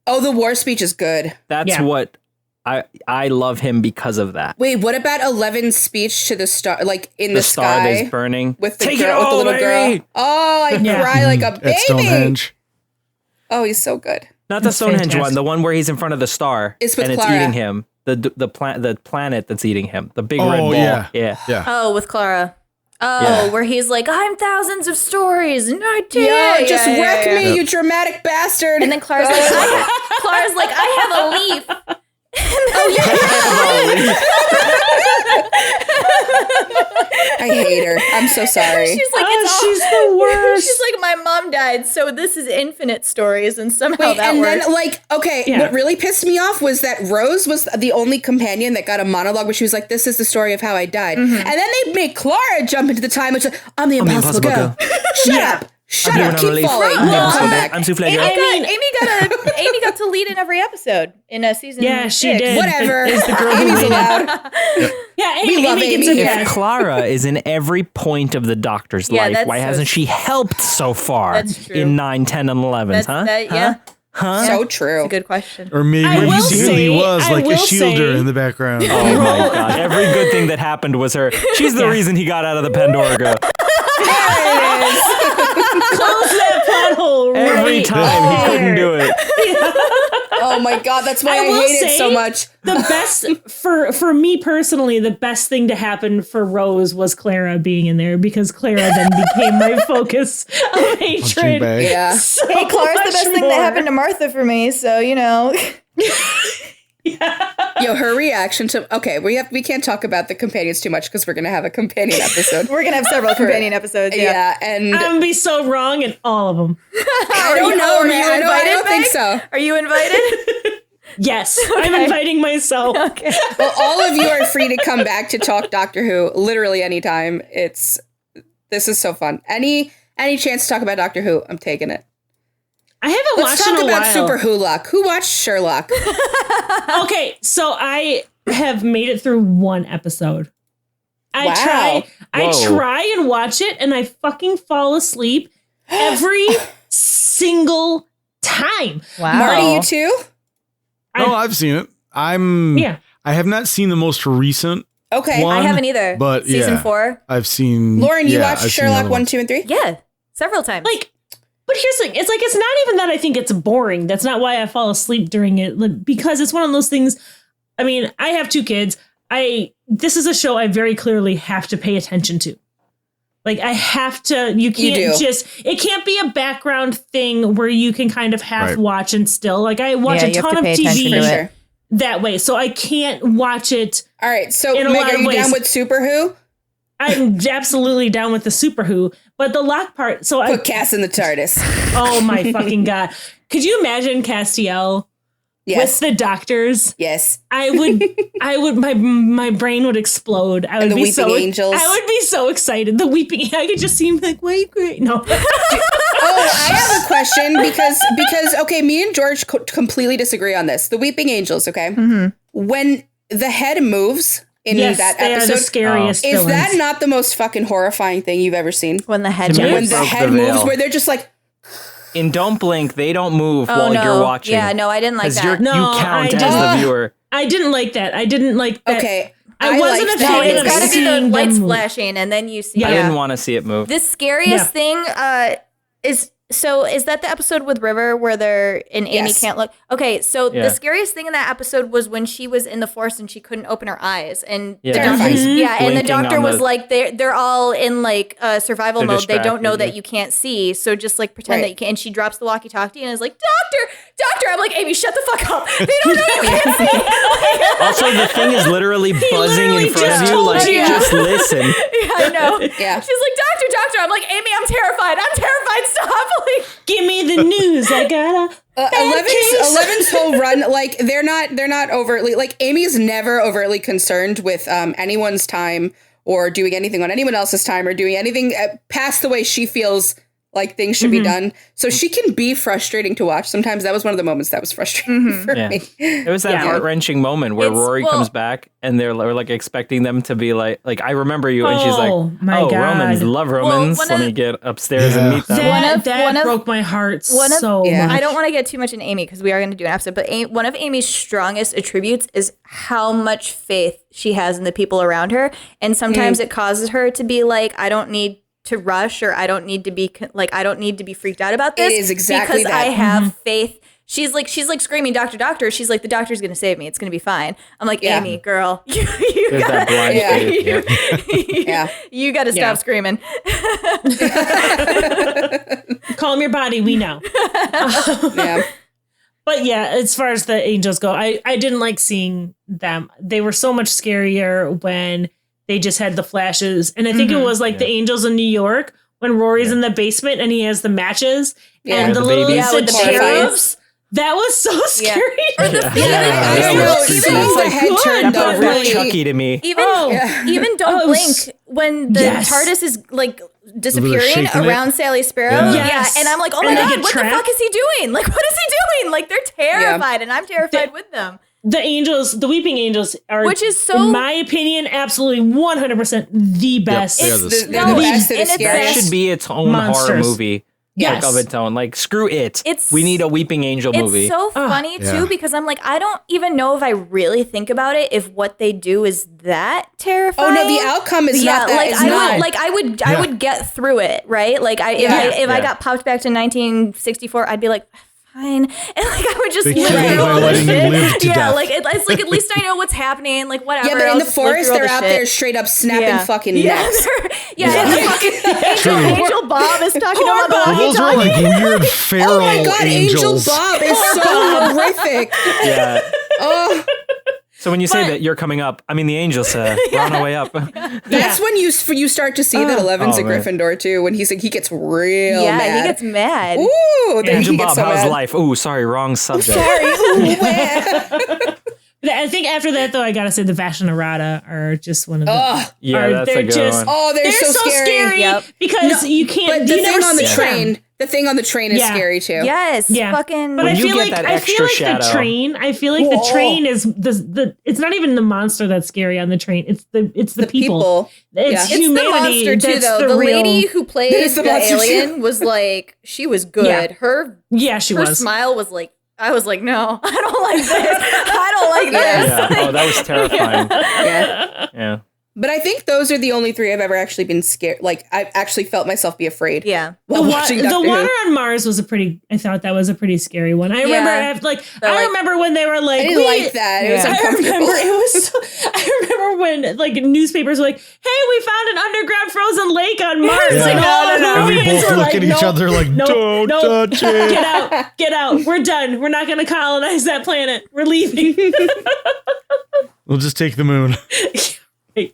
Oh, the war speech is good. That's what. I love him because of that. Wait, what about 11's speech to the star, like in the sky? The star that's burning. With the girl, with the little girl. Oh, I cry like a baby. At Stonehenge. Oh, he's so good. Not the Stonehenge one, the one where he's in front of the star. It's with and Clara. It's eating him. The planet that's eating him. The big red ball. Yeah. Oh, with Clara. Oh, where he's like, I'm thousands of stories, and I did. Yeah, just wreck me, you dramatic bastard. And then Clara's like, I have a leaf. I hate her. I'm so sorry. She's like, she's the worst. She's like, my mom died, so this is infinite stories, and somehow that and works. Then, what really pissed me off was that Rose was the only companion that got a monologue where she was like, this is the story of how I died. And then they made Clara jump into the time, which I'm the impossible girl. Shut up. Shut I'm up, doing keep relief. falling. I'm No, come souffle. back. I'm souffle. Amy got to lead in every episode in a season. Yeah, she 6. did. Whatever. Is the girl who Amy's waited. allowed. Yeah, We love Amy gets Amy a here. If pass. Clara is in every point of the Doctor's Yeah, life, that's why so hasn't she helped so far That's true. in 9, 10, and 11? That's, huh? yeah, So true. that's a good question. Or maybe I he will secretly say- was I like a will shielder say- in the background. Oh my god! Every good thing that happened was her. She's the reason he got out of the Pandora. Close that plot hole Every right time he couldn't do it. Oh my god, that's why I will hate it say so much. The best for me personally, the best thing to happen for Rose was Clara being in there because Clara then became my focus of Punching hatred. bag. Yeah. So Hey, Clara's the much best thing more. that happened to Martha for me, so you know. Yo, her reaction to we can't talk about the companions too much because we're gonna have a companion episode. We're gonna have several companion episodes. Yeah, and I'm gonna be so wrong in all of them. I don't know, man. I don't think so. Are you invited? Yes, I'm inviting myself. Okay. Well, all of you are free to come back to talk Doctor Who literally anytime. This is so fun. Any chance to talk about Doctor Who, I'm taking it. I haven't Let's watched talk in a about while. Super Who-Luck. Who watched Sherlock? Okay, so I have made it through one episode. I Wow. try and watch it, and I fucking fall asleep every single time. Wow. Marty, you too? No, I've seen it. Yeah. I have not seen the most recent Okay. one. I haven't either. But Season yeah. 4. I've seen. Lauren, you watched I've seen the Sherlock other 1, ones. 2, and 3? Yeah, several times. Like, but here's the thing. It's not even that I think it's boring. That's not why I fall asleep during it. Like, because it's one of those things. I mean, I have 2 kids. This is a show I very clearly have to pay attention to. Like, I have to, you can't it can't be a background thing where you can kind of half watch and still. Like, I watch a you have ton to of pay attention TV to Sure. that way. So I can't watch it. All right. So, In a Meg, lot are of you ways. down with Super Who? I'm absolutely down with the Super Who, but the lock part. So Put Cass in the TARDIS. oh my fucking God. Could you imagine Castiel Yes. with the doctors? Yes. I would, my brain would explode. I would the be Weeping so, Angels. I would be so excited. The weeping, I could just see him like, wait, great. No. Oh, I have a question because okay, me and George completely disagree on this. The Weeping Angels, okay? Mm-hmm. When the head moves in Yes, that they are episode, the scariest is villains. that not the most fucking horrifying thing you've ever seen? when the head To me, When moves. the broke head the veil. moves, where they're just like, In Don't Blink, they don't move while no. you're watching. Yeah, no, I didn't like Because that. No, you count I as didn't. the viewer. I didn't like that. I didn't like that. okay, I wasn't liked a that. No, fan it's of got to be the seeing lights them move. flashing, and then you see. Yeah. I didn't want to see it move. The scariest thing is that the episode with River where they're and Amy Yes. can't look? Okay, so Yeah. the scariest thing in that episode was when she was in the forest and she couldn't open her eyes, and Yeah, the doctor, she's and the blinking doctor on was the- like they're all in like survival They're mode. They don't know distracted, that you can't see, so just like pretend Right. that you can. And she drops the walkie-talkie and is like, "Doctor." I'm like, Amy, shut the fuck up. They don't know you can't see. Also, the thing is literally buzzing literally in front just of you. told Like, you. just listen. Yeah, I know. Yeah. She's like, doctor. I'm like, Amy, I'm terrified. Stop. Like, Give me the news. I gotta. 11's whole run, like they're not overtly, like Amy's never overtly concerned with anyone's time or doing anything on anyone else's time or doing anything past the way she feels like things should be done. So she can be frustrating to watch. Sometimes that was one of the moments that was frustrating for Yeah. me. It was that Yeah. heart-wrenching moment where Rory comes back and they're like expecting them to be like I remember you, and she's like, Oh, my God. Romans, love Romans. one Let of- me get upstairs Yeah. and meet them. That broke my heart so Yeah. much. I don't want to get too much in Amy because we are going to do an episode, but one of Amy's strongest attributes is how much faith she has in the people around her. And sometimes it causes her to be like, I don't need to rush, or I don't need to be I don't need to be freaked out about this. It is exactly because that. I have faith. She's like screaming, doctor. She's like, the doctor's going to save me. It's going to be fine. I'm like, Yeah. Amy, girl, you There's that gotta, blind Yeah. faith. Yeah. Yeah. you got to stop Yeah. screaming. Calm your body. We know. Yeah. But yeah, as far as the angels go, I didn't like seeing them. They were so much scarier when they just had the flashes. And I think it was like the angels in New York when Rory's in the basement and he has the matches and the the little babies. with the cherubs. That was so scary. I don't know. Seeing the head turn though but really. Chucky to me. Even Oh. even Oh, Don't it was- Blink when the Yes. TARDIS is like disappearing shaking around Sally Sparrow. Yeah. Yes. And I'm like, oh my And they God, get what the trapped. fuck is he doing? Like, what is he doing? Like, they're terrified and I'm terrified with them. The angels, the weeping angels are, Which is so- in my opinion, absolutely 100% the best. They are the They're scariest. the best. They're the and it's scariest. That should be its own horror Monsters. movie. Yes. Like of its own. Like screw it. We need a weeping angel movie. It's so funny Yeah. too because I'm like, I don't even know if I really think about it if what they do is that terrifying. Oh no, the outcome is not that. like it's I not. would, I would get through it, right? Like if I got popped back to 1964, I'd be like, fine, and like I would just They live kill you through by all the letting shit. you live to death. Like it's like at least I know what's happening. Like whatever. Yeah, but I'll in the just live forest, through all they're the out shit. there straight up snapping fucking necks. And the fucking Angel Bob is talking about the Well, those are like weird feral Oh my god, angels. Angel Bob is so horrific. Yeah. Oh, So when you say that you're coming up, I mean the angels are on the way up. that's when you start to see that Eleven's a man. Gryffindor too. When he's like he gets real yeah, mad. he gets mad. Ooh, then Angel he gets Bob, so how's mad. life? Ooh, sorry, wrong subject. Sorry. Ooh, wah. I think after that, though, I gotta say the Vashonarada are just one of the. Ugh. Yeah, are- that's they're a good just- one. Oh, they're so scary. Yep. because you can't. But the you thing never on the see train, them. the thing on the train is Yeah. scary too. Yes, Yeah. fucking. But When I you feel get like that I feel extra like shadow. the train. I feel like the train is the. It's not even the monster that's scary on the train. It's the people. It's Yeah. It's the humanity. monster too, that's though. The real- lady who played It is the the monster, too. alien was like, she was good. Yeah. Her Yeah, she her was. smile was like, I was like, no, I don't like this. I don't like Yeah. this. Yeah. Oh, that was terrifying. Yeah. Yeah. But I think those are the only three I've ever actually been scared. Like I've actually felt myself be afraid. Yeah. While The watching water Doctor Who. on Mars was a pretty. I thought that was a pretty scary one. I Yeah. remember, I remember when they were like, I didn't like that. It was Yeah. I uncomfortable. remember it was. I remember when like newspapers were like, "Hey, we found an underground frozen lake on Mars." Yeah. Like, all the And we movies both were look like, at each "Nope, other like, nope, don't nope. touch it. Get out! We're done. We're not going to colonize that planet. We're leaving." We'll just take the moon. Right.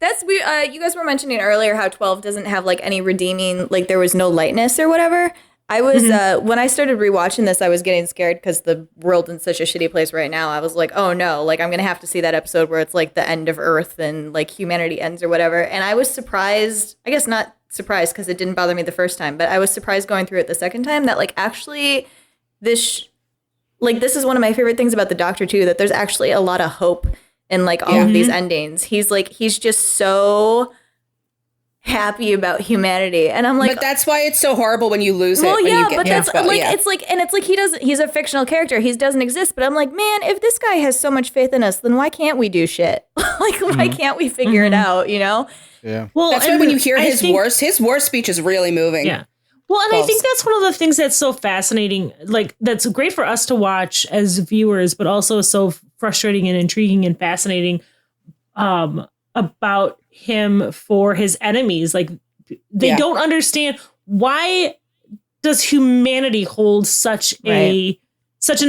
That's we. You guys were mentioning earlier how 12 doesn't have like any redeeming, like there was no lightness or whatever. I was when I started rewatching this, I was getting scared because the world's in such a shitty place right now. I was like, oh no, like I'm gonna have to see that episode where it's like the end of Earth and like humanity ends or whatever. And I was surprised. I guess not surprised because it didn't bother me the first time, but I was surprised going through it the second time that like actually this this is one of my favorite things about the Doctor too, that there's actually a lot of hope in like all of these endings. He's just so happy about humanity, and I'm like, but that's why it's so horrible when you lose it. well, when yeah, you get but that's about, like yeah. it's like he's a fictional character. He doesn't exist. But I'm like, man, if this guy has so much faith in us, then why can't we do shit? Like, why can't we figure it out? You know? Yeah. Well, That's why and when you hear I his think- war speech is really moving. Yeah. Well, and I think that's one of the things that's so fascinating, like that's great for us to watch as viewers, but also so frustrating and intriguing and fascinating about him for his enemies. Like they don't understand, why does humanity hold such an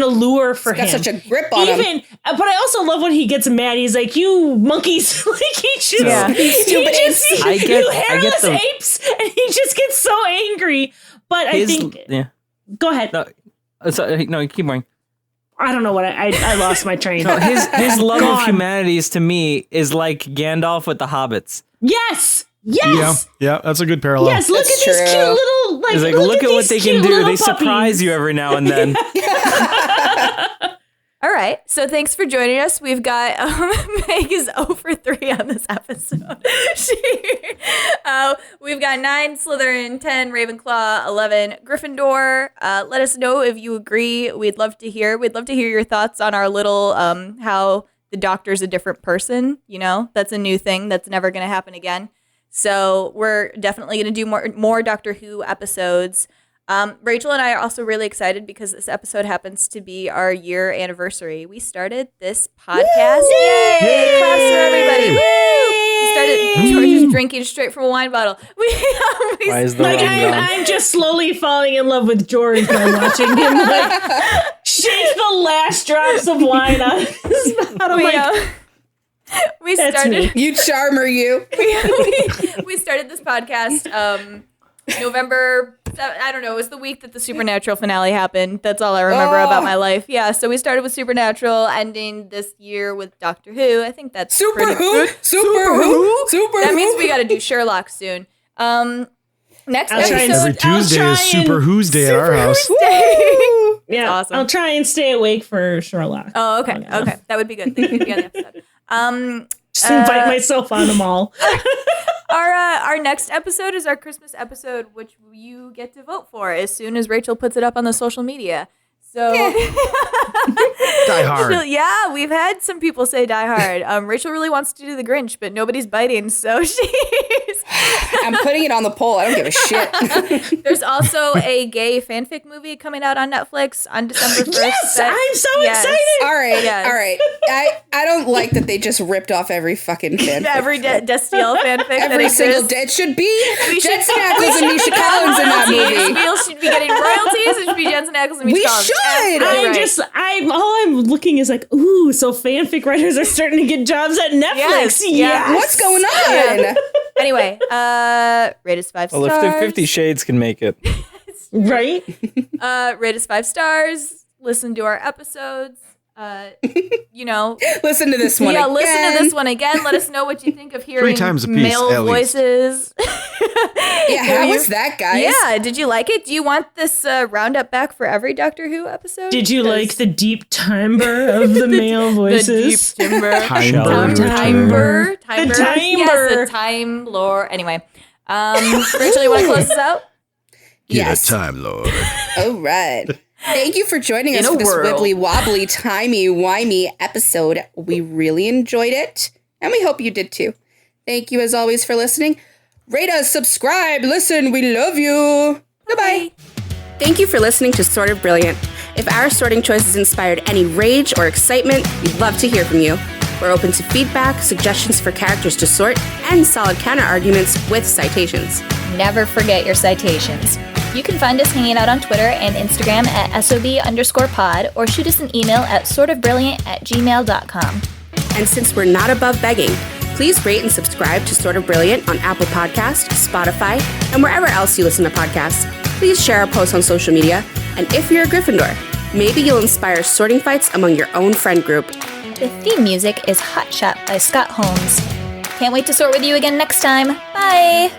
allure for Got him? such a grip on him. But I also love when he gets mad. He's like, "You monkeys!" Like he just, Stupid apes. I get- you I get hairless the- apes, and he just gets so angry. But I think, yeah. go ahead. No, no, keep going. I don't know what I lost my train. No, his love of Gone. humanities to me is like Gandalf with the hobbits. Yes. Yeah. Yeah. That's a good parallel. Yes, look That's at these true. cute little like. It's like, look at what these they cute can do. little They surprise puppies. you every now and then. All right. So thanks for joining us. We've got Meg is 0 for 3 on this episode. We've got 9 Slytherin, 10 Ravenclaw, 11 Gryffindor. Let us know if you agree. We'd love to hear your thoughts on our little how the Doctor's a different person. You know, that's a new thing that's never going to happen again. So we're definitely going to do more Doctor Who episodes. Rachel and I are also really excited because this episode happens to be our year anniversary. We started this podcast. Yay! Claps for everybody. Woo! We started. George is drinking straight from a wine bottle. Why is the Like rum gone? I'm just slowly falling in love with George by watching him like shake the last drops of wine out of his mouth. I'm like, We That's started. me. You charmer, you. We started this podcast November, I don't know, it was the week that the Supernatural finale happened. That's all I remember about my life. Yeah, so we started with Supernatural, ending this year with Doctor Who. I think that's Super pretty Who? good. Super Who? Super That Who? means we got to do Sherlock soon. Next I'll try and- episode. Every Tuesday try is Super and- Who's Day at our house. Yeah, awesome. I'll try and stay awake for Sherlock. Oh, okay. Okay. That would be good. Thank you to be on the episode. Just invite myself on them all. Our next episode is our Christmas episode, which you get to vote for as soon as Rachel puts it up on the social media. So Die Hard. yeah, we've had some people say Die Hard. Rachel really wants to do The Grinch, but nobody's biting, so she's. I'm putting it on the poll. I don't give a shit. There's also a gay fanfic movie coming out on Netflix on December 1st. Yes, I'm so excited. All right, Yes. all right. I don't like that they just ripped off every fucking fan. Every Destiel fanfic. Every that single exists. day. It should be We should- Jensen Ackles and Misha Collins in that movie. Spiel should be getting royalties. It should be Jensen Ackles and Misha We Collins. should. Absolutely right. All I'm looking is like, ooh, so fanfic writers are starting to get jobs at Netflix. Yes, yeah. What's going on? Anyway, rate us 5 stars. Well, if 50 Shades can make it. Right? Rate us 5 stars. Listen to our episodes. Listen to this one. Yeah, again. listen to this one again. Let us know what you think of hearing 3 times a piece, male at least. voices. Yeah, how was that, guys? Yeah, did you like it? Do you want this roundup back for every Doctor Who episode? Did you like the deep timbre of the male voices? The deep timbre. Timbre. Timbre. The timbre. Yes, the time lore. Anyway, Rachel, you want to close this out? Yes. Time Lord. All right. Thank you for joining us In a for this world. wibbly wobbly timey wimey episode. We really enjoyed it, and we hope you did too. Thank you as always for listening. Rate us, subscribe, listen. We love you. Goodbye. Thank you for listening to Sort of Brilliant. If our sorting choices inspired any rage or excitement, we'd love to hear from you. We're open to feedback, suggestions for characters to sort, and solid counter arguments with citations. Never forget your citations. You can find us hanging out on Twitter and Instagram at SOB_pod or shoot us an email at sortofbrilliant@gmail.com. And since we're not above begging, please rate and subscribe to Sort of Brilliant on Apple Podcasts, Spotify, and wherever else you listen to podcasts. Please share our posts on social media. And if you're a Gryffindor, maybe you'll inspire sorting fights among your own friend group. The theme music is Hot Shot by Scott Holmes. Can't wait to sort with you again next time. Bye!